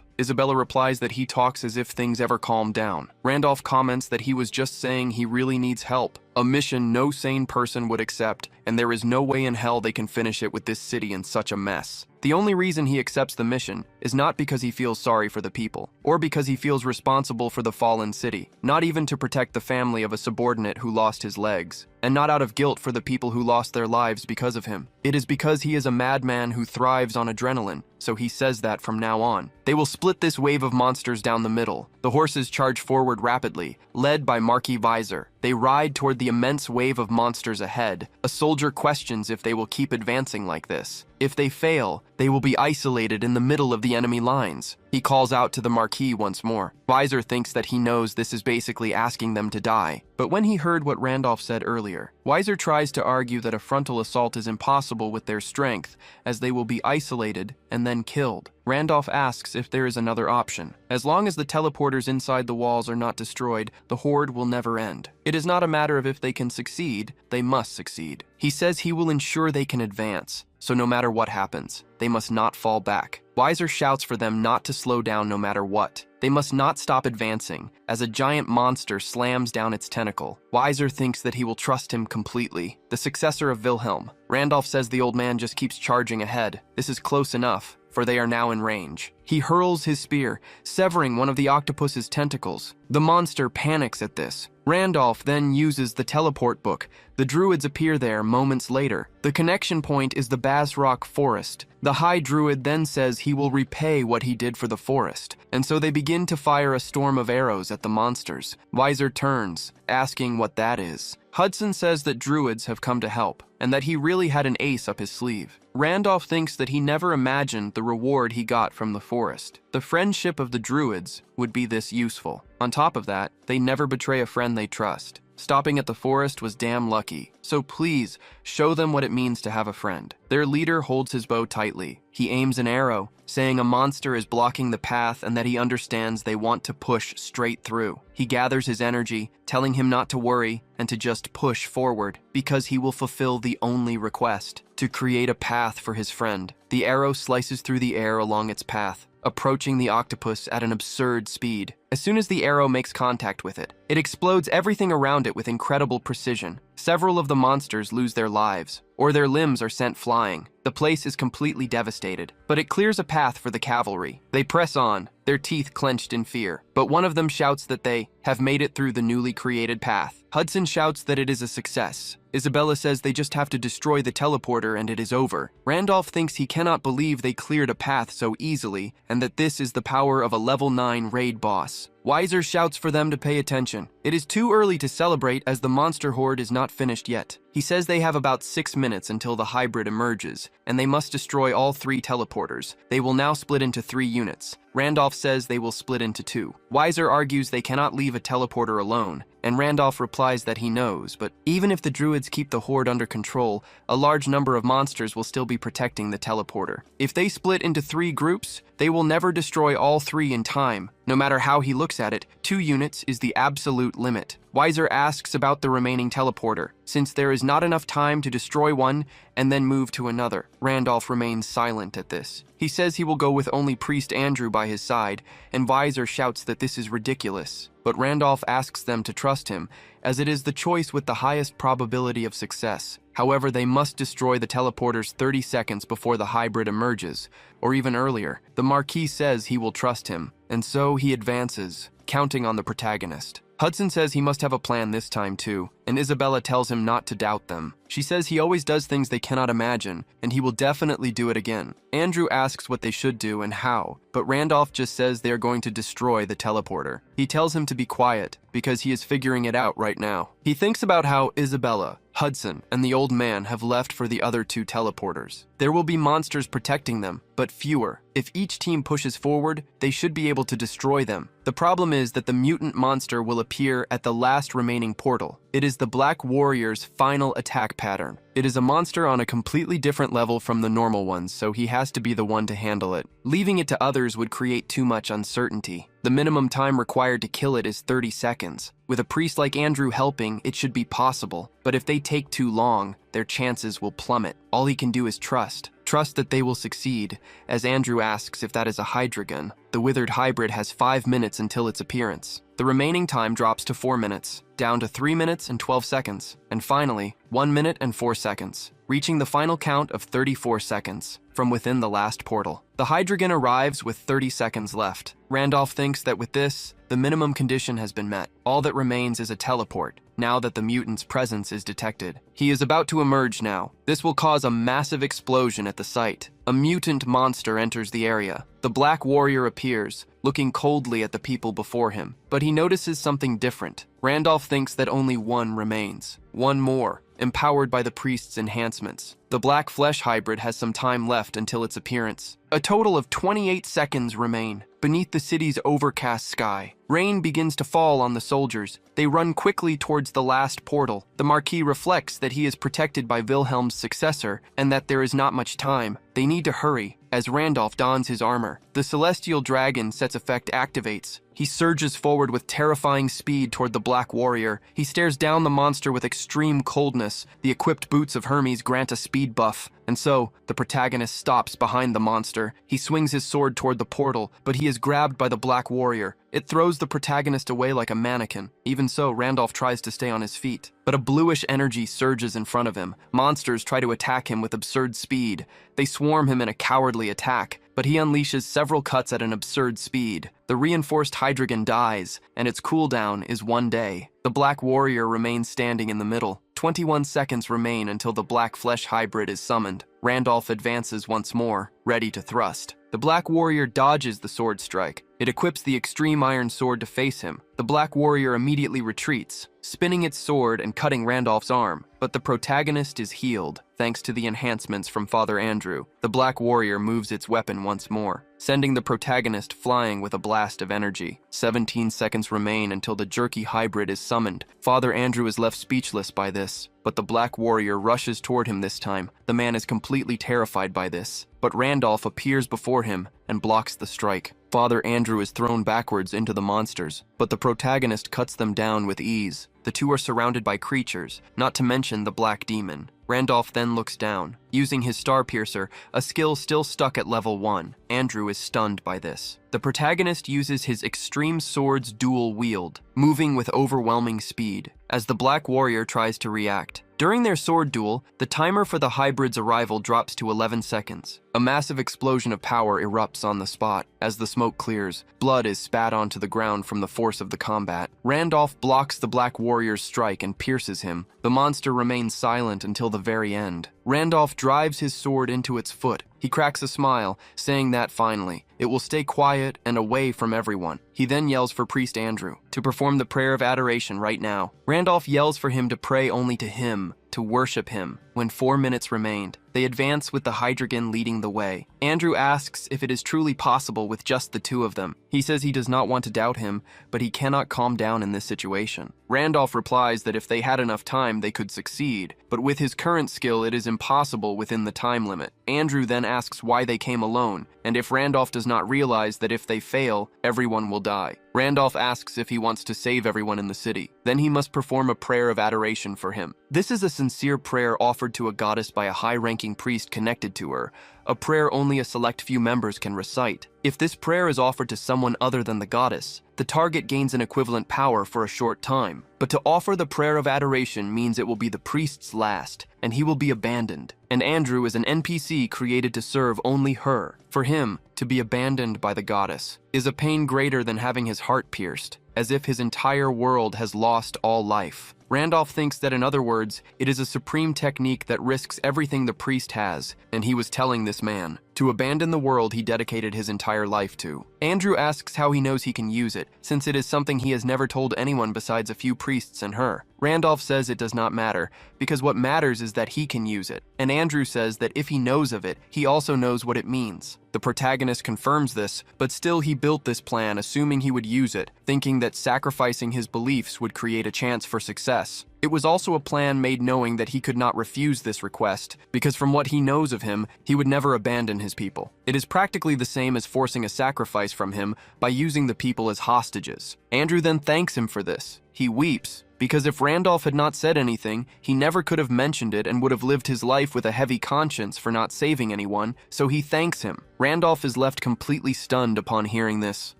Isabella replies that he talks as if things ever calm down. Randolph comments that he was just saying he really needs help, a mission no sane person would accept, and there is no way in hell they can finish it with this city in such a mess. The only reason he accepts the mission is not because he feels sorry for the people, or because he feels responsible for the fallen city, not even to protect the family of a subordinate who lost his legs, and not out of guilt for the people who lost their lives because of him. It is because he is a madman who thrives on adrenaline, so he says that from now on. They will split this wave of monsters down the middle. The horses charge forward rapidly, led by Marquis Weiser. They ride toward the immense wave of monsters ahead. A soldier questions if they will keep advancing like this. If they fail, they will be isolated in the middle of the enemy lines. He calls out to the Marquis once more. Weiser thinks that he knows this is basically asking them to die. But when he heard what Randolph said earlier, Weiser tries to argue that a frontal assault is impossible with their strength, as they will be isolated and then killed. Randolph asks if there is another option. As long as the teleporters inside the walls are not destroyed, the horde will never end. It is not a matter of if they can succeed, they must succeed. He says he will ensure they can advance, so no matter what happens, they must not fall back. Weiser shouts for them not to slow down no matter what. They must not stop advancing, as a giant monster slams down its tentacle. Weiser thinks that he will trust him completely, the successor of Wilhelm. Randolph says the old man just keeps charging ahead. This is close enough, for they are now in range. He hurls his spear, severing one of the octopus's tentacles. The monster panics at this. Randolph then uses the teleport book. The druids appear there moments later. The connection point is the Basrock Forest. The High Druid then says he will repay what he did for the forest, and so they begin to fire a storm of arrows at the monsters. Weiser turns, asking what that is. Hudson says that druids have come to help, and that he really had an ace up his sleeve. Randolph thinks that he never imagined the reward he got from the forest. The friendship of the druids would be this useful. On top of that, they never betray a friend they trust. Stopping at the forest was damn lucky, so please, show them what it means to have a friend. Their leader holds his bow tightly. He aims an arrow, saying a monster is blocking the path and that he understands they want to push straight through. He gathers his energy, telling him not to worry and to just push forward, because he will fulfill the only request, to create a path for his friend. The arrow slices through the air along its path. approaching the octopus at an absurd speed. As soon as the arrow makes contact with it, it explodes everything around it with incredible precision. Several of the monsters lose their lives, or their limbs are sent flying. The place is completely devastated, but it clears a path for the cavalry. They press on, their teeth clenched in fear, but one of them shouts that they have made it through the newly created path. Hudson shouts that it is a success. Isabella says they just have to destroy the teleporter and it is over. Randolph thinks he cannot believe they cleared a path so easily and that this is the power of a level 9 raid boss. Weiser shouts for them to pay attention. It is too early to celebrate as the monster horde is not finished yet. He says they have about 6 minutes until the hybrid emerges, and they must destroy all 3 teleporters. They will now split into 3 units. Randolph says they will split into 2. Weiser argues they cannot leave a teleporter alone, and Randolph replies that he knows, but even if the druids keep the horde under control, a large number of monsters will still be protecting the teleporter. If they split into 3 groups, they will never destroy all 3 in time. No matter how he looks at it, 2 units is the absolute limit. Weiser asks about the remaining teleporter, since there is not enough time to destroy one and then move to another. Randolph remains silent at this. He says he will go with only Priest Andrew by his side, and Weiser shouts that this is ridiculous. But Randolph asks them to trust him, as it is the choice with the highest probability of success. However, they must destroy the teleporters 30 seconds before the hybrid emerges, or even earlier. The Marquis says he will trust him, and so he advances, counting on the protagonist. Hudson says he must have a plan this time too, and Isabella tells him not to doubt them. She says he always does things they cannot imagine, and he will definitely do it again. Andrew asks what they should do and how, but Randolph just says they are going to destroy the teleporter. He tells him to be quiet, because he is figuring it out right now. He thinks about how Isabella, Hudson, and the old man have left for the other 2 teleporters. There will be monsters protecting them, but fewer. If each team pushes forward, they should be able to destroy them. The problem is that the mutant monster will appear at the last remaining portal. It is the Black Warrior's final attack pattern. It is a monster on a completely different level from the normal ones, so he has to be the one to handle it. Leaving it to others would create too much uncertainty. The minimum time required to kill it is 30 seconds. With a priest like Andrew helping, it should be possible, but if they take too long, their chances will plummet. All he can do is trust. Trust that they will succeed, as Andrew asks if that is a hydrogun. The withered hybrid has 5 minutes until its appearance. The remaining time drops to 4 minutes, down to 3 minutes and 12 seconds, and finally, 1 minute and 4 seconds, reaching the final count of 34 seconds from within the last portal. The hydrogen arrives with 30 seconds left. Randolph thinks that with this, the minimum condition has been met. All that remains is a teleport, now that the mutant's presence is detected. He is about to emerge now. This will cause a massive explosion at the site. A mutant monster enters the area. The Black Warrior appears, looking coldly at the people before him, but he notices something different. Randolph thinks that only one remains. One more, empowered by the priest's enhancements. The Black Flesh hybrid has some time left until its appearance. A total of 28 seconds remain. Beneath the city's overcast sky, rain begins to fall on the soldiers. They run quickly towards the last portal. The Marquis reflects that he is protected by Wilhelm's successor and that there is not much time. They need to hurry, as Randolph dons his armor. The Celestial Dragon set's effect activates. He surges forward with terrifying speed toward the Black Warrior. He stares down the monster with extreme coldness. The equipped boots of Hermes grant a speed buff, and so the protagonist stops behind the monster. He swings his sword toward the portal, but he is grabbed by the Black Warrior. It throws the protagonist away like a mannequin. Even so, Randolph tries to stay on his feet, but a bluish energy surges in front of him. Monsters try to attack him with absurd speed. They swarm him in a cowardly attack, but he unleashes several cuts at an absurd speed. The reinforced hydrogen dies, and its cooldown is 1 day. The Black Warrior remains standing in the middle. 21 seconds remain until the Black Flesh hybrid is summoned. Randolph advances once more, ready to thrust. The Black Warrior dodges the sword strike. It equips the extreme iron sword to face him. The Black Warrior immediately retreats, spinning its sword and cutting Randolph's arm. But the protagonist is healed, thanks to the enhancements from Father Andrew. The Black Warrior moves its weapon once more, sending the protagonist flying with a blast of energy. 17 seconds remain until the jerky hybrid is summoned. Father Andrew is left speechless by this, but the Black Warrior rushes toward him this time. The man is completely terrified by this, but Randolph appears before him and blocks the strike. Father Andrew is thrown backwards into the monsters, but the protagonist cuts them down with ease. The two are surrounded by creatures, not to mention the black demon. Randolph then looks down. Using his star piercer, a skill still stuck at level 1, Andrew is stunned by this. The protagonist uses his extreme sword's dual wield, moving with overwhelming speed, as the black warrior tries to react. During their sword duel, the timer for the hybrid's arrival drops to 11 seconds. A massive explosion of power erupts on the spot. As the smoke clears, blood is spat onto the ground from the force of the combat. Randolph blocks the black warrior's strike and pierces him. The monster remains silent until the very end. Randolph drives his sword into its foot. He cracks a smile, saying that finally, it will stay quiet and away from everyone. He then yells for Priest Andrew to perform the prayer of adoration right now. Randolph yells for him to pray only to him, to worship him. When 4 minutes remained, they advance with the Hydreigon leading the way. Andrew asks if it is truly possible with just the two of them. He says he does not want to doubt him, but he cannot calm down in this situation. Randolph replies that if they had enough time, they could succeed, but with his current skill, it is impossible within the time limit. Andrew then asks why they came alone, and if Randolph does not realize that if they fail, everyone will die. Randolph asks if he wants to save everyone in the city. Then he must perform a prayer of adoration for him. This is a sincere prayer offered to a goddess by a high-ranking priest connected to her, a prayer only a select few members can recite. If this prayer is offered to someone other than the goddess, the target gains an equivalent power for a short time. But to offer the prayer of adoration means it will be the priest's last, and he will be abandoned. And Andrew is an NPC created to serve only her. For him, to be abandoned by the goddess is a pain greater than having his heart pierced, as if his entire world has lost all life. Randolph thinks that, in other words, it is a supreme technique that risks everything the priest has, and he was telling this man to abandon the world he dedicated his entire life to. Andrew asks how he knows he can use it, since it is something he has never told anyone besides a few priests and her. Randolph says it does not matter, because what matters is that he can use it. And Andrew says that if he knows of it, he also knows what it means. The protagonist confirms this, but still he built this plan assuming he would use it, thinking that sacrificing his beliefs would create a chance for success. It was also a plan made knowing that he could not refuse this request, because from what he knows of him, he would never abandon his people. It is practically the same as forcing a sacrifice from him by using the people as hostages. Andrew then thanks him for this. He weeps, because if Randolph had not said anything, he never could have mentioned it and would have lived his life with a heavy conscience for not saving anyone, so he thanks him. Randolph is left completely stunned upon hearing this.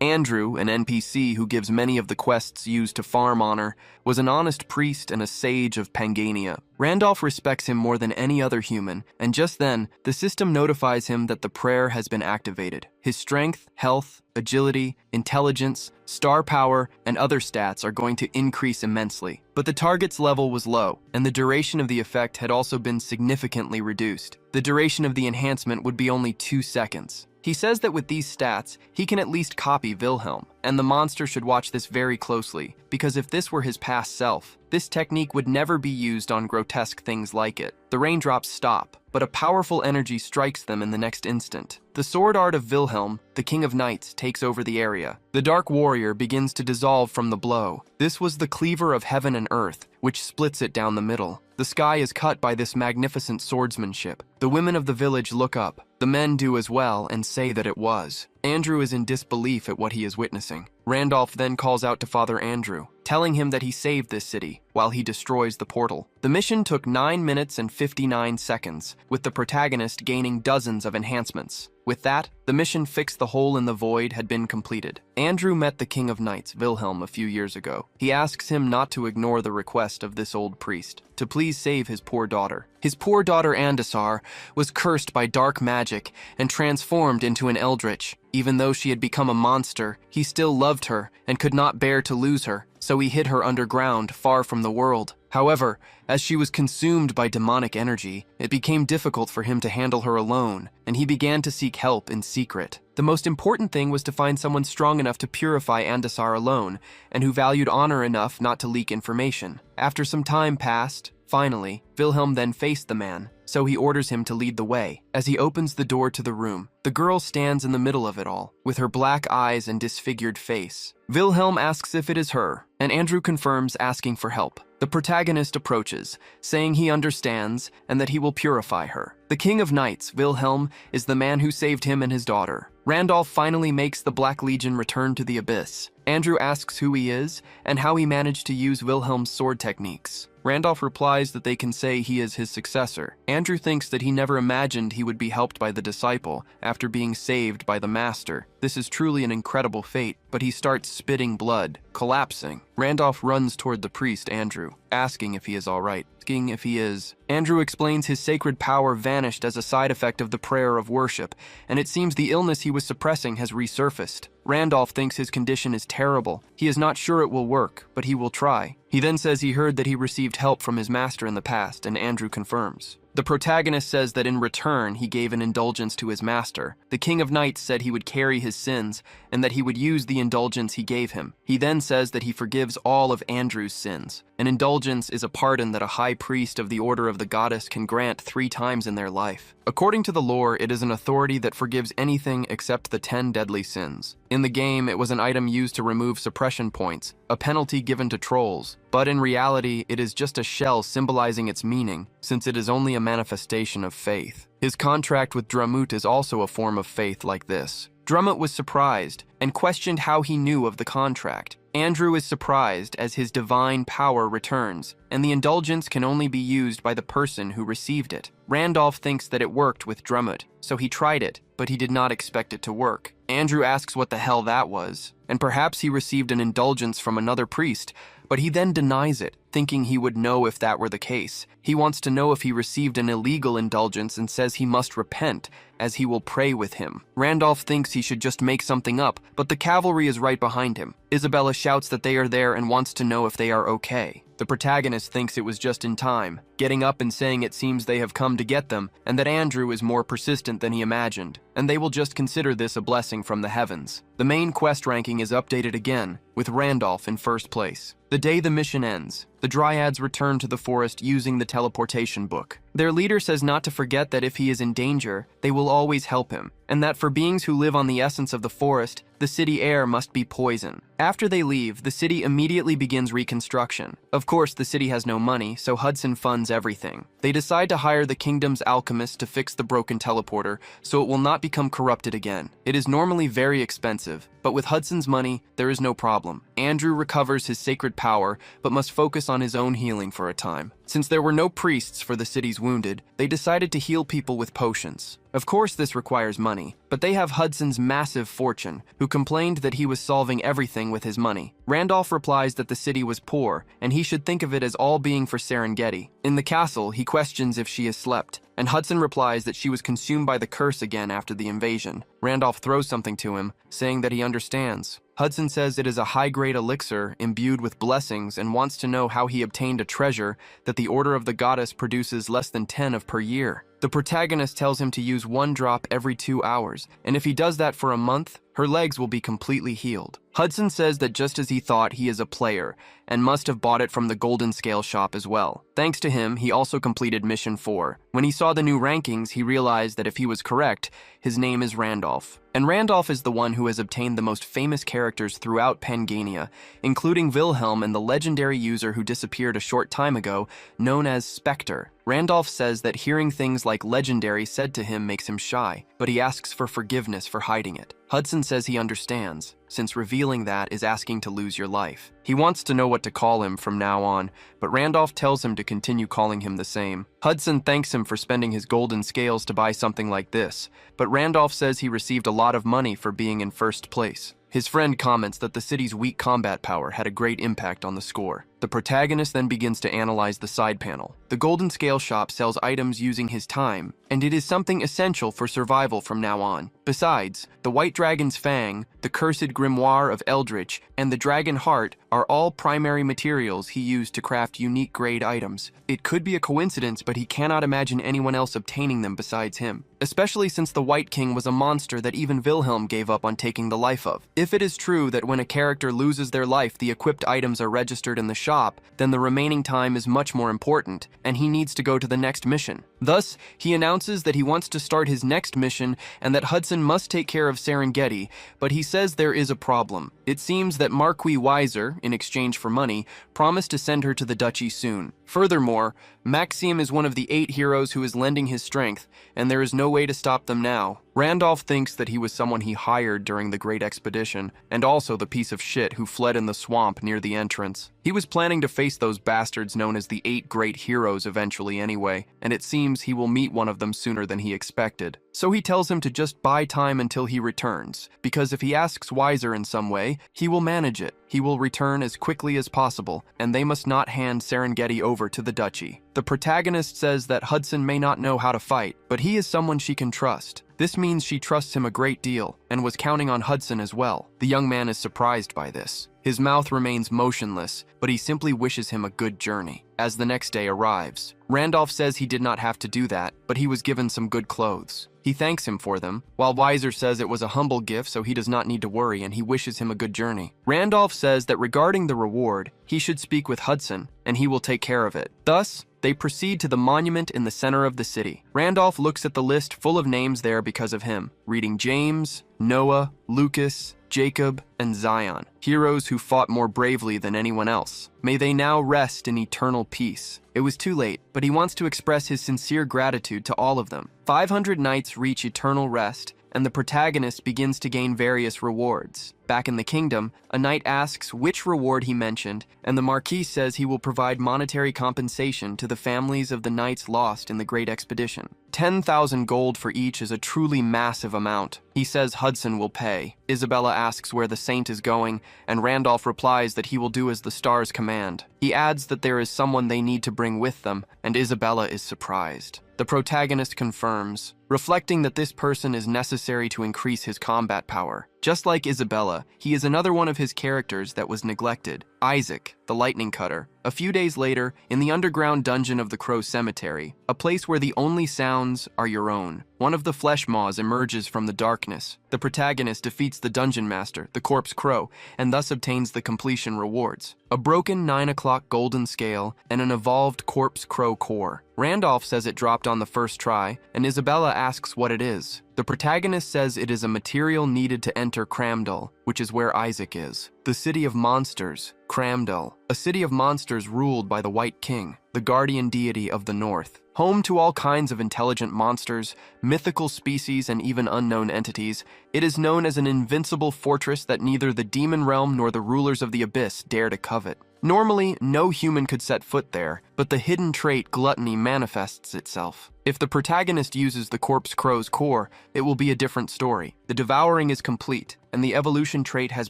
Andrew, an NPC who gives many of the quests used to farm honor, was an honest priest and a sage of Pangania. Randolph respects him more than any other human, and just then, the system notifies him that the prayer has been activated. His strength, health, agility, intelligence, star power, and other stats are going to increase immensely. But the target's level was low, and the duration of the effect had also been significantly reduced. The duration of the enhancement would be only 2 seconds. He says that with these stats, he can at least copy Wilhelm, and the monster should watch this very closely, because if this were his past self, this technique would never be used on grotesque things like it. The raindrops stop, but a powerful energy strikes them in the next instant. The sword art of Wilhelm, the King of Knights, takes over the area. The Dark Warrior begins to dissolve from the blow. This was the cleaver of heaven and earth, which splits it down the middle. The sky is cut by this magnificent swordsmanship. The women of the village look up. The men do as well and say that it was. Andrew is in disbelief at what he is witnessing. Randolph then calls out to Father Andrew, telling him that he saved this city while he destroys the portal. The mission took 9 minutes and 59 seconds, with the protagonist gaining dozens of enhancements. With that, the mission Fix the Hole in the Void had been completed. Andrew met the King of Knights, Wilhelm, a few years ago. He asks him not to ignore the request of this old priest, to please save his poor daughter. His poor daughter Andasar was cursed by dark magic and transformed into an eldritch. Even though she had become a monster, he still loved her and could not bear to lose her, so he hid her underground, far from the world. However, as she was consumed by demonic energy, it became difficult for him to handle her alone, and he began to seek help in secret. The most important thing was to find someone strong enough to purify Andasar alone, and who valued honor enough not to leak information. After some time passed, finally, Wilhelm then faced the man, so he orders him to lead the way. As he opens the door to the room, the girl stands in the middle of it all, with her black eyes and disfigured face. Wilhelm asks if it is her, and Andrew confirms, asking for help. The protagonist approaches, saying he understands and that he will purify her. The King of Knights, Wilhelm, is the man who saved him and his daughter. Randolph finally makes the Black Legion return to the Abyss. Andrew asks who he is and how he managed to use Wilhelm's sword techniques. Randolph replies that they can say he is his successor. Andrew thinks that he never imagined he would be helped by the disciple after being saved by the master. This is truly an incredible fate, but he starts spitting blood, collapsing. Randolph runs toward the priest, Andrew, asking if he is all right. Asking if he is. Andrew explains his sacred power vanished as a side effect of the prayer of worship, and it seems the illness he was suppressing has resurfaced. Randolph thinks his condition is terrible. He is not sure it will work, but he will try. He then says he heard that he received help from his master in the past, and Andrew confirms. The protagonist says that in return, he gave an indulgence to his master. The King of Knights said he would carry his sins and that he would use the indulgence he gave him. He then says that he forgives all of Andrew's sins. An indulgence is a pardon that a high priest of the Order of the Goddess can grant 3 times in their life. According to the lore, it is an authority that forgives anything except the 10 deadly sins. In the game, it was an item used to remove suppression points, a penalty given to trolls. But in reality, it is just a shell symbolizing its meaning, since it is only a manifestation of faith. His contract with Drumut is also a form of faith like this. Drumut was surprised and questioned how he knew of the contract. Andrew is surprised as his divine power returns, and the indulgence can only be used by the person who received it. Randolph thinks that it worked with Drumut, so he tried it, but he did not expect it to work. Andrew asks what the hell that was, and perhaps he received an indulgence from another priest, but he then denies it, thinking he would know if that were the case. He wants to know if he received an illegal indulgence and says he must repent, as he will pray with him. Randolph thinks he should just make something up, but the cavalry is right behind him. Isabella shouts that they are there and wants to know if they are okay. The protagonist thinks it was just in time, getting up and saying it seems they have come to get them, and that Andrew is more persistent than he imagined, and they will just consider this a blessing from the heavens. The main quest ranking is updated again, with Randolph in first place. The day the mission ends, the Dryads return to the forest using the teleportation book. Their leader says not to forget that if he is in danger, they will always help him, and that for beings who live on the essence of the forest, the city air must be poison. After they leave, the city immediately begins reconstruction. Of course, the city has no money, so Hudson funds everything. They decide to hire the kingdom's alchemist to fix the broken teleporter, so it will not become corrupted again. It is normally very expensive, but with Hudson's money, there is no problem. Andrew recovers his sacred power, but must focus on his own healing for a time. Since there were no priests for the city's wounded, they decided to heal people with potions. Of course this requires money, but they have Hudson's massive fortune, who complained that he was solving everything with his money. Randolph replies that the city was poor, and he should think of it as all being for Serengeti. In the castle, he questions if she has slept, and Hudson replies that she was consumed by the curse again after the invasion. Randolph throws something to him, saying that he understands. Hudson says it is a high-grade elixir imbued with blessings and wants to know how he obtained a treasure that the Order of the Goddess produces less than 10 of per year. The protagonist tells him to use 1 drop every 2 hours, and if he does that for a month, her legs will be completely healed. Hudson says that just as he thought, he is a player, and must have bought it from the Golden Scale shop as well. Thanks to him, he also completed Mission 4. When he saw the new rankings, he realized that if he was correct, his name is Randolph. And Randolph is the one who has obtained the most famous characters throughout Pangania, including Wilhelm and the legendary user who disappeared a short time ago, known as Spectre. Randolph says that hearing things like legendary said to him makes him shy, but he asks for forgiveness for hiding it. Hudson says he understands, since revealing that is asking to lose your life. He wants to know what to call him from now on, but Randolph tells him to continue calling him the same. Hudson thanks him for spending his golden scales to buy something like this, but Randolph says he received a lot of money for being in first place. His friend comments that the city's weak combat power had a great impact on the score. The protagonist then begins to analyze the side panel. The Golden Scale shop sells items using his time, and it is something essential for survival from now on. Besides, the White Dragon's Fang, the Cursed Grimoire of Eldritch, and the Dragon Heart are all primary materials he used to craft unique grade items. It could be a coincidence, but he cannot imagine anyone else obtaining them besides him, especially since the White King was a monster that even Wilhelm gave up on taking the life of. If it is true that when a character loses their life, the equipped items are registered in the shop, then the remaining time is much more important, and he needs to go to the next mission. Thus, he announces that he wants to start his next mission and that Hudson must take care of Serengeti, but he says there is a problem. It seems that Marquis Weiser, in exchange for money, promised to send her to the duchy soon. Furthermore, Maxim is one of the 8 heroes who is lending his strength, and there is no way to stop them now. Randolph thinks that he was someone he hired during the Great Expedition, and also the piece of shit who fled in the swamp near the entrance. He was planning to face those bastards known as the 8 Great Heroes eventually anyway, and it seems he will meet one of them sooner than he expected. So he tells him to just buy time until he returns, because if he asks wiser in some way, he will manage it. He will return as quickly as possible, and they must not hand Serengeti over to the duchy. The protagonist says that Hudson may not know how to fight, but he is someone she can trust. This means she trusts him a great deal, and was counting on Hudson as well. The young man is surprised by this. His mouth remains motionless, but he simply wishes him a good journey. As the next day arrives, Randolph says he did not have to do that, but he was given some good clothes. He thanks him for them, while Weiser says it was a humble gift so he does not need to worry and he wishes him a good journey. Randolph says that regarding the reward, he should speak with Hudson, and he will take care of it. Thus, they proceed to the monument in the center of the city. Randolph looks at the list full of names there because of him, reading James, Noah, Lucas, Jacob, and Zion, heroes who fought more bravely than anyone else. May they now rest in eternal peace. It was too late, but he wants to express his sincere gratitude to all of them. 500 knights reach eternal rest, and the protagonist begins to gain various rewards. Back in the kingdom, a knight asks which reward he mentioned, and the Marquis says he will provide monetary compensation to the families of the knights lost in the Great Expedition. 10,000 gold for each is a truly massive amount. He says Hudson will pay. Isabella asks where the saint is going, and Randolph replies that he will do as the stars command. He adds that there is someone they need to bring with them, and Isabella is surprised. The protagonist confirms, reflecting that this person is necessary to increase his combat power. Just like Isabella, he is another one of his characters that was neglected, Isaac, the lightning cutter. A few days later, in the underground dungeon of the Crow Cemetery, a place where the only sounds are your own, one of the flesh maws emerges from the darkness. The protagonist defeats the dungeon master, the corpse crow, and thus obtains the completion rewards: a broken 9 o'clock golden scale and an evolved corpse crow core. Randolph says it dropped on the first try, and Isabella asks what it is. The protagonist says it is a material needed to enter Cramdal, which is where Isaac is. The city of monsters, Cramdal, a city of monsters ruled by the White King, the guardian deity of the North. Home to all kinds of intelligent monsters, mythical species, and even unknown entities, it is known as an invincible fortress that neither the demon realm nor the rulers of the abyss dare to covet. Normally, no human could set foot there, but the hidden trait gluttony manifests itself. If the protagonist uses the corpse crow's core, it will be a different story. The devouring is complete, and the evolution trait has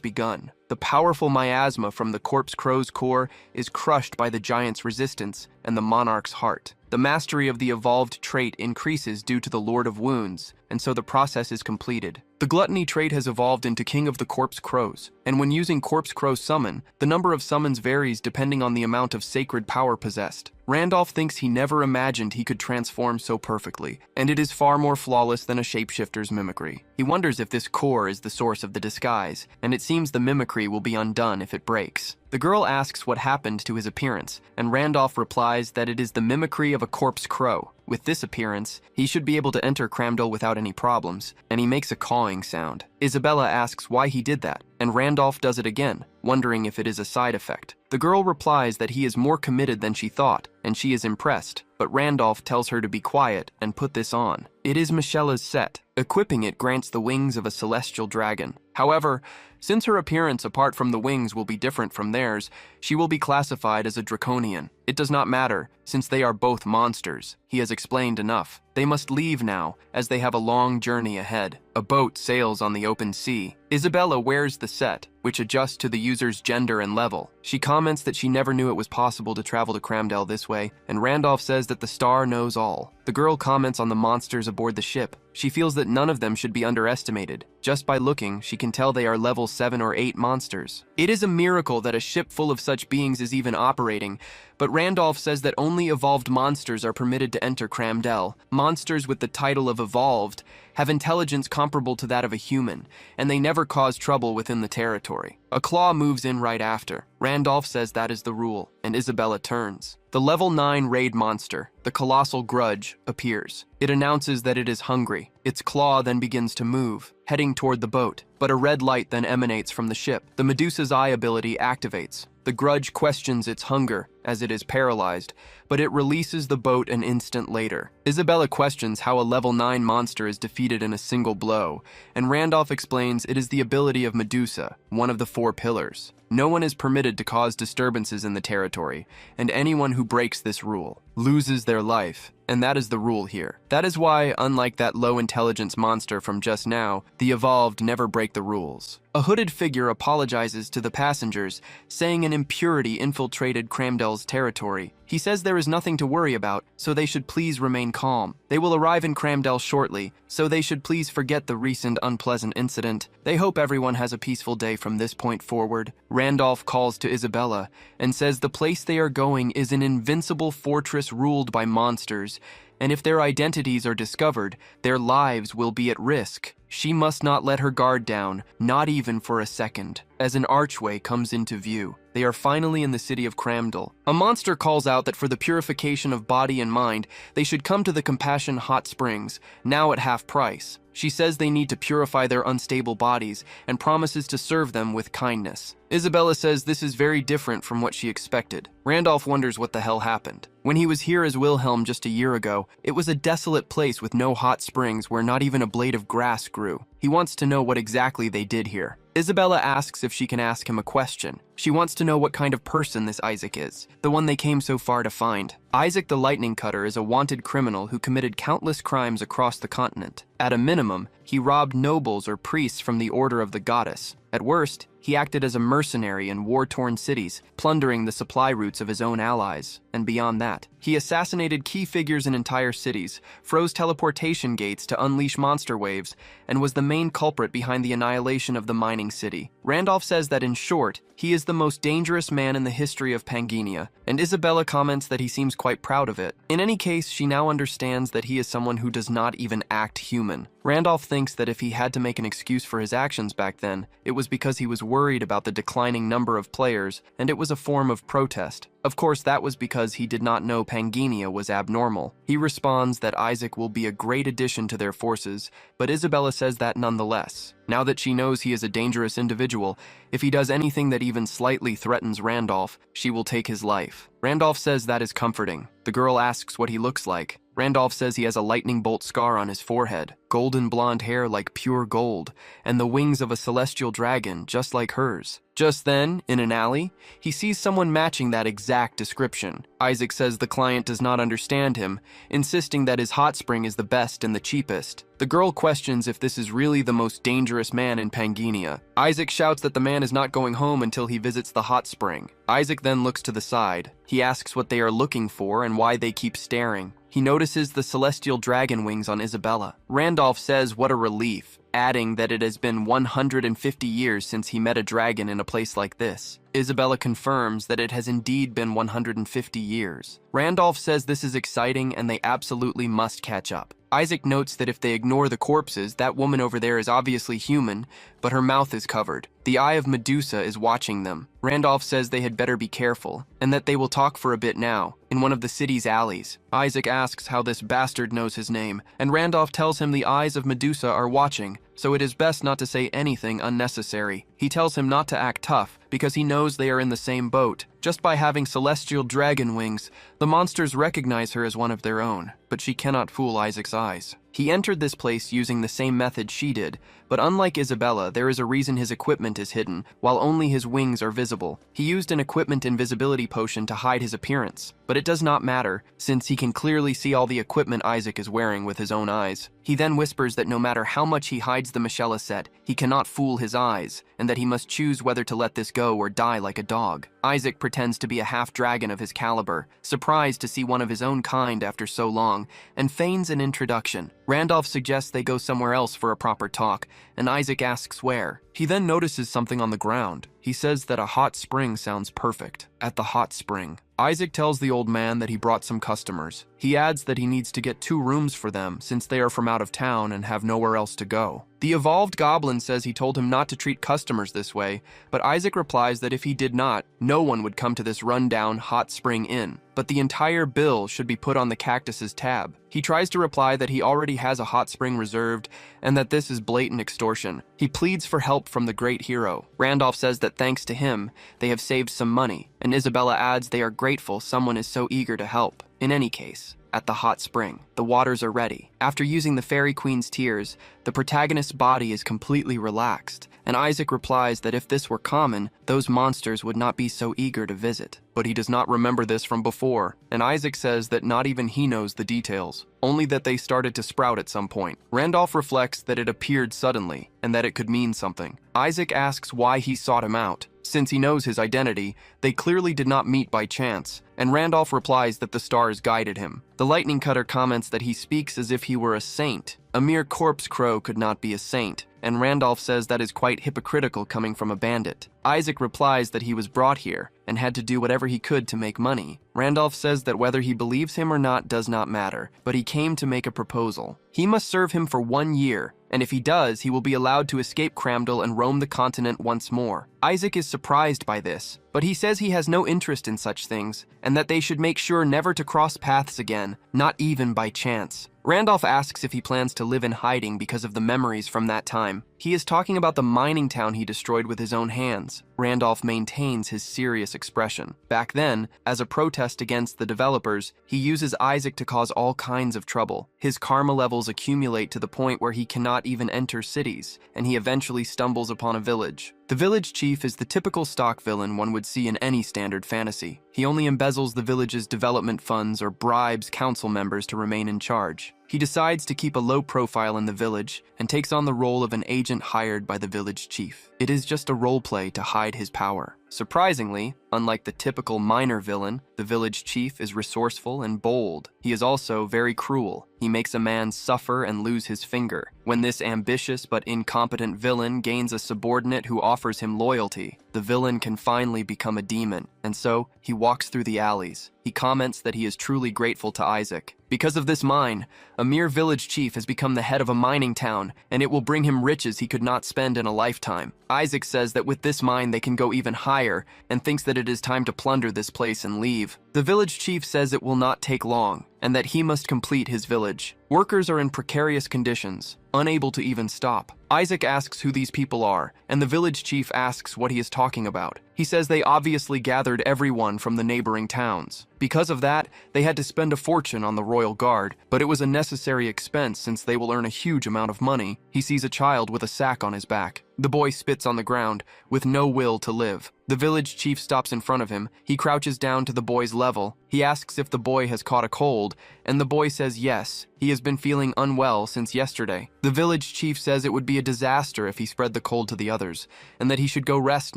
begun. The powerful miasma from the corpse crow's core is crushed by the giant's resistance and the monarch's heart. The mastery of the evolved trait increases due to the Lord of Wounds, and so the process is completed. The gluttony trait has evolved into King of the Corpse Crows, and when using Corpse Crow Summon, the number of summons varies depending on the amount of sacred power possessed. Randolph thinks he never imagined he could transform so perfectly, and it is far more flawless than a shapeshifter's mimicry. He wonders if this core is the source of the disguise, and it seems the mimicry will be undone if it breaks. The girl asks what happened to his appearance, and Randolph replies that it is the mimicry of a corpse crow. With this appearance, he should be able to enter Cramdal without any problems, and he makes a cawing sound. Isabella asks why he did that, and Randolph does it again, wondering if it is a side effect. The girl replies that he is more committed than she thought, and she is impressed, but Randolph tells her to be quiet and put this on. It is Michella's set. Equipping it grants the wings of a celestial dragon. However, since her appearance apart from the wings will be different from theirs, she will be classified as a draconian. It does not matter, since they are both monsters. He has explained enough. They must leave now, as they have a long journey ahead. A boat sails on the open sea. Isabella wears the set, which adjusts to the user's gender and level. She comments that she never knew it was possible to travel to Cramdal this way, and Randolph says that the star knows all. The girl comments on the monsters aboard the ship. She feels that none of them should be underestimated. Just by looking, she can tell they are level 7 or 8 monsters. It is a miracle that a ship full of such beings is even operating, but Randolph says that only evolved monsters are permitted to enter Cramdal. Monsters with the title of evolved have intelligence comparable to that of a human, and they never cause trouble within the territory. A claw moves in right after. Randolph says that is the rule, and Isabella turns. The level 9 raid monster, the colossal grudge, appears. It announces that it is hungry. Its claw then begins to move, heading toward the boat, but a red light then emanates from the ship. The Medusa's Eye ability activates. The grudge questions its hunger, as it is paralyzed, but it releases the boat an instant later. Isabella questions how a level 9 monster is defeated in a single blow, and Randolph explains it is the ability of Medusa, one of the 4 pillars. No one is permitted to cause disturbances in the territory, and anyone who breaks this rule loses their life, and that is the rule here. That is why, unlike that low-intelligence monster from just now, the evolved never break the rules. A hooded figure apologizes to the passengers, saying an impurity infiltrated Cramdel's territory. He says there is nothing to worry about, so they should please remain calm. They will arrive in Cramdel shortly, so they should please forget the recent unpleasant incident. They hope everyone has a peaceful day from this point forward. Randolph calls to Isabella and says the place they are going is an invincible fortress ruled by monsters, and if their identities are discovered, their lives will be at risk. She must not let her guard down, not even for a second. As an archway comes into view, they are finally in the city of Cramdel. A monster calls out that for the purification of body and mind, they should come to the Compassion Hot Springs, now at half price. She says they need to purify their unstable bodies and promises to serve them with kindness. Isabella says this is very different from what she expected. Randolph wonders what the hell happened. When he was here as Wilhelm just a year ago, it was a desolate place with no hot springs where not even a blade of grass grew. He wants to know what exactly they did here. Isabella asks if she can ask him a question. She wants to know what kind of person this Isaac is, the one they came so far to find. Isaac the Lightning Cutter is a wanted criminal who committed countless crimes across the continent. At a minimum, he robbed nobles or priests from the Order of the Goddess. At worst, he acted as a mercenary in war-torn cities, plundering the supply routes of his own allies. And beyond that, he assassinated key figures in entire cities, froze teleportation gates to unleash monster waves, and was the main culprit behind the annihilation of the mining city. Randolph says that in short, he is the most dangerous man in the history of Pangania, and Isabella comments that he seems quite proud of it. In any case, she now understands that he is someone who does not even act human. Randolph thinks that if he had to make an excuse for his actions back then, it was because he was worried about the declining number of players, and it was a form of protest. Of course, that was because he did not know Pangania was abnormal. He responds that Isaac will be a great addition to their forces, but Isabella says that nonetheless. Now that she knows he is a dangerous individual, if he does anything that even slightly threatens Randolph, she will take his life. Randolph says that is comforting. The girl asks what he looks like. Randolph says he has a lightning bolt scar on his forehead, golden blonde hair like pure gold, and the wings of a celestial dragon just like hers. Just then, in an alley, he sees someone matching that exact description. Isaac says the client does not understand him, insisting that his hot spring is the best and the cheapest. The girl questions if this is really the most dangerous man in Pangania. Isaac shouts that the man is not going home until he visits the hot spring. Isaac then looks to the side. He asks what they are looking for and why they keep staring. He notices the celestial dragon wings on Isabella. Randolph says what a relief, adding that it has been 150 years since he met a dragon in a place like this. Isabella confirms that it has indeed been 150 years. Randolph says this is exciting and they absolutely must catch up. Isaac notes that if they ignore the corpses, that woman over there is obviously human, but her mouth is covered. The eye of Medusa is watching them. Randolph says they had better be careful, and that they will talk for a bit now, in one of the city's alleys. Isaac asks how this bastard knows his name, and Randolph tells him the eyes of Medusa are watching, so it is best not to say anything unnecessary. He tells him not to act tough, because he knows they are in the same boat. Just by having celestial dragon wings, the monsters recognize her as one of their own, but she cannot fool Isaac's eyes. He entered this place using the same method she did, but unlike Isabella, there is a reason his equipment is hidden, while only his wings are visible. He used an equipment invisibility potion to hide his appearance, but it does not matter, since he can clearly see all the equipment Isaac is wearing with his own eyes. He then whispers that no matter how much he hides the Michela set, he cannot fool his eyes, and that he must choose whether to let this go or die like a dog. Isaac pretends to be a half-dragon of his caliber, surprised to see one of his own kind after so long, and feigns an introduction. Randolph suggests they go somewhere else for a proper talk, and Isaac asks where. He then notices something on the ground. He says that a hot spring sounds perfect. At the hot spring, Isaac tells the old man that he brought some customers. He adds that he needs to get 2 rooms for them since they are from out of town and have nowhere else to go. The evolved goblin says he told him not to treat customers this way, but Isaac replies that if he did not, no one would come to this rundown hot spring inn, but the entire bill should be put on the cactus's tab. He tries to reply that he already has a hot spring reserved and that this is blatant extortion. He pleads for help from the great hero. Randolph says that thanks to him, they have saved some money, and Isabella adds they are grateful someone is so eager to help. In any case, at the hot spring, the waters are ready. After using the Fairy Queen's tears, the protagonist's body is completely relaxed, and Isaac replies that if this were common, those monsters would not be so eager to visit. But he does not remember this from before, and Isaac says that not even he knows the details, only that they started to sprout at some point. Randolph reflects that it appeared suddenly, and that it could mean something. Isaac asks why he sought him out. Since he knows his identity, they clearly did not meet by chance, and Randolph replies that the stars guided him. The lightning cutter comments that he speaks as if he were a saint. A mere corpse crow could not be a saint, and Randolph says that is quite hypocritical coming from a bandit. Isaac replies that he was brought here and had to do whatever he could to make money. Randolph says that whether he believes him or not does not matter, but he came to make a proposal. He must serve him for 1 year, and if he does, he will be allowed to escape Cramdal and roam the continent once more. Isaac is surprised by this, but he says he has no interest in such things, and that they should make sure never to cross paths again, not even by chance. Randolph asks if he plans to live in hiding because of the memories from that time. He is talking about the mining town he destroyed with his own hands. Randolph maintains his serious expression. Back then, as a protest against the developers, he uses Isaac to cause all kinds of trouble. His karma levels accumulate to the point where he cannot even enter cities, and he eventually stumbles upon a village. The village chief is the typical stock villain one would see in any standard fantasy. He only embezzles the village's development funds or bribes council members to remain in charge. He decides to keep a low profile in the village and takes on the role of an agent hired by the village chief. It is just a role play to hide his power. Surprisingly, unlike the typical minor villain, the village chief is resourceful and bold. He is also very cruel. He makes a man suffer and lose his finger. When this ambitious but incompetent villain gains a subordinate who offers him loyalty, the villain can finally become a demon, and so he walks through the alleys. He comments that he is truly grateful to Isaac. Because of this mine, a mere village chief has become the head of a mining town, and it will bring him riches he could not spend in a lifetime. Isaac says that with this mine they can go even higher, and thinks that it is time to plunder this place and leave. The village chief says it will not take long, and that he must complete his village. Workers are in precarious conditions, unable to even stop. Isaac asks who these people are, and the village chief asks what he is talking about. He says they obviously gathered everyone from the neighboring towns. Because of that, they had to spend a fortune on the royal guard, but it was a necessary expense since they will earn a huge amount of money. He sees a child with a sack on his back. The boy spits on the ground, with no will to live. The village chief stops in front of him. He crouches down to the boy's level. He asks if the boy has caught a cold, and the boy says yes. He has been feeling unwell since yesterday. The village chief says it would be a disaster if he spread the cold to the others, and that he should go rest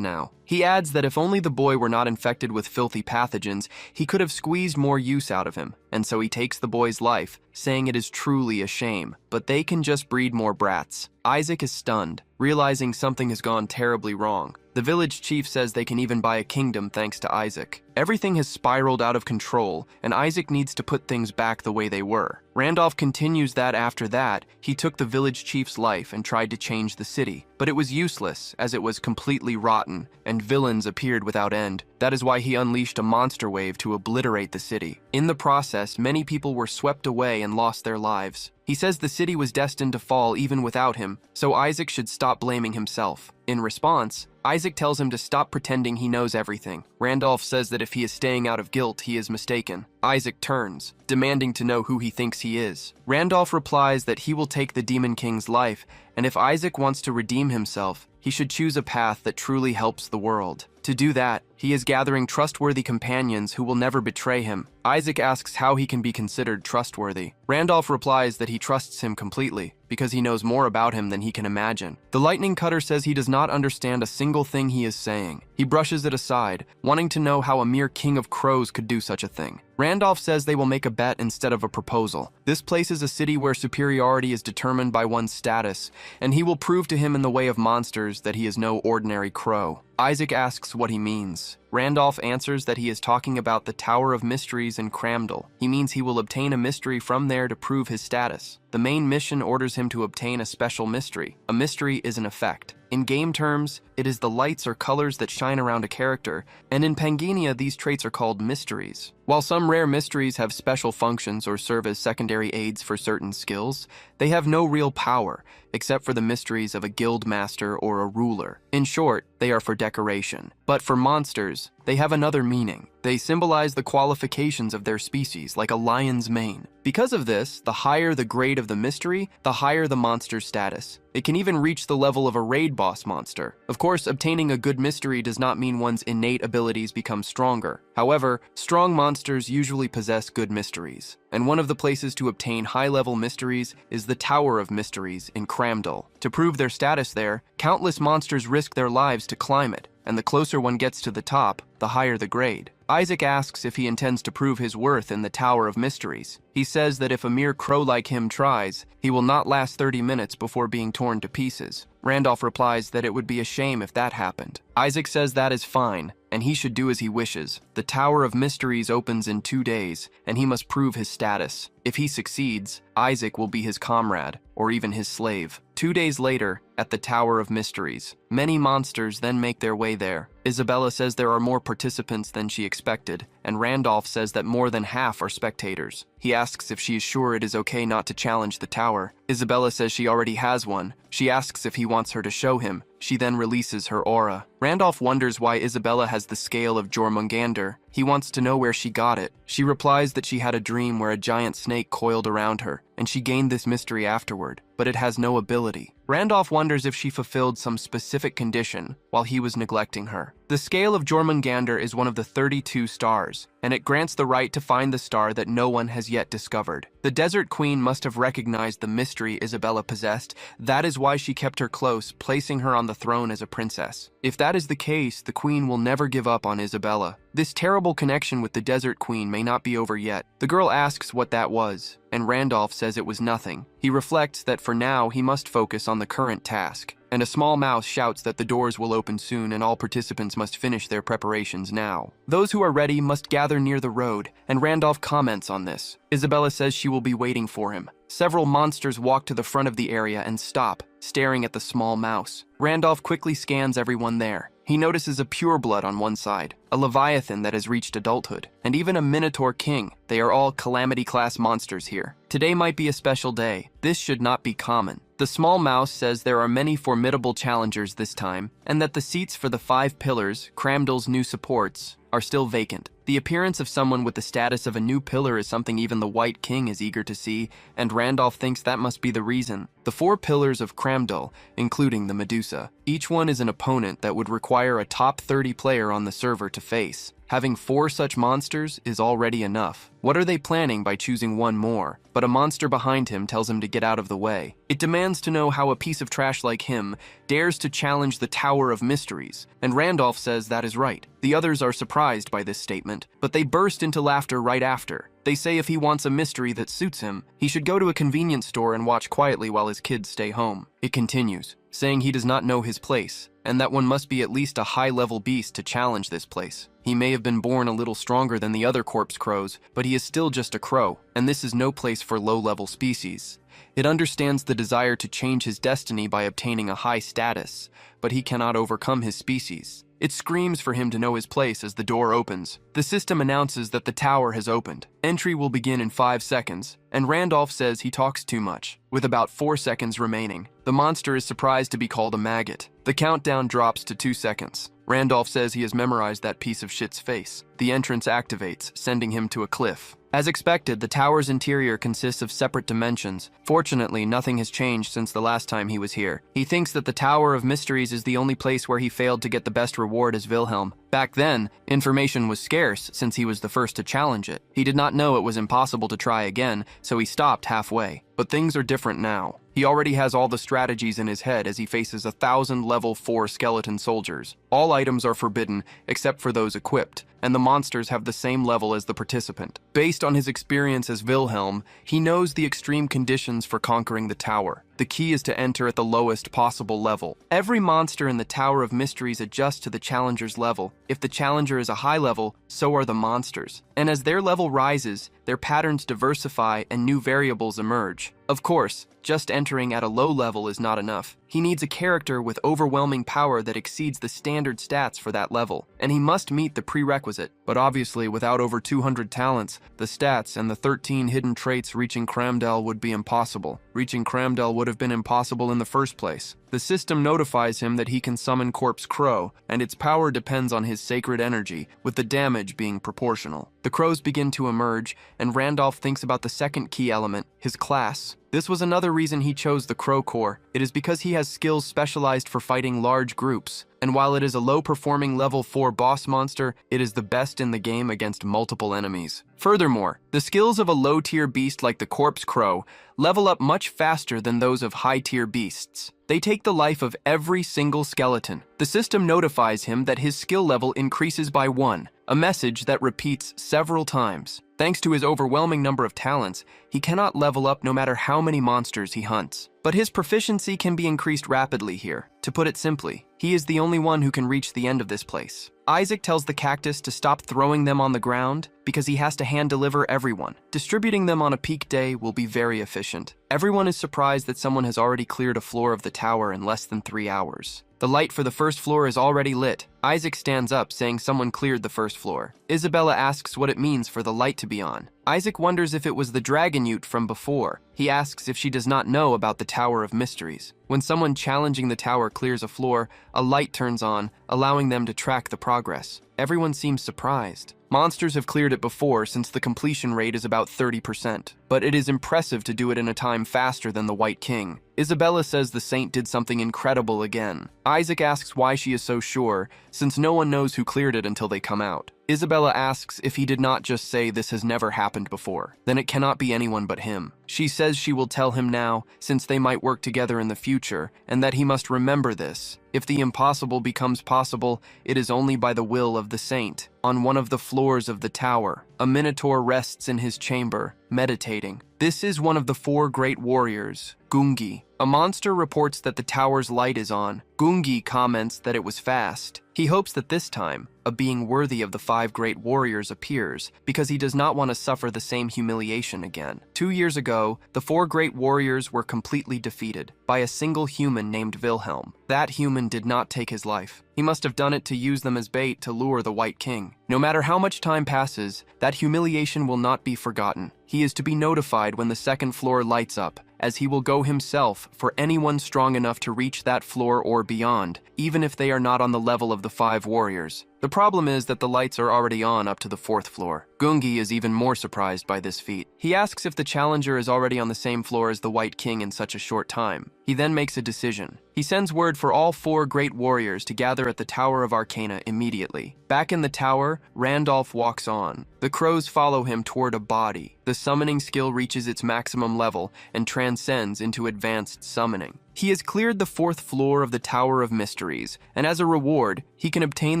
now. He adds that if only the boy were not infected with filthy pathogens, he could have squeezed more use out of him, and so he takes the boy's life, saying it is truly a shame, but they can just breed more brats. Isaac is stunned, realizing something has gone terribly wrong. The village chief says they can even buy a kingdom thanks to Isaac. Everything has spiraled out of control, and Isaac needs to put things back the way they were. Randolph continues that after that, he took the village chief's life and tried to change the city, but it was useless as it was completely rotten, and villains appeared without end. That is why he unleashed a monster wave to obliterate the city. In the process, many people were swept away and lost their lives. He says the city was destined to fall even without him, so Isaac should stop blaming himself. In response, Isaac tells him to stop pretending he knows everything. Randolph says that if he is staying out of guilt, he is mistaken. Isaac turns, demanding to know who he thinks he is. Randolph replies that he will take the Demon King's life, and if Isaac wants to redeem himself, he should choose a path that truly helps the world. To do that, he is gathering trustworthy companions who will never betray him. Isaac asks how he can be considered trustworthy. Randolph replies that he trusts him completely, because he knows more about him than he can imagine. The lightning cutter says he does not understand a single thing he is saying. He brushes it aside, wanting to know how a mere king of crows could do such a thing. Randolph says they will make a bet instead of a proposal. This place is a city where superiority is determined by one's status, and he will prove to him in the way of monsters that he is no ordinary crow. Isaac asks what he means. Randolph answers that he is talking about the Tower of Mysteries in Cramdell. He means he will obtain a mystery from there to prove his status. The main mission orders him to obtain a special mystery. A mystery is an effect. In game terms, it is the lights or colors that shine around a character, and in Pangania these traits are called mysteries. While some rare mysteries have special functions or serve as secondary aids for certain skills, they have no real power, except for the mysteries of a guild master or a ruler. In short, they are for decoration. But for monsters, they have another meaning. They symbolize the qualifications of their species, like a lion's mane. Because of this, the higher the grade of the mystery, the higher the monster's status. It can even reach the level of a raid boss monster. Of course, obtaining a good mystery does not mean one's innate abilities become stronger. However, strong monsters usually possess good mysteries. And one of the places to obtain high-level mysteries is the Tower of Mysteries in Cramdell. To prove their status there, countless monsters risk their lives to climb it, and the closer one gets to the top, the higher the grade. Isaac asks if he intends to prove his worth in the Tower of Mysteries. He says that if a mere crow like him tries, he will not last 30 minutes before being torn to pieces. Randolph replies that it would be a shame if that happened. Isaac says that is fine, and he should do as he wishes. The Tower of Mysteries opens in 2 days, and he must prove his status. If he succeeds, Isaac will be his comrade, or even his slave. 2 days later, at the Tower of Mysteries, many monsters then make their way there. Isabella says there are more participants than she expected, and Randolph says that more than half are spectators. He asks if she is sure it is okay not to challenge the tower. Isabella says she already has one. She asks if he wants her to show him. She then releases her aura. Randolph wonders why Isabella has the scale of Jormungandr. He wants to know where she got it. She replies that she had a dream where a giant snake coiled around her, and she gained this mystery afterward, but it has no ability. Randolph wonders if she fulfilled some specific condition while he was neglecting her. The scale of Jormungandr is one of the 32 stars, and it grants the right to find the star that no one has yet discovered. The Desert Queen must have recognized the mystery Isabella possessed. That is why she kept her close, placing her on the throne as a princess. If that is the case, the Queen will never give up on Isabella. This terrible connection with the Desert Queen may not be over yet. The girl asks what that was, and Randolph says it was nothing. He reflects that for now he must focus on the current task, and a small mouse shouts that the doors will open soon and all participants must finish their preparations now. Those who are ready must gather near the road, and Randolph comments on this. Isabella says she will be waiting for him. Several monsters walk to the front of the area and stop, staring at the small mouse. Randolph quickly scans everyone there. He notices a pureblood on one side, a leviathan that has reached adulthood, and even a minotaur king. They are all calamity-class monsters here. Today might be a special day. This should not be common. The small mouse says there are many formidable challengers this time, and that the seats for the 5 pillars, Cramdell's new supports, are still vacant. The appearance of someone with the status of a new pillar is something even the White King is eager to see, and Randolph thinks that must be the reason. The 4 pillars of Cramdell, including the Medusa, each one is an opponent that would require a top 30 player on the server to face. Having 4 such monsters is already enough. What are they planning by choosing one more? But a monster behind him tells him to get out of the way. It demands to know how a piece of trash like him dares to challenge the Tower of Mysteries, and Randolph says that is right. The others are surprised by this statement, but they burst into laughter right after. They say if he wants a mystery that suits him, he should go to a convenience store and watch quietly while his kids stay home. It continues, saying he does not know his place, and that one must be at least a high-level beast to challenge this place. He may have been born a little stronger than the other corpse crows, but he is still just a crow, and this is no place for low-level species. It understands the desire to change his destiny by obtaining a high status, but he cannot overcome his species. It screams for him to know his place as the door opens. The system announces that the tower has opened. Entry will begin in 5 seconds, and Randolph says he talks too much. With about 4 seconds remaining, the monster is surprised to be called a maggot. The countdown drops to 2 seconds. Randolph says he has memorized that piece of shit's face. The entrance activates, sending him to a cliff. As expected, the tower's interior consists of separate dimensions. Fortunately, nothing has changed since the last time he was here. He thinks that the Tower of Mysteries is the only place where he failed to get the best reward as Wilhelm. Back then, information was scarce since he was the first to challenge it. He did not know it was impossible to try again, so he stopped halfway. But things are different now. He already has all the strategies in his head as he faces 1,000 level 4 skeleton soldiers. All items are forbidden except for those equipped, and the monsters have the same level as the participant. Based on his experience as Wilhelm, he knows the extreme conditions for conquering the tower. The key is to enter at the lowest possible level. Every monster in the Tower of Mysteries adjusts to the challenger's level. If the challenger is a high level, so are the monsters. And as their level rises, their patterns diversify and new variables emerge. Of course, just entering at a low level is not enough. He needs a character with overwhelming power that exceeds the standard stats for that level, and he must meet the prerequisite. But obviously, without over 200 talents, the stats and the 13 hidden traits reaching Cramdell would be impossible. Reaching Cramdell would have been impossible in the first place. The system notifies him that he can summon Corpse Crow, and its power depends on his sacred energy, with the damage being proportional. The crows begin to emerge, and Randolph thinks about the second key element, his class. This was another reason he chose the Crow Corps. It is because he has skills specialized for fighting large groups. And while it is a low-performing level 4 boss monster, it is the best in the game against multiple enemies. Furthermore, the skills of a low-tier beast like the Corpse Crow level up much faster than those of high-tier beasts. They take the life of every single skeleton. The system notifies him that his skill level increases by 1, a message that repeats several times. Thanks to his overwhelming number of talents, he cannot level up no matter how many monsters he hunts. But his proficiency can be increased rapidly here. To put it simply, he is the only one who can reach the end of this place. Isaac tells the cactus to stop throwing them on the ground because he has to hand-deliver everyone. Distributing them on a peak day will be very efficient. Everyone is surprised that someone has already cleared a floor of the tower in less than 3 hours. The light for the first floor is already lit. Isaac stands up, saying someone cleared the first floor. Isabella asks what it means for the light to be on. Isaac wonders if it was the dragon ute from before. He asks if she does not know about the Tower of Mysteries. When someone challenging the tower clears a floor, a light turns on, allowing them to track the progress. Everyone seems surprised. Monsters have cleared it before since the completion rate is about 30%, but it is impressive to do it in a time faster than the White King. Isabella says the saint did something incredible again. Isaac asks why she is so sure, since no one knows who cleared it until they come out. Isabella asks if he did not just say this has never happened before, then it cannot be anyone but him. She says she will tell him now, since they might work together in the future, and that he must remember this. If the impossible becomes possible, it is only by the will of the saint. On one of the floors of the tower, a minotaur rests in his chamber, meditating. This is one of the 4 great warriors, Gungi. A monster reports that the tower's light is on. Gungi comments that it was fast. He hopes that this time, a being worthy of the 5 great warriors appears, because he does not want to suffer the same humiliation again. 2 years ago, the 4 great warriors were completely defeated by a single human named Wilhelm. That human did not take his life. He must have done it to use them as bait to lure the White King. No matter how much time passes, that humiliation will not be forgotten. He is to be notified when the second floor lights up, as he will go himself for anyone strong enough to reach that floor or beyond, even if they are not on the level of the 5 warriors. The problem is that the lights are already on up to the 4th floor. Gungi is even more surprised by this feat. He asks if the challenger is already on the same floor as the White King in such a short time. He then makes a decision. He sends word for all 4 great warriors to gather at the Tower of Arcana immediately. Back in the tower, Randolph walks on. The crows follow him toward a body. The summoning skill reaches its maximum level and transcends into advanced summoning. He has cleared the 4th floor of the Tower of Mysteries, and as a reward, he can obtain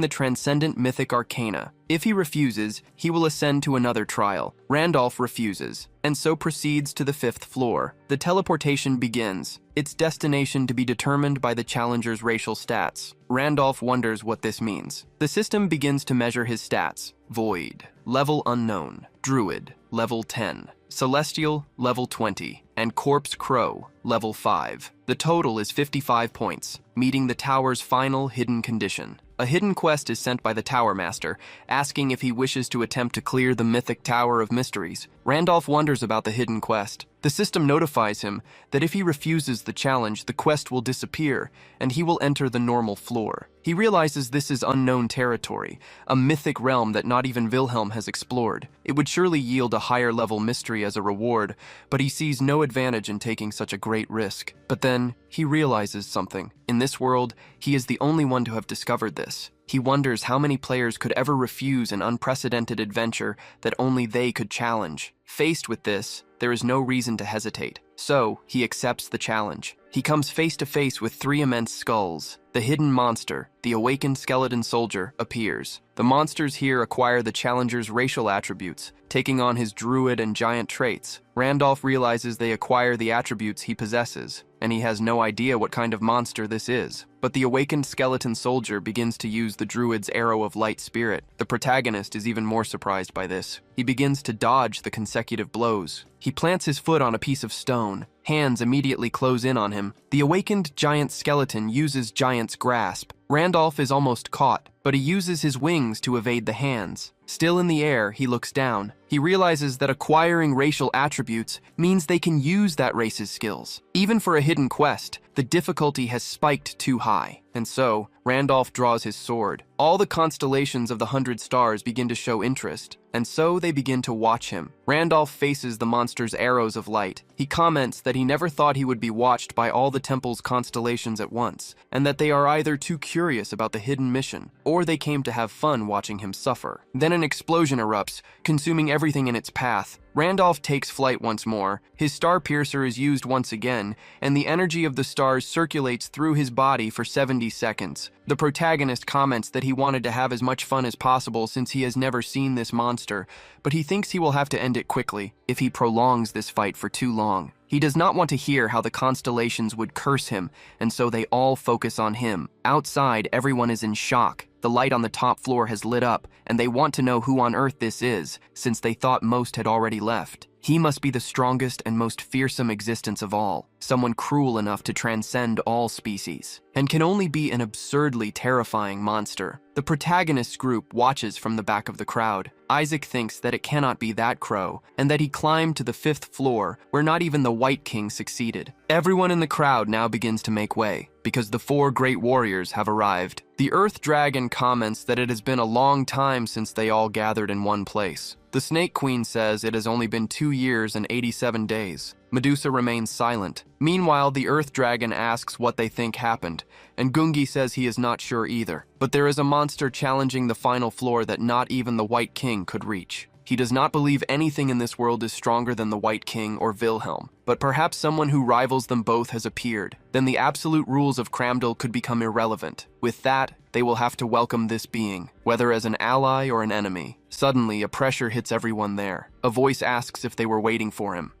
the Transcendent Mythic Arcana. If he refuses, he will ascend to another trial. Randolph refuses, and so proceeds to the 5th floor. The teleportation begins, its destination to be determined by the challenger's racial stats. Randolph wonders what this means. The system begins to measure his stats. Void, level unknown. Druid, level 10. Celestial, level 20. And Corpse Crow, level 5. The total is 55 points, meeting the tower's final hidden condition. A hidden quest is sent by the Tower Master, asking if he wishes to attempt to clear the mythic Tower of Mysteries. Randolph wonders about the hidden quest. The system notifies him that if he refuses the challenge, the quest will disappear and he will enter the normal floor. He realizes this is unknown territory, a mythic realm that not even Wilhelm has explored. It would surely yield a higher level mystery as a reward, but he sees no advantage in taking such a great risk. But then, he realizes something. In this world, he is the only one to have discovered this. He wonders how many players could ever refuse an unprecedented adventure that only they could challenge. Faced with this, there is no reason to hesitate. So, he accepts the challenge. He comes face to face with 3 immense skulls. The hidden monster, the awakened skeleton soldier, appears. The monsters here acquire the challenger's racial attributes, taking on his druid and giant traits. Randolph realizes they acquire the attributes he possesses, and he has no idea what kind of monster this is. But the awakened skeleton soldier begins to use the druid's arrow of light spirit. The protagonist is even more surprised by this. He begins to dodge the consecutive blows. He plants his foot on a piece of stone. Hands immediately close in on him. The awakened giant skeleton uses Giant's Grasp. Randolph is almost caught, but he uses his wings to evade the hands. Still in the air, he looks down. He realizes that acquiring racial attributes means they can use that race's skills. Even for a hidden quest, the difficulty has spiked too high. And so, Randolph draws his sword. All the constellations of the 100 stars begin to show interest, and so they begin to watch him. Randolph faces the monster's arrows of light. He comments that he never thought he would be watched by all the temple's constellations at once, and that they are either too curious about the hidden mission, or they came to have fun watching him suffer. Then an explosion erupts, consuming everything in its path. Randolph takes flight once more, his star piercer is used once again, and the energy of the stars circulates through his body for 70 seconds. The protagonist comments that he wanted to have as much fun as possible since he has never seen this monster, but he thinks he will have to end it quickly if he prolongs this fight for too long. He does not want to hear how the constellations would curse him, and so they all focus on him. Outside, everyone is in shock. The light on the top floor has lit up, and they want to know who on earth this is, since they thought most had already left. He must be the strongest and most fearsome existence of all, someone cruel enough to transcend all species, and can only be an absurdly terrifying monster. The protagonist's group watches from the back of the crowd. Isaac thinks that it cannot be that crow, and that he climbed to the 5th floor, where not even the White King succeeded. Everyone in the crowd now begins to make way, because the 4 great warriors have arrived. The Earth Dragon comments that it has been a long time since they all gathered in one place. The Snake Queen says it has only been 2 years and 87 days. Medusa remains silent. Meanwhile, the Earth Dragon asks what they think happened, and Gungi says he is not sure either. But there is a monster challenging the final floor that not even the White King could reach. He does not believe anything in this world is stronger than the White King or Wilhelm, but perhaps someone who rivals them both has appeared. Then the absolute rules of Cramdal could become irrelevant. With that, they will have to welcome this being, whether as an ally or an enemy. Suddenly, a pressure hits everyone there. A voice asks if they were waiting for him,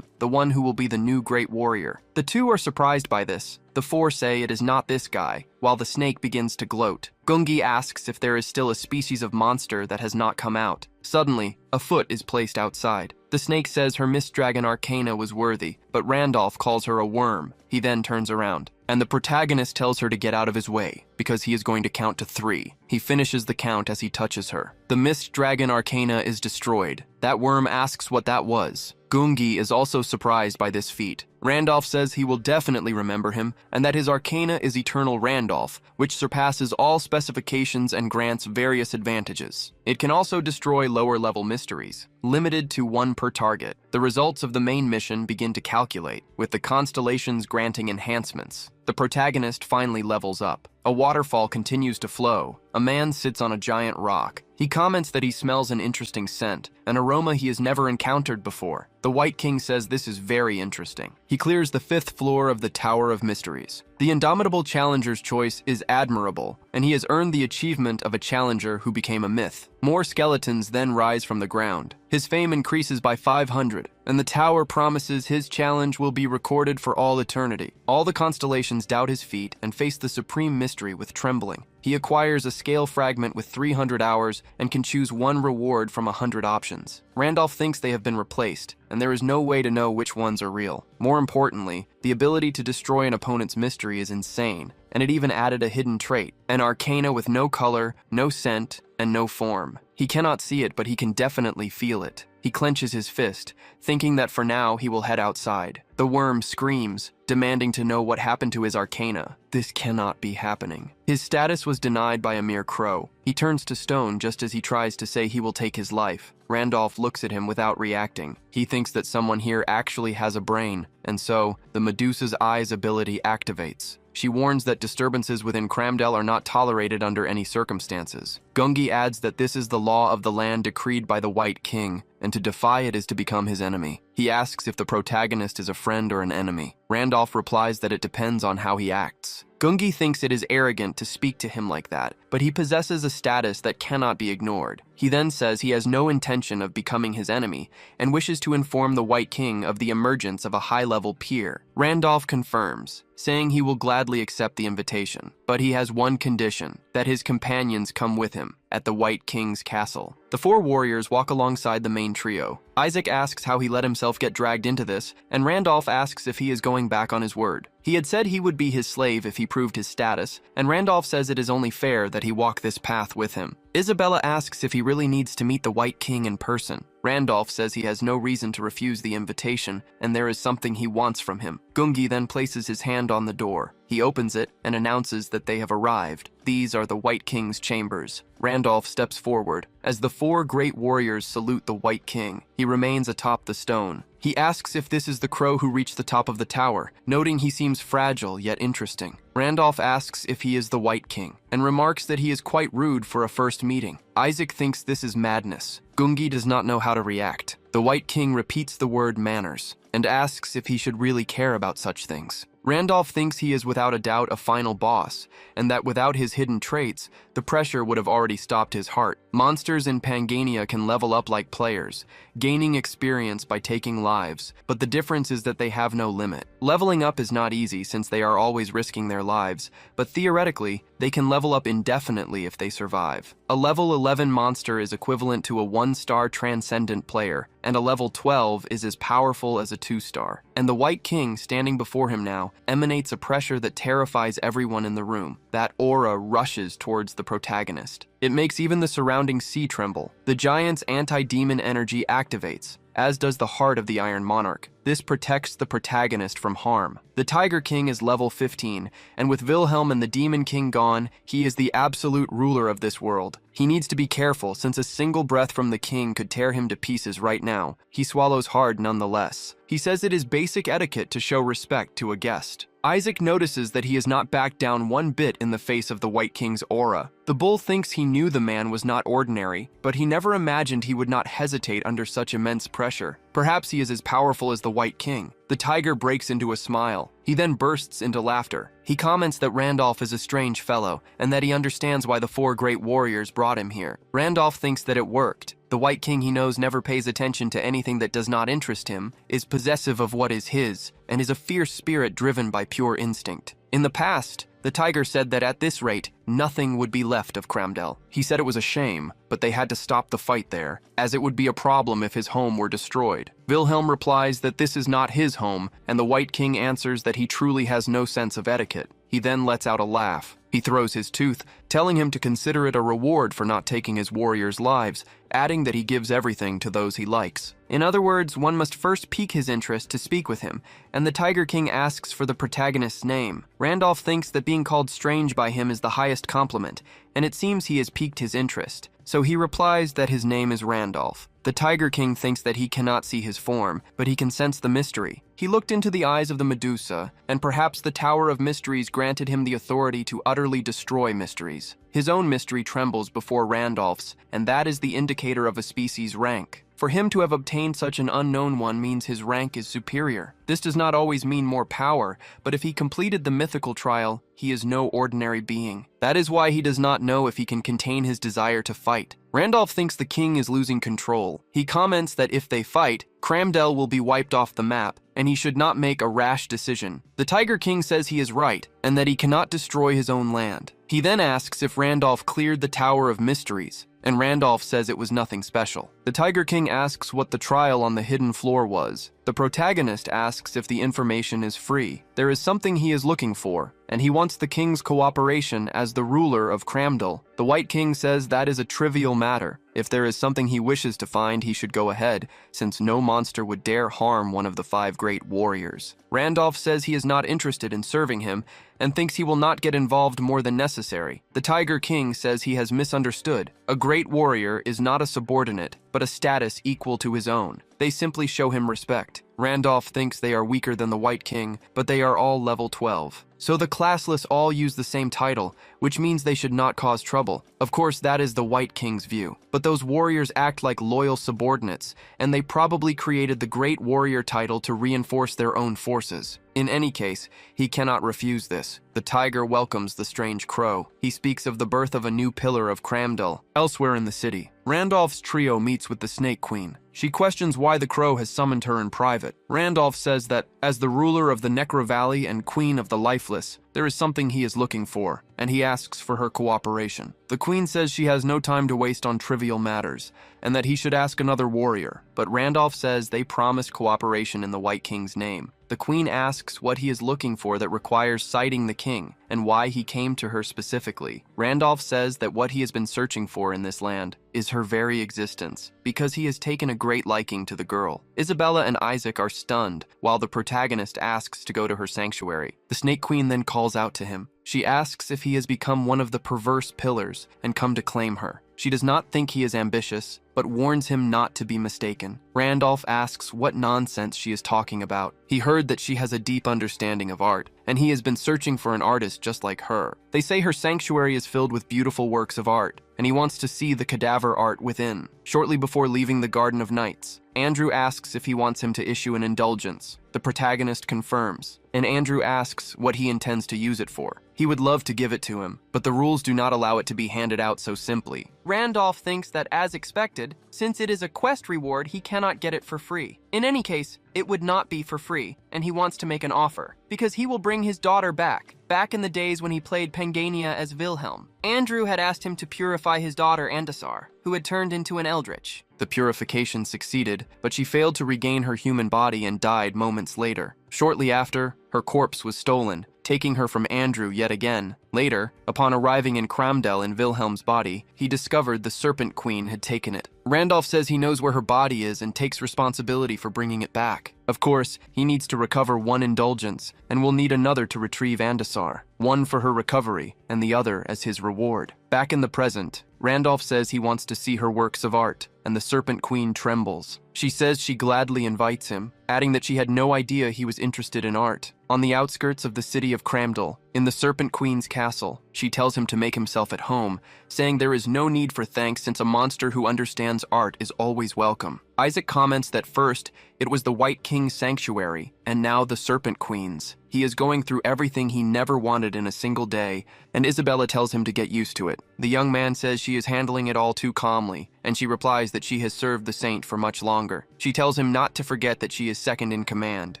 the one who will be the new great warrior. The 2 are surprised by this. The 4 say it is not this guy, while the snake begins to gloat. Gungi asks if there is still a species of monster that has not come out. Suddenly, a foot is placed outside. The snake says her Mist Dragon Arcana was worthy, but Randolph calls her a worm. He then turns around, and the protagonist tells her to get out of his way, because he is going to count to 3. He finishes the count as he touches her. The Mist Dragon Arcana is destroyed. That worm asks what that was. Gungi is also surprised by this feat. Randolph says he will definitely remember him, and that his Arcana is Eternal Randolph, which surpasses all specifications and grants various advantages. It can also destroy lower-level mysteries, limited to 1 per target. The results of the main mission begin to calculate, with the constellations granting enhancements. The protagonist finally levels up. A waterfall continues to flow. A man sits on a giant rock. He comments that he smells an interesting scent, an aroma he has never encountered before. The White King says this is very interesting. He clears the 5th floor of the Tower of Mysteries. The indomitable challenger's choice is admirable, and he has earned the achievement of a challenger who became a myth. More skeletons then rise from the ground. His fame increases by 500, and the tower promises his challenge will be recorded for all eternity. All the constellations doubt his feat and face the supreme mystery with trembling. He acquires a scale fragment with 300 hours and can choose 1 reward from 100 options. Randolph thinks they have been replaced, and there is no way to know which ones are real. More importantly, the ability to destroy an opponent's mystery is insane, and it even added a hidden trait, an arcana with no color, no scent, and no form. He cannot see it, but he can definitely feel it. He clenches his fist, thinking that for now he will head outside. The worm screams, demanding to know what happened to his arcana. This cannot be happening. His status was denied by a mere crow. He turns to stone just as he tries to say he will take his life. Randolph looks at him without reacting. He thinks that someone here actually has a brain, and so the Medusa's eyes ability activates. She warns that disturbances within Cramdell are not tolerated under any circumstances. Gungi adds that this is the law of the land decreed by the White King, and to defy it is to become his enemy. He asks if the protagonist is a friend or an enemy. Randolph replies that it depends on how he acts. Gungi thinks it is arrogant to speak to him like that, but he possesses a status that cannot be ignored. He then says he has no intention of becoming his enemy, and wishes to inform the White King of the emergence of a high-level peer. Randolph confirms, saying he will gladly accept the invitation, but he has one condition, that his companions come with him at the White King's castle. The four warriors walk alongside the main trio. Isaac asks how he let himself get dragged into this, and Randolph asks if he is going back on his word. He had said he would be his slave if he proved his status, and Randolph says it is only fair that he walk this path with him. Isabella asks if he really needs to meet the White King in person. Randolph says he has no reason to refuse the invitation, and there is something he wants from him. Gungi then places his hand on the door. He opens it and announces that they have arrived. These are the White King's chambers. Randolph steps forward. As the four great warriors salute the White King, he remains atop the stone. He asks if this is the crow who reached the top of the tower, noting he seems fragile yet interesting. Randolph asks if he is the White King, and remarks that he is quite rude for a first meeting. Isaac thinks this is madness. Gungi does not know how to react. The White King repeats the word manners, and asks if he should really care about such things. Randolph thinks he is without a doubt a final boss, and that without his hidden traits, the pressure would have already stopped his heart. Monsters in Pangania can level up like players, gaining experience by taking lives, but the difference is that they have no limit. Leveling up is not easy since they are always risking their lives, but theoretically, they can level up indefinitely if they survive. A level 11 monster is equivalent to a 1-star transcendent player, and a level 12 is as powerful as a 2-star. And the White King standing before him now emanates a pressure that terrifies everyone in the room. That aura rushes towards the protagonist. It makes even the surrounding sea tremble. The giant's anti-demon energy activates, as does the heart of the Iron Monarch. This protects the protagonist from harm. The Tiger King is level 15, and with Wilhelm and the Demon King gone, he is the absolute ruler of this world. He needs to be careful since a single breath from the king could tear him to pieces right now. He swallows hard nonetheless. He says it is basic etiquette to show respect to a guest. Isaac notices that he has not backed down one bit in the face of the White King's aura. The bull thinks he knew the man was not ordinary, but he never imagined he would not hesitate under such immense pressure. Perhaps he is as powerful as the White King. The tiger breaks into a smile. He then bursts into laughter. He comments that Randolph is a strange fellow, and that he understands why the four great warriors brought him here. Randolph thinks that it worked. The White King he knows never pays attention to anything that does not interest him, is possessive of what is his, and is a fierce spirit driven by pure instinct. In the past, the tiger said that at this rate, nothing would be left of Cramdell. He said it was a shame, but they had to stop the fight there, as it would be a problem if his home were destroyed. Wilhelm replies that this is not his home, and the White King answers that he truly has no sense of etiquette. He then lets out a laugh. He throws his tooth, telling him to consider it a reward for not taking his warriors' lives, adding that he gives everything to those he likes. In other words, one must first pique his interest to speak with him, and the Tiger King asks for the protagonist's name. Randolph thinks that being called strange by him is the highest compliment, and it seems he has piqued his interest. So he replies that his name is Randolph. The Tiger King thinks that he cannot see his form, but he can sense the mystery. He looked into the eyes of the Medusa, and perhaps the Tower of Mysteries granted him the authority to utterly destroy mysteries. His own mystery trembles before Randolph's, and that is the indicator of a species' rank. For him to have obtained such an unknown one means his rank is superior. This does not always mean more power, but if he completed the mythical trial, he is no ordinary being. That is why he does not know if he can contain his desire to fight. Randolph thinks the king is losing control. He comments that if they fight, Cramdell will be wiped off the map, and he should not make a rash decision. The Tiger King says he is right, and that he cannot destroy his own land. He then asks if Randolph cleared the Tower of Mysteries, and Randolph says it was nothing special. The Tiger King asks what the trial on the hidden floor was. The protagonist asks if the information is free. There is something he is looking for. and he wants the king's cooperation as the ruler of Cramdal. The White King says that is a trivial matter. If there is something he wishes to find, he should go ahead, since no monster would dare harm one of the 5 great warriors. Randolph says he is not interested in serving him and thinks he will not get involved more than necessary. The Tiger King says he has misunderstood. A great warrior is not a subordinate, but a status equal to his own. They simply show him respect. Randolph thinks they are weaker than the White King, but they are all level 12. So the classless all use the same title, which means they should not cause trouble. Of course, that is the White King's view. But those warriors act like loyal subordinates, and they probably created the Great Warrior title to reinforce their own forces. In any case, he cannot refuse this. The tiger welcomes the strange crow. He speaks of the birth of a new pillar of Cramdal. Elsewhere in the city, Randolph's trio meets with the Snake Queen. She questions why the crow has summoned her in private. Randolph says that, as the ruler of the Necro Valley and queen of the lifeless, there is something he is looking for, and he asks for her cooperation. The queen says she has no time to waste on trivial matters, and that he should ask another warrior, but Randolph says they promised cooperation in the White King's name. The queen asks what he is looking for that requires citing the king, and why he came to her specifically. Randolph says that what he has been searching for in this land is her very existence, because he has taken a great liking to the girl. Isabella and Isaac are stunned, while the protagonist asks to go to her sanctuary. The Snake Queen then calls out to him. She asks if he has become one of the perverse pillars and come to claim her. She does not think he is ambitious, but warns him not to be mistaken. Randolph asks what nonsense she is talking about. He heard that she has a deep understanding of art, and he has been searching for an artist just like her. They say her sanctuary is filled with beautiful works of art, and he wants to see the cadaver art within. Shortly before leaving the Garden of Knights, Andrew asks if he wants him to issue an indulgence. The protagonist confirms, and Andrew asks what he intends to use it for. He would love to give it to him, but the rules do not allow it to be handed out so simply. Randolph thinks that, as expected, since it is a quest reward, he cannot get it for free. In any case, it would not be for free, and he wants to make an offer, because he will bring his daughter back in the days when he played Pangania as Wilhelm. Andrew had asked him to purify his daughter Andasar, who had turned into an eldritch. The purification succeeded, but she failed to regain her human body and died moments later. Shortly after, her corpse was stolen, taking her from Andrew yet again. Later, upon arriving in Cramdal in Wilhelm's body, he discovered the Serpent Queen had taken it. Randolph says he knows where her body is and takes responsibility for bringing it back. Of course, he needs to recover one indulgence, and will need another to retrieve Andasar, one for her recovery, and the other as his reward. Back in the present, Randolph says he wants to see her works of art, and the Serpent Queen trembles. She says she gladly invites him, adding that she had no idea he was interested in art. On the outskirts of the city of Cramdal, in the Serpent Queen's castle, she tells him to make himself at home, saying there is no need for thanks since a monster who understands art is always welcome. Isaac comments that first, it was the White King's sanctuary, and now the Serpent Queen's. He is going through everything he never wanted in a single day, and Isabella tells him to get used to it. The young man says she is handling it all too calmly, and she replies that she has served the saint for much longer. She tells him not to forget that she is second in command.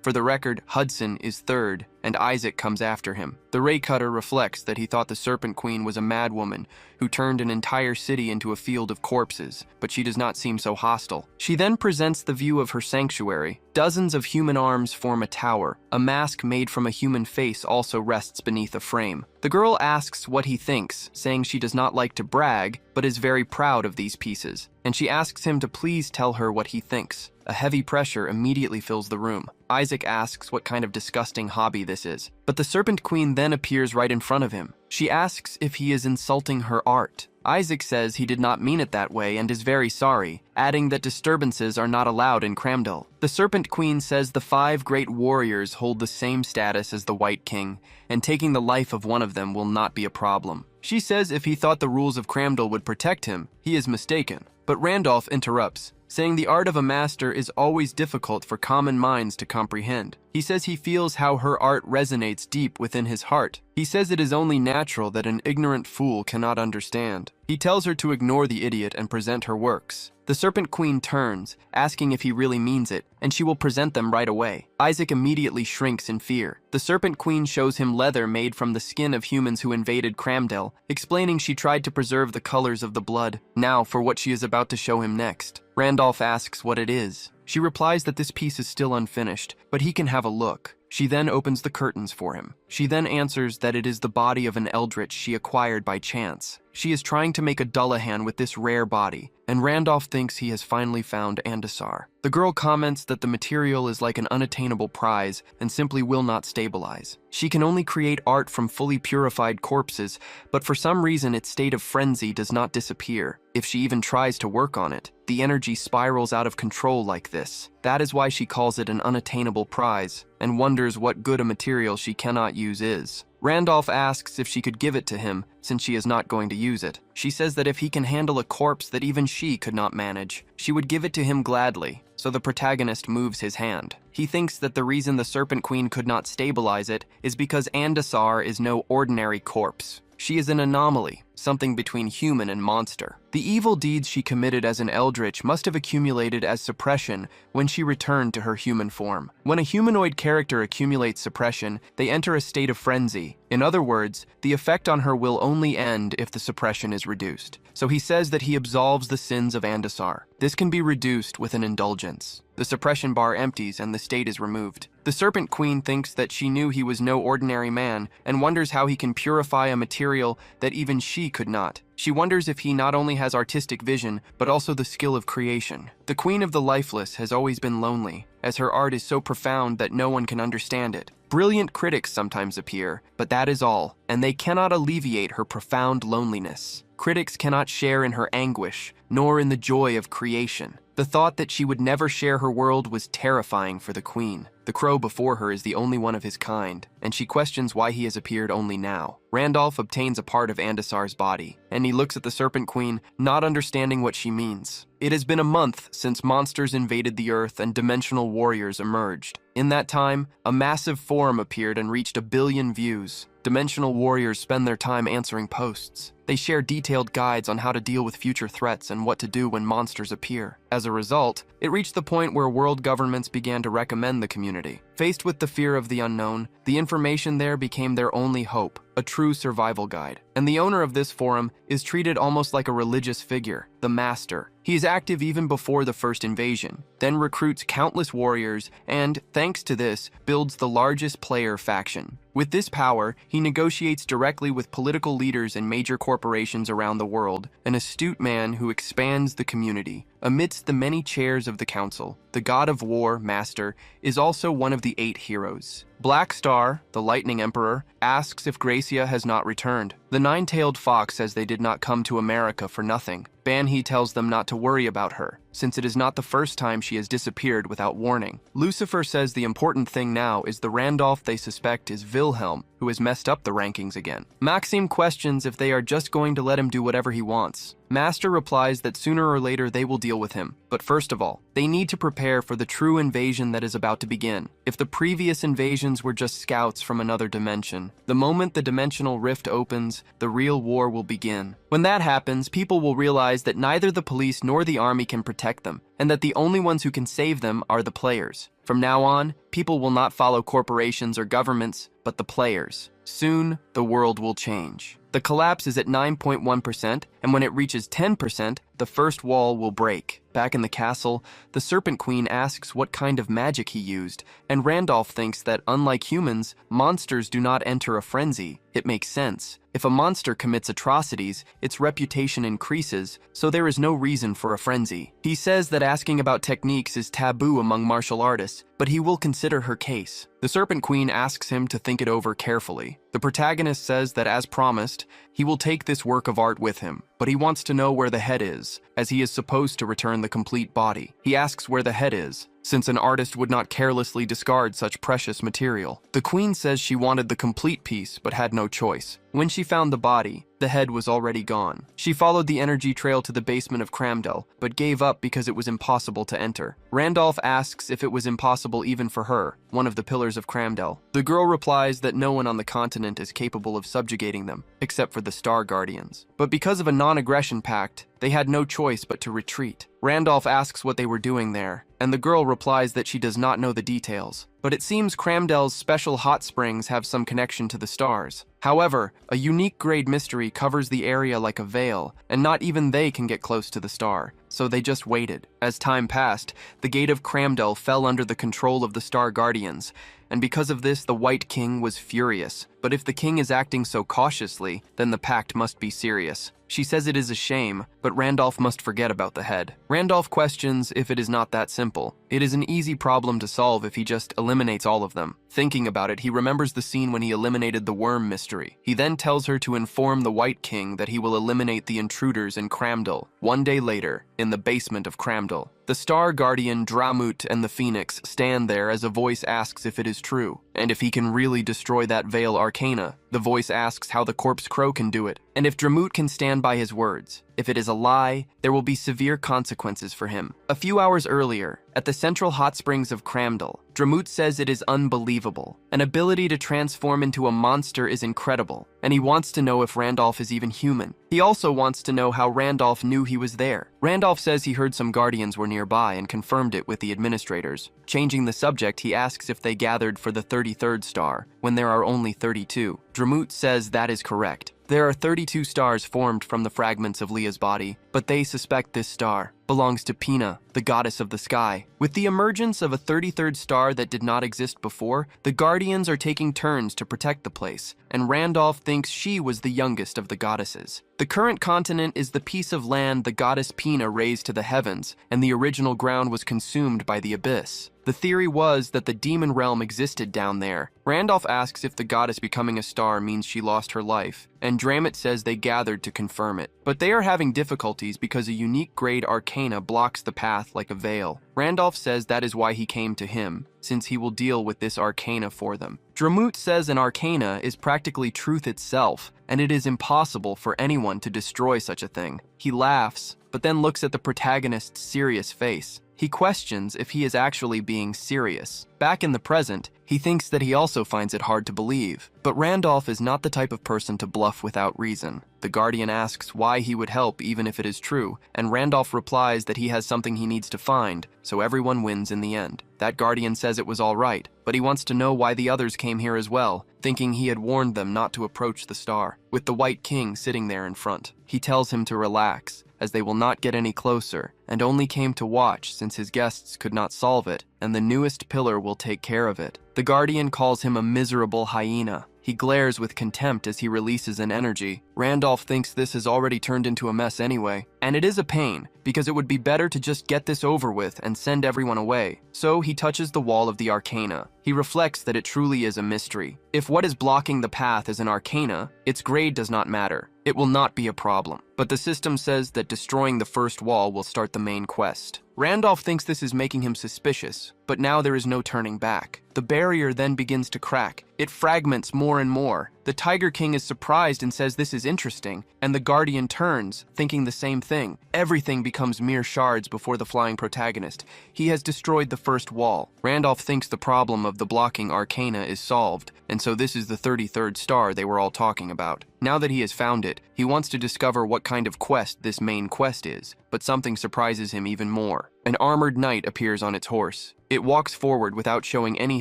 For the record, Hudson is third, and Isaac comes after him. The Ray Cutter reflects that he thought the Serpent Queen was a madwoman who turned an entire city into a field of corpses, but she does not seem so hostile. She then presents the view of her sanctuary. Dozens of human arms form a tower. A mask made from a human face also rests beneath a frame. The girl asks what he thinks, saying she does not like to brag, but is very proud of these pieces, and she asks him to please tell her what he thinks. A heavy pressure immediately fills the room. Isaac asks what kind of disgusting hobby this is, but the Serpent Queen then appears right in front of him. She asks if he is insulting her art. Isaac says he did not mean it that way and is very sorry, adding that disturbances are not allowed in Cramdal. The Serpent Queen says the 5 great warriors hold the same status as the White King, and taking the life of one of them will not be a problem. She says if he thought the rules of Cramdal would protect him, he is mistaken. But Randolph interrupts, saying the art of a master is always difficult for common minds to comprehend. He says he feels how her art resonates deep within his heart. He says it is only natural that an ignorant fool cannot understand. He tells her to ignore the idiot and present her works. The Serpent Queen turns, asking if he really means it, and she will present them right away. Isaac immediately shrinks in fear. The Serpent Queen shows him leather made from the skin of humans who invaded Cramdal, explaining she tried to preserve the colors of the blood. Now for what she is about to show him next. Randolph asks what it is. She replies that this piece is still unfinished, but he can have a look. She then opens the curtains for him. She then answers that it is the body of an eldritch she acquired by chance. She is trying to make a Dullahan with this rare body, and Randolph thinks he has finally found Andasar. The girl comments that the material is like an unattainable prize and simply will not stabilize. She can only create art from fully purified corpses, but for some reason its state of frenzy does not disappear. If she even tries to work on it, the energy spirals out of control like this. That is why she calls it an unattainable prize, and wonders what good a material she cannot use is. Randolph asks if she could give it to him, since she is not going to use it. She says that if he can handle a corpse that even she could not manage, she would give it to him gladly, so the protagonist moves his hand. He thinks that the reason the Serpent Queen could not stabilize it is because Andasar is no ordinary corpse. She is an anomaly, something between human and monster. The evil deeds she committed as an eldritch must have accumulated as suppression when she returned to her human form. When a humanoid character accumulates suppression, they enter a state of frenzy. In other words, the effect on her will only end if the suppression is reduced. So he says that he absolves the sins of Andasar. This can be reduced with an indulgence. The suppression bar empties and the state is removed. The Serpent Queen thinks that she knew he was no ordinary man and wonders how he can purify a material that even she could not. She wonders if he not only has artistic vision, but also the skill of creation. The Queen of the Lifeless has always been lonely, as her art is so profound that no one can understand it. Brilliant critics sometimes appear, but that is all, and they cannot alleviate her profound loneliness. Critics cannot share in her anguish, nor in the joy of creation. The thought that she would never share her world was terrifying for the Queen. The crow before her is the only one of his kind, and she questions why he has appeared only now. Randolph obtains a part of Andasar's body, and he looks at the Serpent Queen, not understanding what she means. It has been a month since monsters invaded the Earth and dimensional warriors emerged. In that time, a massive forum appeared and reached 1 billion views. Dimensional warriors spend their time answering posts. They share detailed guides on how to deal with future threats and what to do when monsters appear. As a result, it reached the point where world governments began to recommend the community. Faced with the fear of the unknown, the information there became their only hope, a true survival guide. And the owner of this forum is treated almost like a religious figure, the Master. He is active even before the first invasion, then recruits countless warriors and, thanks to this, builds the largest player faction. With this power, he negotiates directly with political leaders and major corporations around the world, an astute man who expands the community. Amidst the many chairs of the council, the god of war, Master, is also one of the 8 heroes. Black Star, the Lightning Emperor, asks if Gracia has not returned. The Nine-Tailed Fox says they did not come to America for nothing. Banhee tells them not to worry about her, since it is not the first time she has disappeared without warning. Lucifer says the important thing now is the Randolph they suspect is Wilhelm, who has messed up the rankings again. Maxime questions if they are just going to let him do whatever he wants. Master replies that sooner or later they will deal with him, but first of all, they need to prepare for the true invasion that is about to begin. If the previous invasions were just scouts from another dimension, the moment the dimensional rift opens, the real war will begin. When that happens, people will realize that neither the police nor the army can protect them, and that the only ones who can save them are the players. From now on, people will not follow corporations or governments, but the players. Soon, the world will change. The collapse is at 9.1%, and when it reaches 10%, the first wall will break. Back in the castle, the Serpent Queen asks what kind of magic he used, and Randolph thinks that, unlike humans, monsters do not enter a frenzy. It makes sense. If a monster commits atrocities, its reputation increases, so there is no reason for a frenzy. He says that asking about techniques is taboo among martial artists, but he will consider her case. The Serpent Queen asks him to think it over carefully. The protagonist says that, as promised, he will take this work of art with him, but he wants to know where the head is, as he is supposed to return the complete body. He asks where the head is, since an artist would not carelessly discard such precious material. The Queen says she wanted the complete piece, but had no choice. When she found the body, the head was already gone. She followed the energy trail to the basement of Cramdell, but gave up because it was impossible to enter. Randolph asks if it was impossible even for her, one of the pillars of Cramdell. The girl replies that no one on the continent is capable of subjugating them, except for the Star Guardians. But because of a non-aggression pact, they had no choice but to retreat. Randolph asks what they were doing there, and the girl replies that she does not know the details. But it seems Cramdell's special hot springs have some connection to the stars. However, a unique grade mystery covers the area like a veil, and not even they can get close to the star, so they just waited. As time passed, the gate of Cramdell fell under the control of the Star Guardians, and because of this, the White King was furious. But if the king is acting so cautiously, then the pact must be serious. She says it is a shame, but Randolph must forget about the head. Randolph questions if it is not that simple. It is an easy problem to solve if he just eliminates all of them. Thinking about it, he remembers the scene when he eliminated the worm mystery. He then tells her to inform the White King that he will eliminate the intruders in Cramdal. One day later, in the basement of Cramdal, the Star Guardian Dramut and the Phoenix stand there as a voice asks if it is true, and if he can really destroy that Veil Arcana. The voice asks how the Corpse Crow can do it, and if Dramut can stand by his words. If it is a lie, there will be severe consequences for him. A few hours earlier, at the central hot springs of Cramdal, Dramut says it is unbelievable. An ability to transform into a monster is incredible, and he wants to know if Randolph is even human. He also wants to know how Randolph knew he was there. Randolph says he heard some guardians were nearby and confirmed it with the administrators. Changing the subject, he asks if they gathered for the 33rd star, when there are only 32. Dramut says that is correct. There are 32 stars formed from the fragments of Leah's body, but they suspect this star belongs to Pina, the goddess of the sky. With the emergence of a 33rd star that did not exist before, the Guardians are taking turns to protect the place, and Randolph thinks she was the youngest of the goddesses. The current continent is the piece of land the goddess Pina raised to the heavens, and the original ground was consumed by the abyss. The theory was that the demon realm existed down there. Randolph asks if the goddess becoming a star means she lost her life, and Dramut says they gathered to confirm it. But they are having difficulties because a unique grade arcana blocks the path like a veil. Randolph says that is why he came to him, since he will deal with this arcana for them. Dramut says an arcana is practically truth itself, and it is impossible for anyone to destroy such a thing. He laughs, but then looks at the protagonist's serious face. He questions if he is actually being serious. Back in the present, he thinks that he also finds it hard to believe. But Randolph is not the type of person to bluff without reason. The Guardian asks why he would help even if it is true, and Randolph replies that he has something he needs to find, so everyone wins in the end. That Guardian says it was all right, but he wants to know why the others came here as well, thinking he had warned them not to approach the star, with the White King sitting there in front. He tells him to relax, as they will not get any closer, and only came to watch since his guests could not solve it, and the newest pillar will take care of it. The Guardian calls him a miserable hyena. He glares with contempt as he releases an energy. Randolph thinks this has already turned into a mess anyway, and it is a pain, because it would be better to just get this over with and send everyone away. So he touches the wall of the arcana. He reflects that it truly is a mystery. If what is blocking the path is an arcana, its grade does not matter. It will not be a problem. But the system says that destroying the first wall will start the main quest. Randolph thinks this is making him suspicious, but now there is no turning back. The barrier then begins to crack. It fragments more and more. The Tiger King is surprised and says this is interesting, and the Guardian turns, thinking the same thing. Everything becomes mere shards before the flying protagonist. He has destroyed the first wall. Randolph thinks the problem of the blocking arcana is solved, and so this is the 33rd star they were all talking about. Now that he has found it, he wants to discover what kind of quest this main quest is, but something surprises him even more. An armored knight appears on its horse. It walks forward without showing any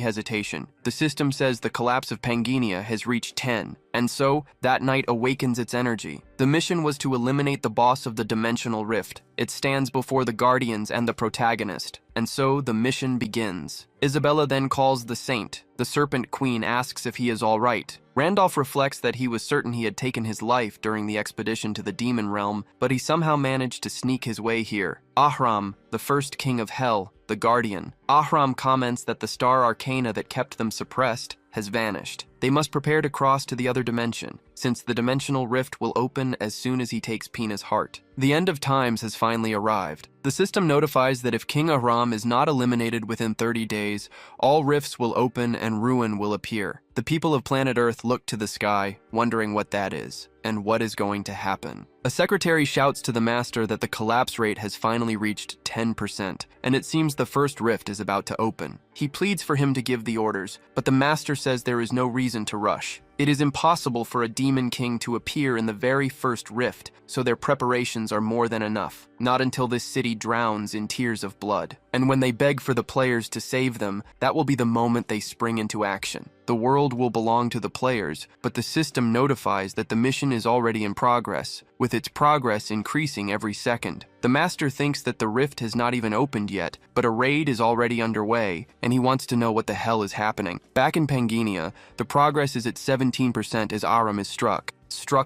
hesitation. The system says the collapse of Pangenia has reached 10, and so that knight awakens its energy. The mission was to eliminate the boss of the dimensional rift. It stands before the Guardians and the protagonist, and so the mission begins. Isabella then calls the Saint. The Serpent Queen asks if he is all right. Randolph reflects that he was certain he had taken his life during the expedition to the demon realm, but he somehow managed to sneak his way here. Ahram, the first king of hell, the Guardian. Ahram comments that the star arcana that kept them suppressed has vanished. They must prepare to cross to the other dimension, since the dimensional rift will open as soon as he takes Pina's heart. The end of times has finally arrived. The system notifies that if King Ahram is not eliminated within 30 days, all rifts will open and ruin will appear. The people of planet Earth look to the sky, wondering what that is, and what is going to happen. A secretary shouts to the master that the collapse rate has finally reached 10%, and it seems the first rift is about to open. He pleads for him to give the orders, but the master says there is no reason to rush. It is impossible for a demon king to appear in the very first rift, so their preparations are more than enough. Not until this city drowns in tears of blood. and when they beg for the players to save them, that will be the moment they spring into action. The world will belong to the players, but the system notifies that the mission is already in progress, with its progress increasing every second. The master thinks that the rift has not even opened yet, but a raid is already underway, and he wants to know what the hell is happening. Back in Pangania, the progress is at 17% as Aram is struck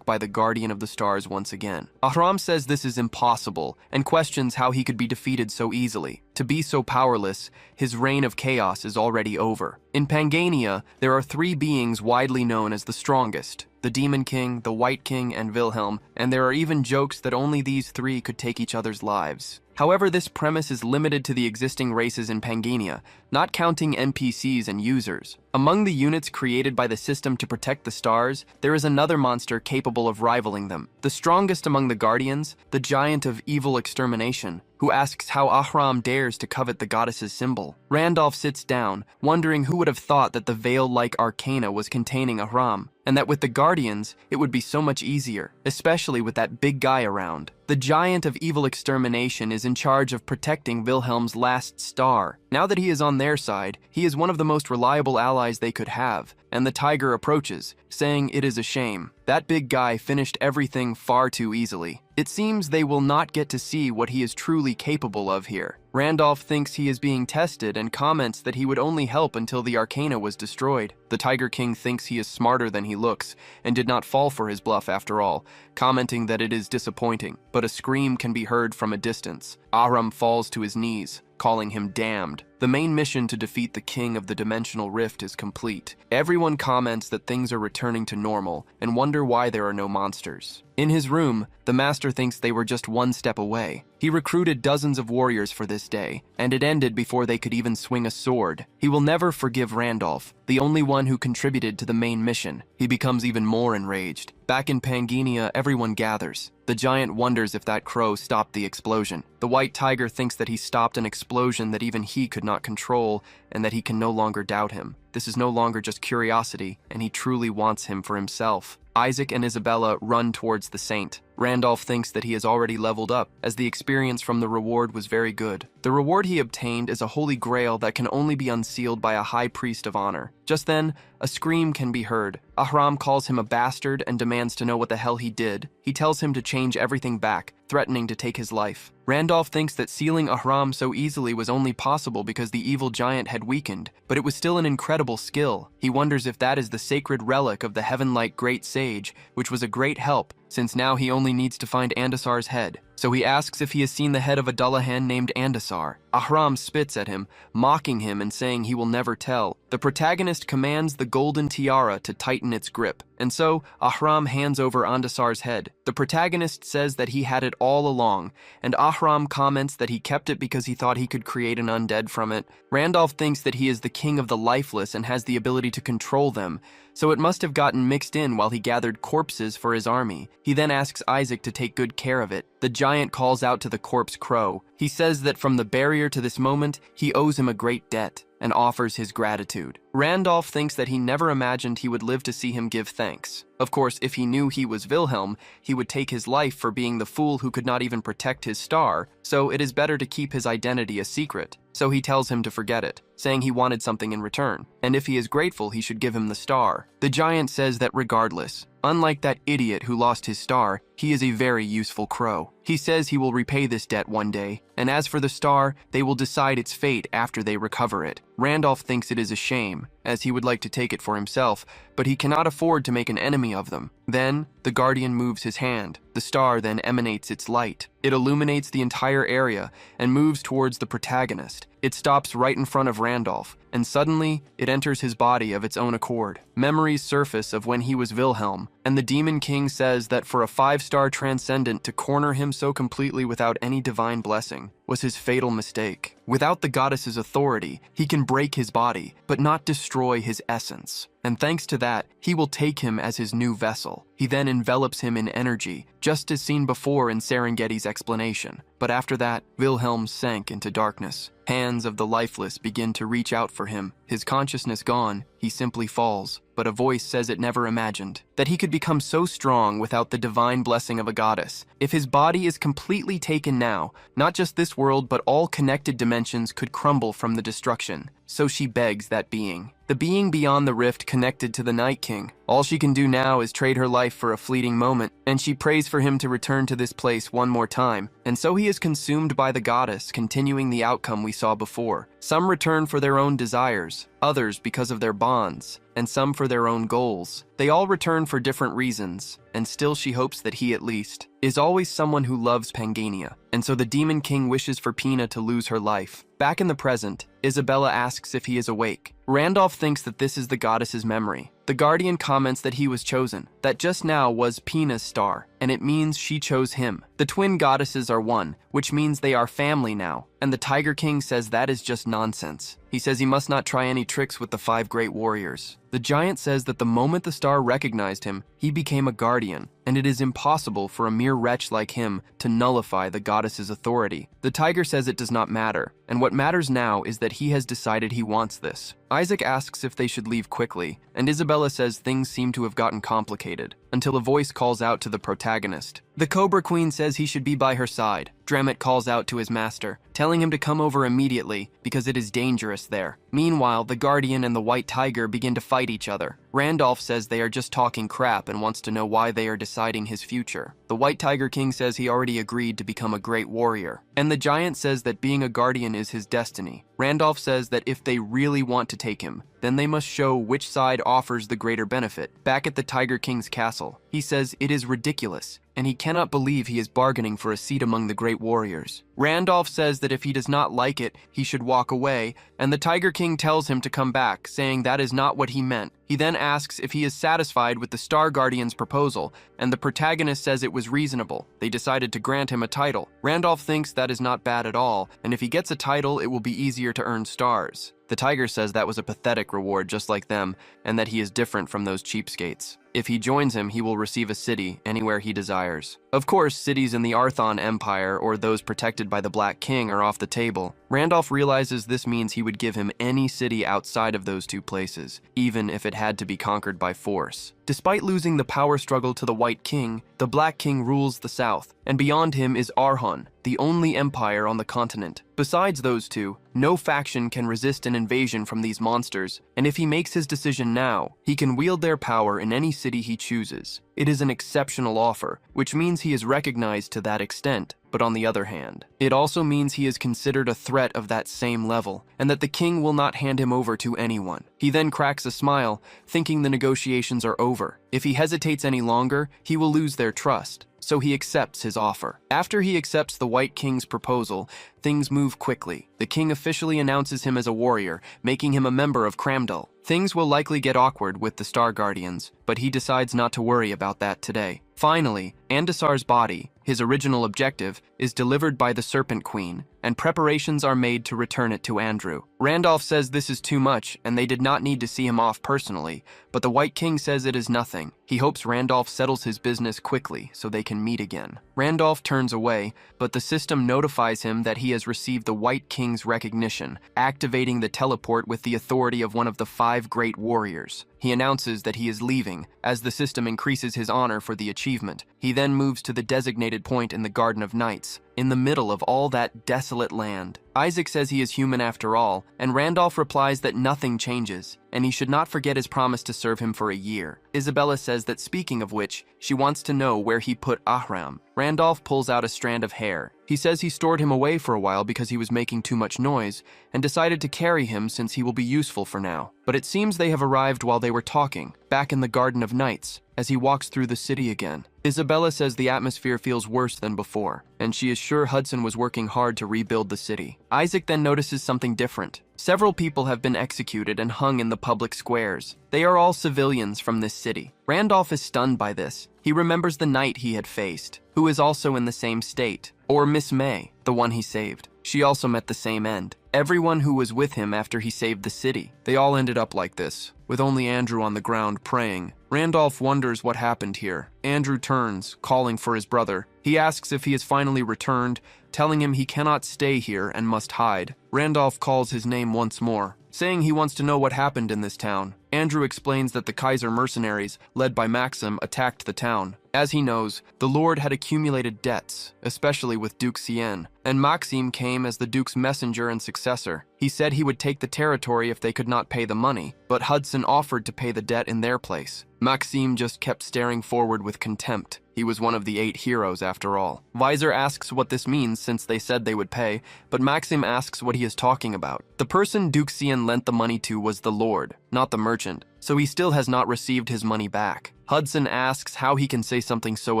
by the Guardian of the Stars once again. Ahram says this is impossible, and questions how he could be defeated so easily. To be so powerless, his reign of chaos is already over. In Pangania, there are 3 beings widely known as the strongest: the Demon King, the White King, and Wilhelm, and there are even jokes that only these 3 could take each other's lives. However, this premise is limited to the existing races in Pangania, not counting NPCs and users. Among the units created by the system to protect the stars, there is another monster capable of rivaling them. The strongest among the Guardians, the Giant of Evil Extermination, who asks how Ahram dares to covet the goddess's symbol. Randolph sits down, wondering who would have thought that the veil-like arcana was containing Ahram, and that with the Guardians, it would be so much easier, especially with that big guy around. The Giant of Evil Extermination is in charge of protecting Wilhelm's last star. Now that he is on their side, he is one of the most reliable allies they could have, and the tiger approaches, saying it is a shame. That big guy finished everything far too easily. It seems they will not get to see what he is truly capable of here. Randolph thinks he is being tested and comments that he would only help until the arcana was destroyed. The Tiger King thinks he is smarter than he looks and did not fall for his bluff after all, commenting that it is disappointing, but a scream can be heard from a distance. Ahram falls to his knees, calling him damned. The main mission to defeat the King of the Dimensional Rift is complete. Everyone comments that things are returning to normal and wonder why there are no monsters. In his room, the master thinks they were just one step away. He recruited dozens of warriors for this day, and it ended before they could even swing a sword. He will never forgive Randolph, the only one who contributed to the main mission. He becomes even more enraged. Back in Pangania, everyone gathers. The giant wonders if that crow stopped the explosion. The white tiger thinks that he stopped an explosion that even he could not control, and that he can no longer doubt him. This is no longer just curiosity, and he truly wants him for himself. Isaac and Isabella run towards the saint. Randolph thinks that he has already leveled up, as the experience from the reward was very good. The reward he obtained is a holy grail that can only be unsealed by a high priest of honor. Just then, a scream can be heard. Ahram calls him a bastard and demands to know what the hell he did. He tells him to change everything back, threatening to take his life. Randolph thinks that sealing Ahram so easily was only possible because the evil giant had weakened, but it was still an incredible skill. He wonders if that is the sacred relic of the heaven-like great sage, which was a great help, since now he only needs to find Andasar's head. So he asks if he has seen the head of a Dullahan named Andasar. Ahram spits at him, mocking him and saying he will never tell. The protagonist commands the golden tiara to tighten its grip, and so Ahram hands over Andasar's head. The protagonist says that he had it all along, and Ahram comments that he kept it because he thought he could create an undead from it. Randolph thinks that he is the king of the lifeless and has the ability to control them, so it must have gotten mixed in while he gathered corpses for his army. He then asks Isaac to take good care of it. The giant calls out to the corpse crow. He says that from the barrier to this moment, he owes him a great debt, and offers his gratitude. Randolph thinks that he never imagined he would live to see him give thanks. Of course, if he knew he was Wilhelm, he would take his life for being the fool who could not even protect his star, so it is better to keep his identity a secret. So he tells him to forget it, saying he wanted something in return, and if he is grateful, he should give him the star. The giant says that regardless, unlike that idiot who lost his star, he is a very useful crow. He says he will repay this debt one day, and as for the star, they will decide its fate after they recover it. Randolph thinks it is a shame, as he would like to take it for himself, but he cannot afford to make an enemy of them. Then, the guardian moves his hand. The star then emanates its light. It illuminates the entire area and moves towards the protagonist. It stops right in front of Randolph, and suddenly, it enters his body of its own accord. Memories surface of when he was Wilhelm, and the Demon King says that for a 5-star transcendent to corner him so completely without any divine blessing was his fatal mistake. Without the goddess's authority, he can break his body, but not destroy his essence. And thanks to that, he will take him as his new vessel. He then envelops him in energy, just as seen before in Serengeti's explanation. But after that, Wilhelm sank into darkness. Hands of the lifeless begin to reach out for him. His consciousness gone, he simply falls. But a voice says it never imagined that he could become so strong without the divine blessing of a goddess. If his body is completely taken now, not just this this world, but all connected dimensions could crumble from the destruction. So she begs that being. The being beyond the rift connected to the Night King. All she can do now is trade her life for a fleeting moment, and she prays for him to return to this place one more time. And so he is consumed by the goddess, continuing the outcome we saw before. Some return for their own desires, others because of their bonds, and some for their own goals. They all return for different reasons, and still she hopes that he, at least, is always someone who loves Pangania. And so the Demon King wishes for Pina to lose her life. Back in the present, Isabella asks if he is awake. Randolph thinks that this is the goddess's memory. The Guardian comments that he was chosen, that just now was Pina's star, and it means she chose him. The twin goddesses are one, which means they are family now, and the Tiger King says that is just nonsense. He says he must not try any tricks with the 5 great warriors. The giant says that the moment the star recognized him, he became a guardian, and it is impossible for a mere wretch like him to nullify the goddess's authority. The tiger says it does not matter, and what matters now is that he has decided he wants this. Isaac asks if they should leave quickly, and Isabella says things seem to have gotten complicated, until a voice calls out to the protagonist. The Cobra Queen says he should be by her side. Dramet calls out to his master, telling him to come over immediately because it is dangerous there. Meanwhile, the Guardian and the White Tiger begin to fight each other. Randolph says they are just talking crap and wants to know why they are deciding his future. The White Tiger King says he already agreed to become a great warrior. And the giant says that being a guardian is his destiny. Randolph says that if they really want to take him, then they must show which side offers the greater benefit. Back at the Tiger King's castle, he says it is ridiculous, and he cannot believe he is bargaining for a seat among the great warriors. Randolph says that if he does not like it, he should walk away, and the Tiger King tells him to come back, saying that is not what he meant. He then asks if he is satisfied with the Star Guardian's proposal, and the protagonist says it was reasonable. They decided to grant him a title. Randolph thinks that is not bad at all, and if he gets a title, it will be easier to earn stars. The tiger says that was a pathetic reward just like them, and that he is different from those cheapskates. If he joins him, he will receive a city anywhere he desires. Of course, cities in the Arthon Empire or those protected by the Black King are off the table. Randolph realizes this means he would give him any city outside of those 2 places, even if it had to be conquered by force. Despite losing the power struggle to the White King, the Black King rules the south, and beyond him is Arhon, the only empire on the continent. Besides those 2, no faction can resist an invasion from these monsters, and if he makes his decision now, he can wield their power in any city he chooses. It is an exceptional offer, which means he is recognized to that extent. But on the other hand, it also means he is considered a threat of that same level, and that the king will not hand him over to anyone. He then cracks a smile, thinking the negotiations are over. If he hesitates any longer, he will lose their trust. So he accepts his offer. After he accepts the White King's proposal, things move quickly. The king officially announces him as a warrior, making him a member of Cramdal. Things will likely get awkward with the Star Guardians, but he decides not to worry about that today. Finally, Andasar's body, his original objective, is delivered by the Serpent Queen, and preparations are made to return it to Andrew. Randolph says this is too much, and they did not need to see him off personally, but the White King says it is nothing. He hopes Randolph settles his business quickly so they can meet again. Randolph turns away, but the system notifies him that he has received the White King's recognition, activating the teleport with the authority of one of the 5 great warriors. He announces that he is leaving, as the system increases his honor for the achievement. He then moves to the designated point in the Garden of Knights, in the middle of all that desolate land. Isaac says he is human after all, and Randolph replies that nothing changes, and he should not forget his promise to serve him for a year. Isabella says that speaking of which, she wants to know where he put Ahram. Randolph pulls out a strand of hair. He says he stored him away for a while because he was making too much noise, and decided to carry him since he will be useful for now. But it seems they have arrived while they were talking, back in the Garden of Knights, as he walks through the city again. Isabella says the atmosphere feels worse than before, and she is sure Hudson was working hard to rebuild the city. Isaac then notices something different. Several people have been executed and hung in the public squares. They are all civilians from this city. Randolph is stunned by this. He remembers the knight he had faced, who is also in the same state. Or Miss May, the one he saved. She also met the same end. Everyone who was with him after he saved the city. They all ended up like this, with only Andrew on the ground praying. Randolph wonders what happened here. Andrew turns, calling for his brother. He asks if he has finally returned, telling him he cannot stay here and must hide. Randolph calls his name once more, saying he wants to know what happened in this town. Andrew explains that the Kaiser mercenaries, led by Maxim, attacked the town. As he knows, the Lord had accumulated debts, especially with Duke Cien, and Maxim came as the Duke's messenger and successor. He said he would take the territory if they could not pay the money, but Hudson offered to pay the debt in their place. Maxim just kept staring forward with contempt. He was one of the 8 heroes after all. Visor asks what this means since they said they would pay, but Maxim asks what he is talking about. The person Duke Cien lent the money to was the Lord, not the merchant, so he still has not received his money back. Hudson asks how he can say something so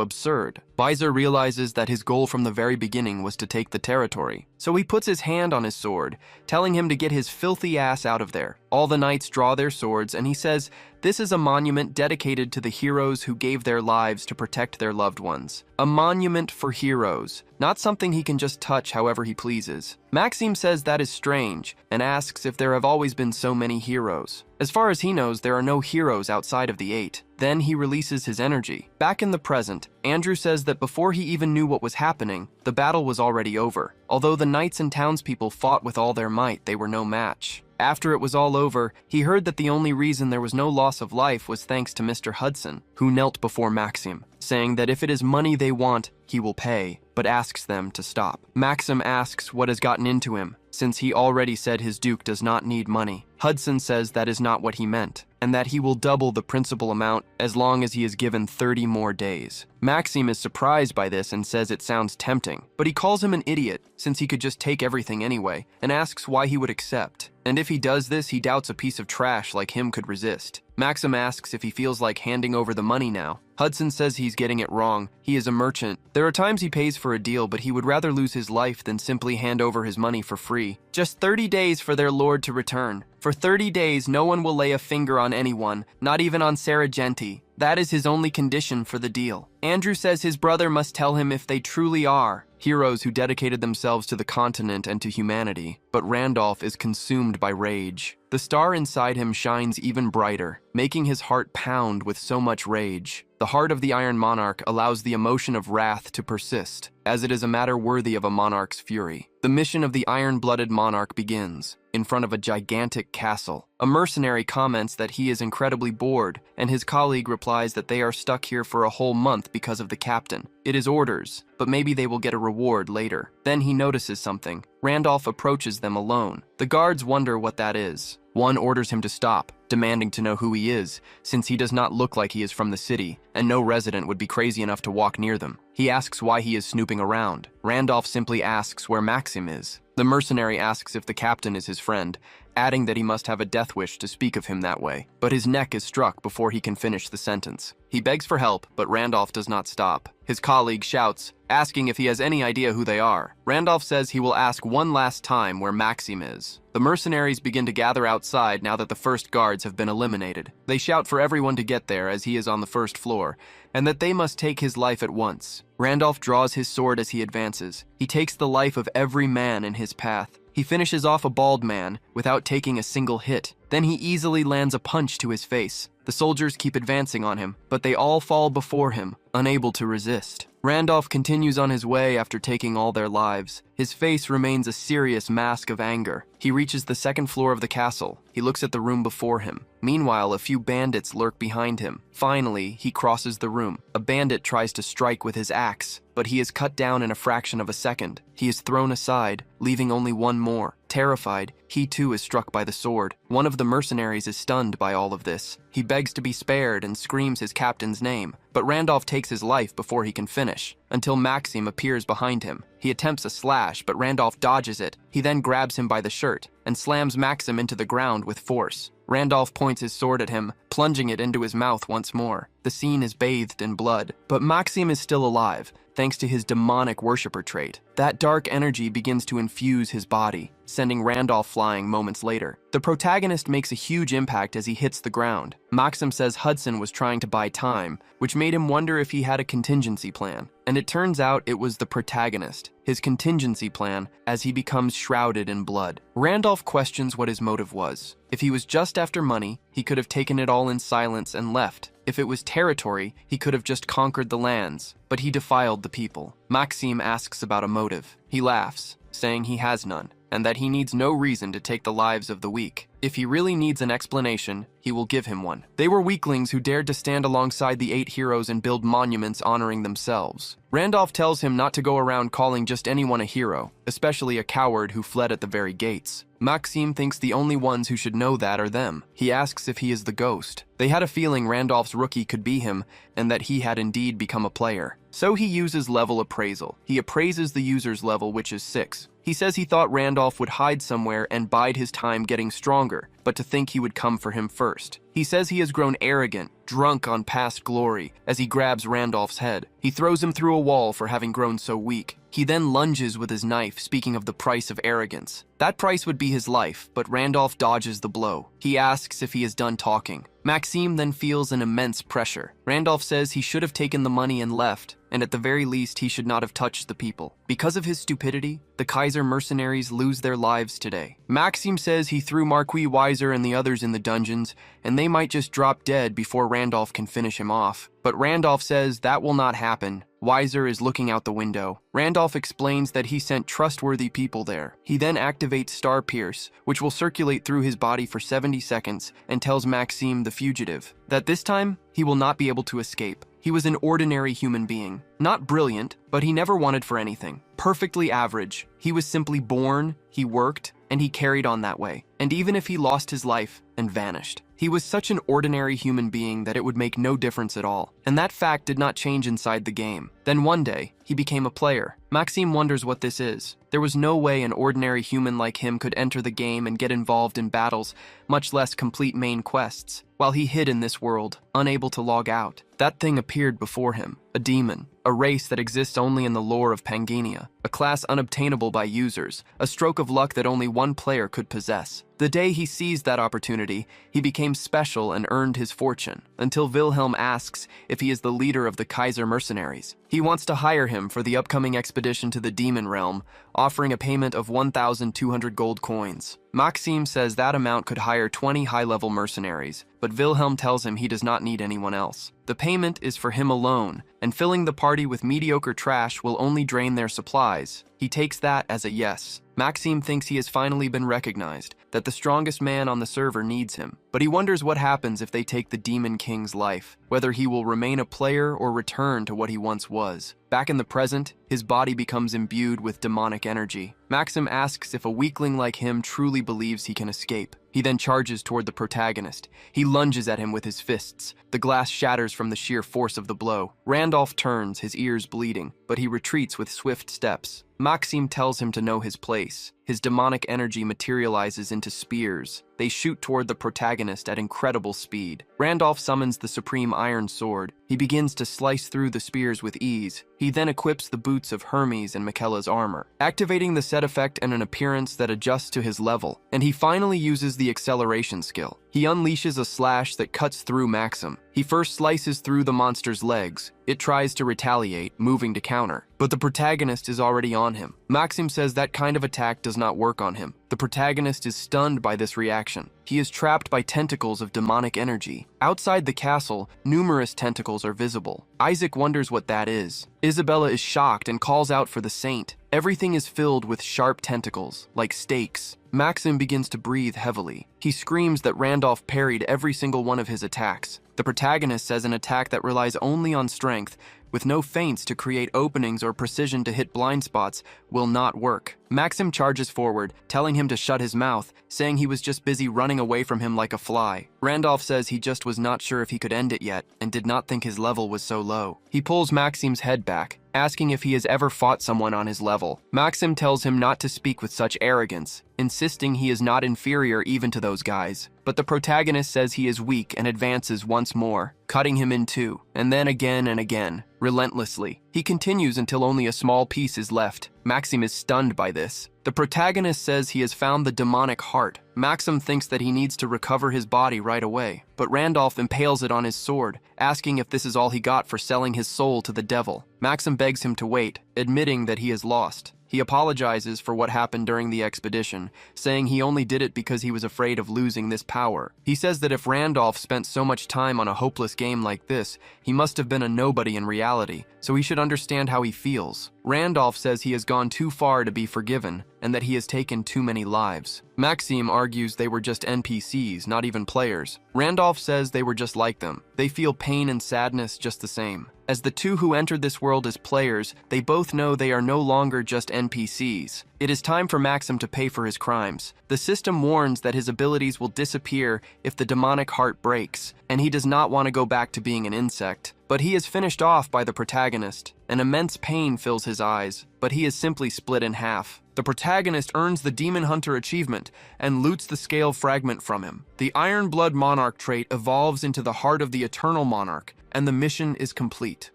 absurd. Visor realizes that his goal from the very beginning was to take the territory, so he puts his hand on his sword, telling him to get his filthy ass out of there. All the knights draw their swords, and he says, "This is a monument dedicated to the heroes who gave their lives to protect their loved ones. A monument for heroes, not something he can just touch however he pleases." Maxim says that is strange, and asks if there have always been so many heroes. As far as he knows, there are no heroes outside of the 8. Then he releases his energy. Back in the present, Andrew says that before he even knew what was happening, the battle was already over. Although the knights and townspeople fought with all their might, they were no match. After it was all over, he heard that the only reason there was no loss of life was thanks to Mr. Hudson, who knelt before Maxim, saying that if it is money they want, he will pay, but asks them to stop. Maxim asks what has gotten into him, since he already said his duke does not need money. Hudson says that is not what he meant, and that he will double the principal amount as long as he is given 30 more days. Maxim is surprised by this and says it sounds tempting, but he calls him an idiot, since he could just take everything anyway, and asks why he would accept. And if he does this, he doubts a piece of trash like him could resist. Maxim asks if he feels like handing over the money now. Hudson says he's getting it wrong. He is a merchant. There are times he pays for a deal, but he would rather lose his life than simply hand over his money for free. Just 30 days for their lord to return. For 30 days, no one will lay a finger on anyone, not even on Saragenti. That is his only condition for the deal. Andrew says his brother must tell him if they truly are heroes who dedicated themselves to the continent and to humanity, but Randolph is consumed by rage. The star inside him shines even brighter, making his heart pound with so much rage. The heart of the Iron Monarch allows the emotion of wrath to persist, as it is a matter worthy of a monarch's fury. The mission of the iron-blooded monarch begins, in front of a gigantic castle. A mercenary comments that he is incredibly bored, and his colleague replies that they are stuck here for a whole month because of the captain. It is orders, but maybe they will get a reward later. Then he notices something. Randolph approaches them alone. The guards wonder what that is. One orders him to stop, demanding to know who he is, since he does not look like he is from the city, and no resident would be crazy enough to walk near them. He asks why he is snooping around. Randolph simply asks where Maxim is. The mercenary asks if the captain is his friend, adding that he must have a death wish to speak of him that way. But his neck is struck before he can finish the sentence. He begs for help, but Randolph does not stop. His colleague shouts, asking if he has any idea who they are. Randolph says he will ask one last time where Maxim is. The mercenaries begin to gather outside now that the first guards have been eliminated. They shout for everyone to get there as he is on the first floor, and that they must take his life at once. Randolph draws his sword as he advances. He takes the life of every man in his path. He finishes off a bald man without taking a single hit. Then he easily lands a punch to his face. The soldiers keep advancing on him, but they all fall before him, unable to resist. Randolph continues on his way after taking all their lives. His face remains a serious mask of anger. He reaches the second floor of the castle. He looks at the room before him. Meanwhile, a few bandits lurk behind him. Finally, he crosses the room. A bandit tries to strike with his axe, but he is cut down in a fraction of a second. He is thrown aside, leaving only one more. Terrified, he too is struck by the sword. One of the mercenaries is stunned by all of this. He begs to be spared and screams his captain's name, but Randolph takes his life before he can finish, until Maxim appears behind him. He attempts a slash, but Randolph dodges it. He then grabs him by the shirt and slams Maxim into the ground with force. Randolph points his sword at him, plunging it into his mouth once more. The scene is bathed in blood, but Maxim is still alive, thanks to his demonic worshipper trait. That dark energy begins to infuse his body, sending Randolph flying moments later. The protagonist makes a huge impact as he hits the ground. Maxim says Hudson was trying to buy time, which made him wonder if he had a contingency plan. And it turns out it was the protagonist, his contingency plan, as he becomes shrouded in blood. Randolph questions what his motive was. If he was just after money, he could have taken it all in silence and left. If it was territory, he could have just conquered the lands, but he defiled the people. Maxim asks about a motive. He laughs, saying he has none. and that he needs no reason to take the lives of the weak. If he really needs an explanation, he will give him one. They were weaklings who dared to stand alongside the 8 heroes and build monuments honoring themselves. Randolph tells him not to go around calling just anyone a hero, especially a coward who fled at the very gates. Maxime thinks the only ones who should know that are them. He asks if he is the ghost. They had a feeling Randolph's rookie could be him, and that he had indeed become a player. So he uses level appraisal. He appraises the user's level, which is 6. He says he thought Randolph would hide somewhere and bide his time getting stronger, but to think he would come for him first. He says he has grown arrogant, drunk on past glory, as he grabs Randolph's head. He throws him through a wall for having grown so weak. He then lunges with his knife, speaking of the price of arrogance. That price would be his life, but Randolph dodges the blow. He asks if he is done talking. Maxime then feels an immense pressure. Randolph says he should have taken the money and left, and at the very least he should not have touched the people. Because of his stupidity, the Kaiser mercenaries lose their lives today. Maxime says he threw Marquis Weiser and the others in the dungeons, and they might just drop dead before Randolph can finish him off. But Randolph says that will not happen. Weiser is looking out the window. Randolph explains that he sent trustworthy people there. He then activates Star Pierce, which will circulate through his body for 70 seconds, and tells Maxime, the fugitive, that this time he will not be able to escape. He was an ordinary human being. Not brilliant, but he never wanted for anything. Perfectly average. He was simply born, he worked, and he carried on that way. And even if he lost his life and vanished, he was such an ordinary human being that it would make no difference at all. And that fact did not change inside the game. Then one day, he became a player. Maxime wonders what this is. There was no way an ordinary human like him could enter the game and get involved in battles, much less complete main quests, while he hid in this world, unable to log out. That thing appeared before him, a demon, a race that exists only in the lore of Pangania, a class unobtainable by users, a stroke of luck that only one player could possess. The day he seized that opportunity, he became special and earned his fortune, until Wilhelm asks if he is the leader of the Kaiser mercenaries. He wants to hire him for the upcoming expedition to the demon realm, offering a payment of 1,200 gold coins. Maxime says that amount could hire 20 high-level mercenaries, but Wilhelm tells him he does not need anyone else. The payment is for him alone, and filling the party with mediocre trash will only drain their supplies. He takes that as a yes. Maxime thinks he has finally been recognized, that the strongest man on the server needs him, but he wonders what happens if they take the Demon King's life, whether he will remain a player or return to what he once was. Back in the present, his body becomes imbued with demonic energy. Maxime asks if a weakling like him truly believes he can escape. He then charges toward the protagonist. He lunges at him with his fists. The glass shatters from the sheer force of the blow. Randolph turns, his ears bleeding, but he retreats with swift steps. Maxime tells him to know his place. His demonic energy materializes into spears. They shoot toward the protagonist at incredible speed. Randolph summons the Supreme Iron Sword. He begins to slice through the spears with ease. He then equips the boots of Hermes and Michaela's armor, activating the set effect and an appearance that adjusts to his level. And he finally uses the acceleration skill. He unleashes a slash that cuts through Maxime. He first slices through the monster's legs. It tries to retaliate, moving to counter, but the protagonist is already on him. Maxime says that kind of attack does not work on him. The protagonist is stunned by this reaction. He is trapped by tentacles of demonic energy. Outside the castle, numerous tentacles are visible. Isaac wonders what that is. Isabella is shocked and calls out for the saint. Everything is filled with sharp tentacles, like stakes. Maxime begins to breathe heavily. He screams that Randolph parried every single one of his attacks. The protagonist says an attack that relies only on strength, with no feints to create openings or precision to hit blind spots, will not work. Maxime charges forward, telling him to shut his mouth, saying he was just busy running away from him like a fly. Randolph says he just was not sure if he could end it yet, and did not think his level was so low. He pulls Maxime's head back, asking if he has ever fought someone on his level. Maxime tells him not to speak with such arrogance, insisting he is not inferior even to those guys. But the protagonist says he is weak and advances once more, cutting him in two, and then again and again, relentlessly. He continues until only a small piece is left. Maxime is stunned by this. The protagonist says he has found the demonic heart. Maxime thinks that he needs to recover his body right away, but Randolph impales it on his sword, asking if this is all he got for selling his soul to the devil. Maxime begs him to wait, admitting that he is lost. He apologizes for what happened during the expedition, saying he only did it because he was afraid of losing this power. He says that if Randolph spent so much time on a hopeless game like this, he must have been a nobody in reality, so he should understand how he feels. Randolph says he has gone too far to be forgiven and that he has taken too many lives. Maxime argues they were just NPCs, not even players. Randolph says they were just like them. They feel pain and sadness just the same. As the two who entered this world as players, they both know they are no longer just NPCs. It is time for Maxim to pay for his crimes. The system warns that his abilities will disappear if the demonic heart breaks, and he does not want to go back to being an insect. But he is finished off by the protagonist. An immense pain fills his eyes, but he is simply split in half. The protagonist earns the Demon Hunter achievement and loots the scale fragment from him. The Iron Blood Monarch trait evolves into the heart of the Eternal Monarch, and the mission is complete.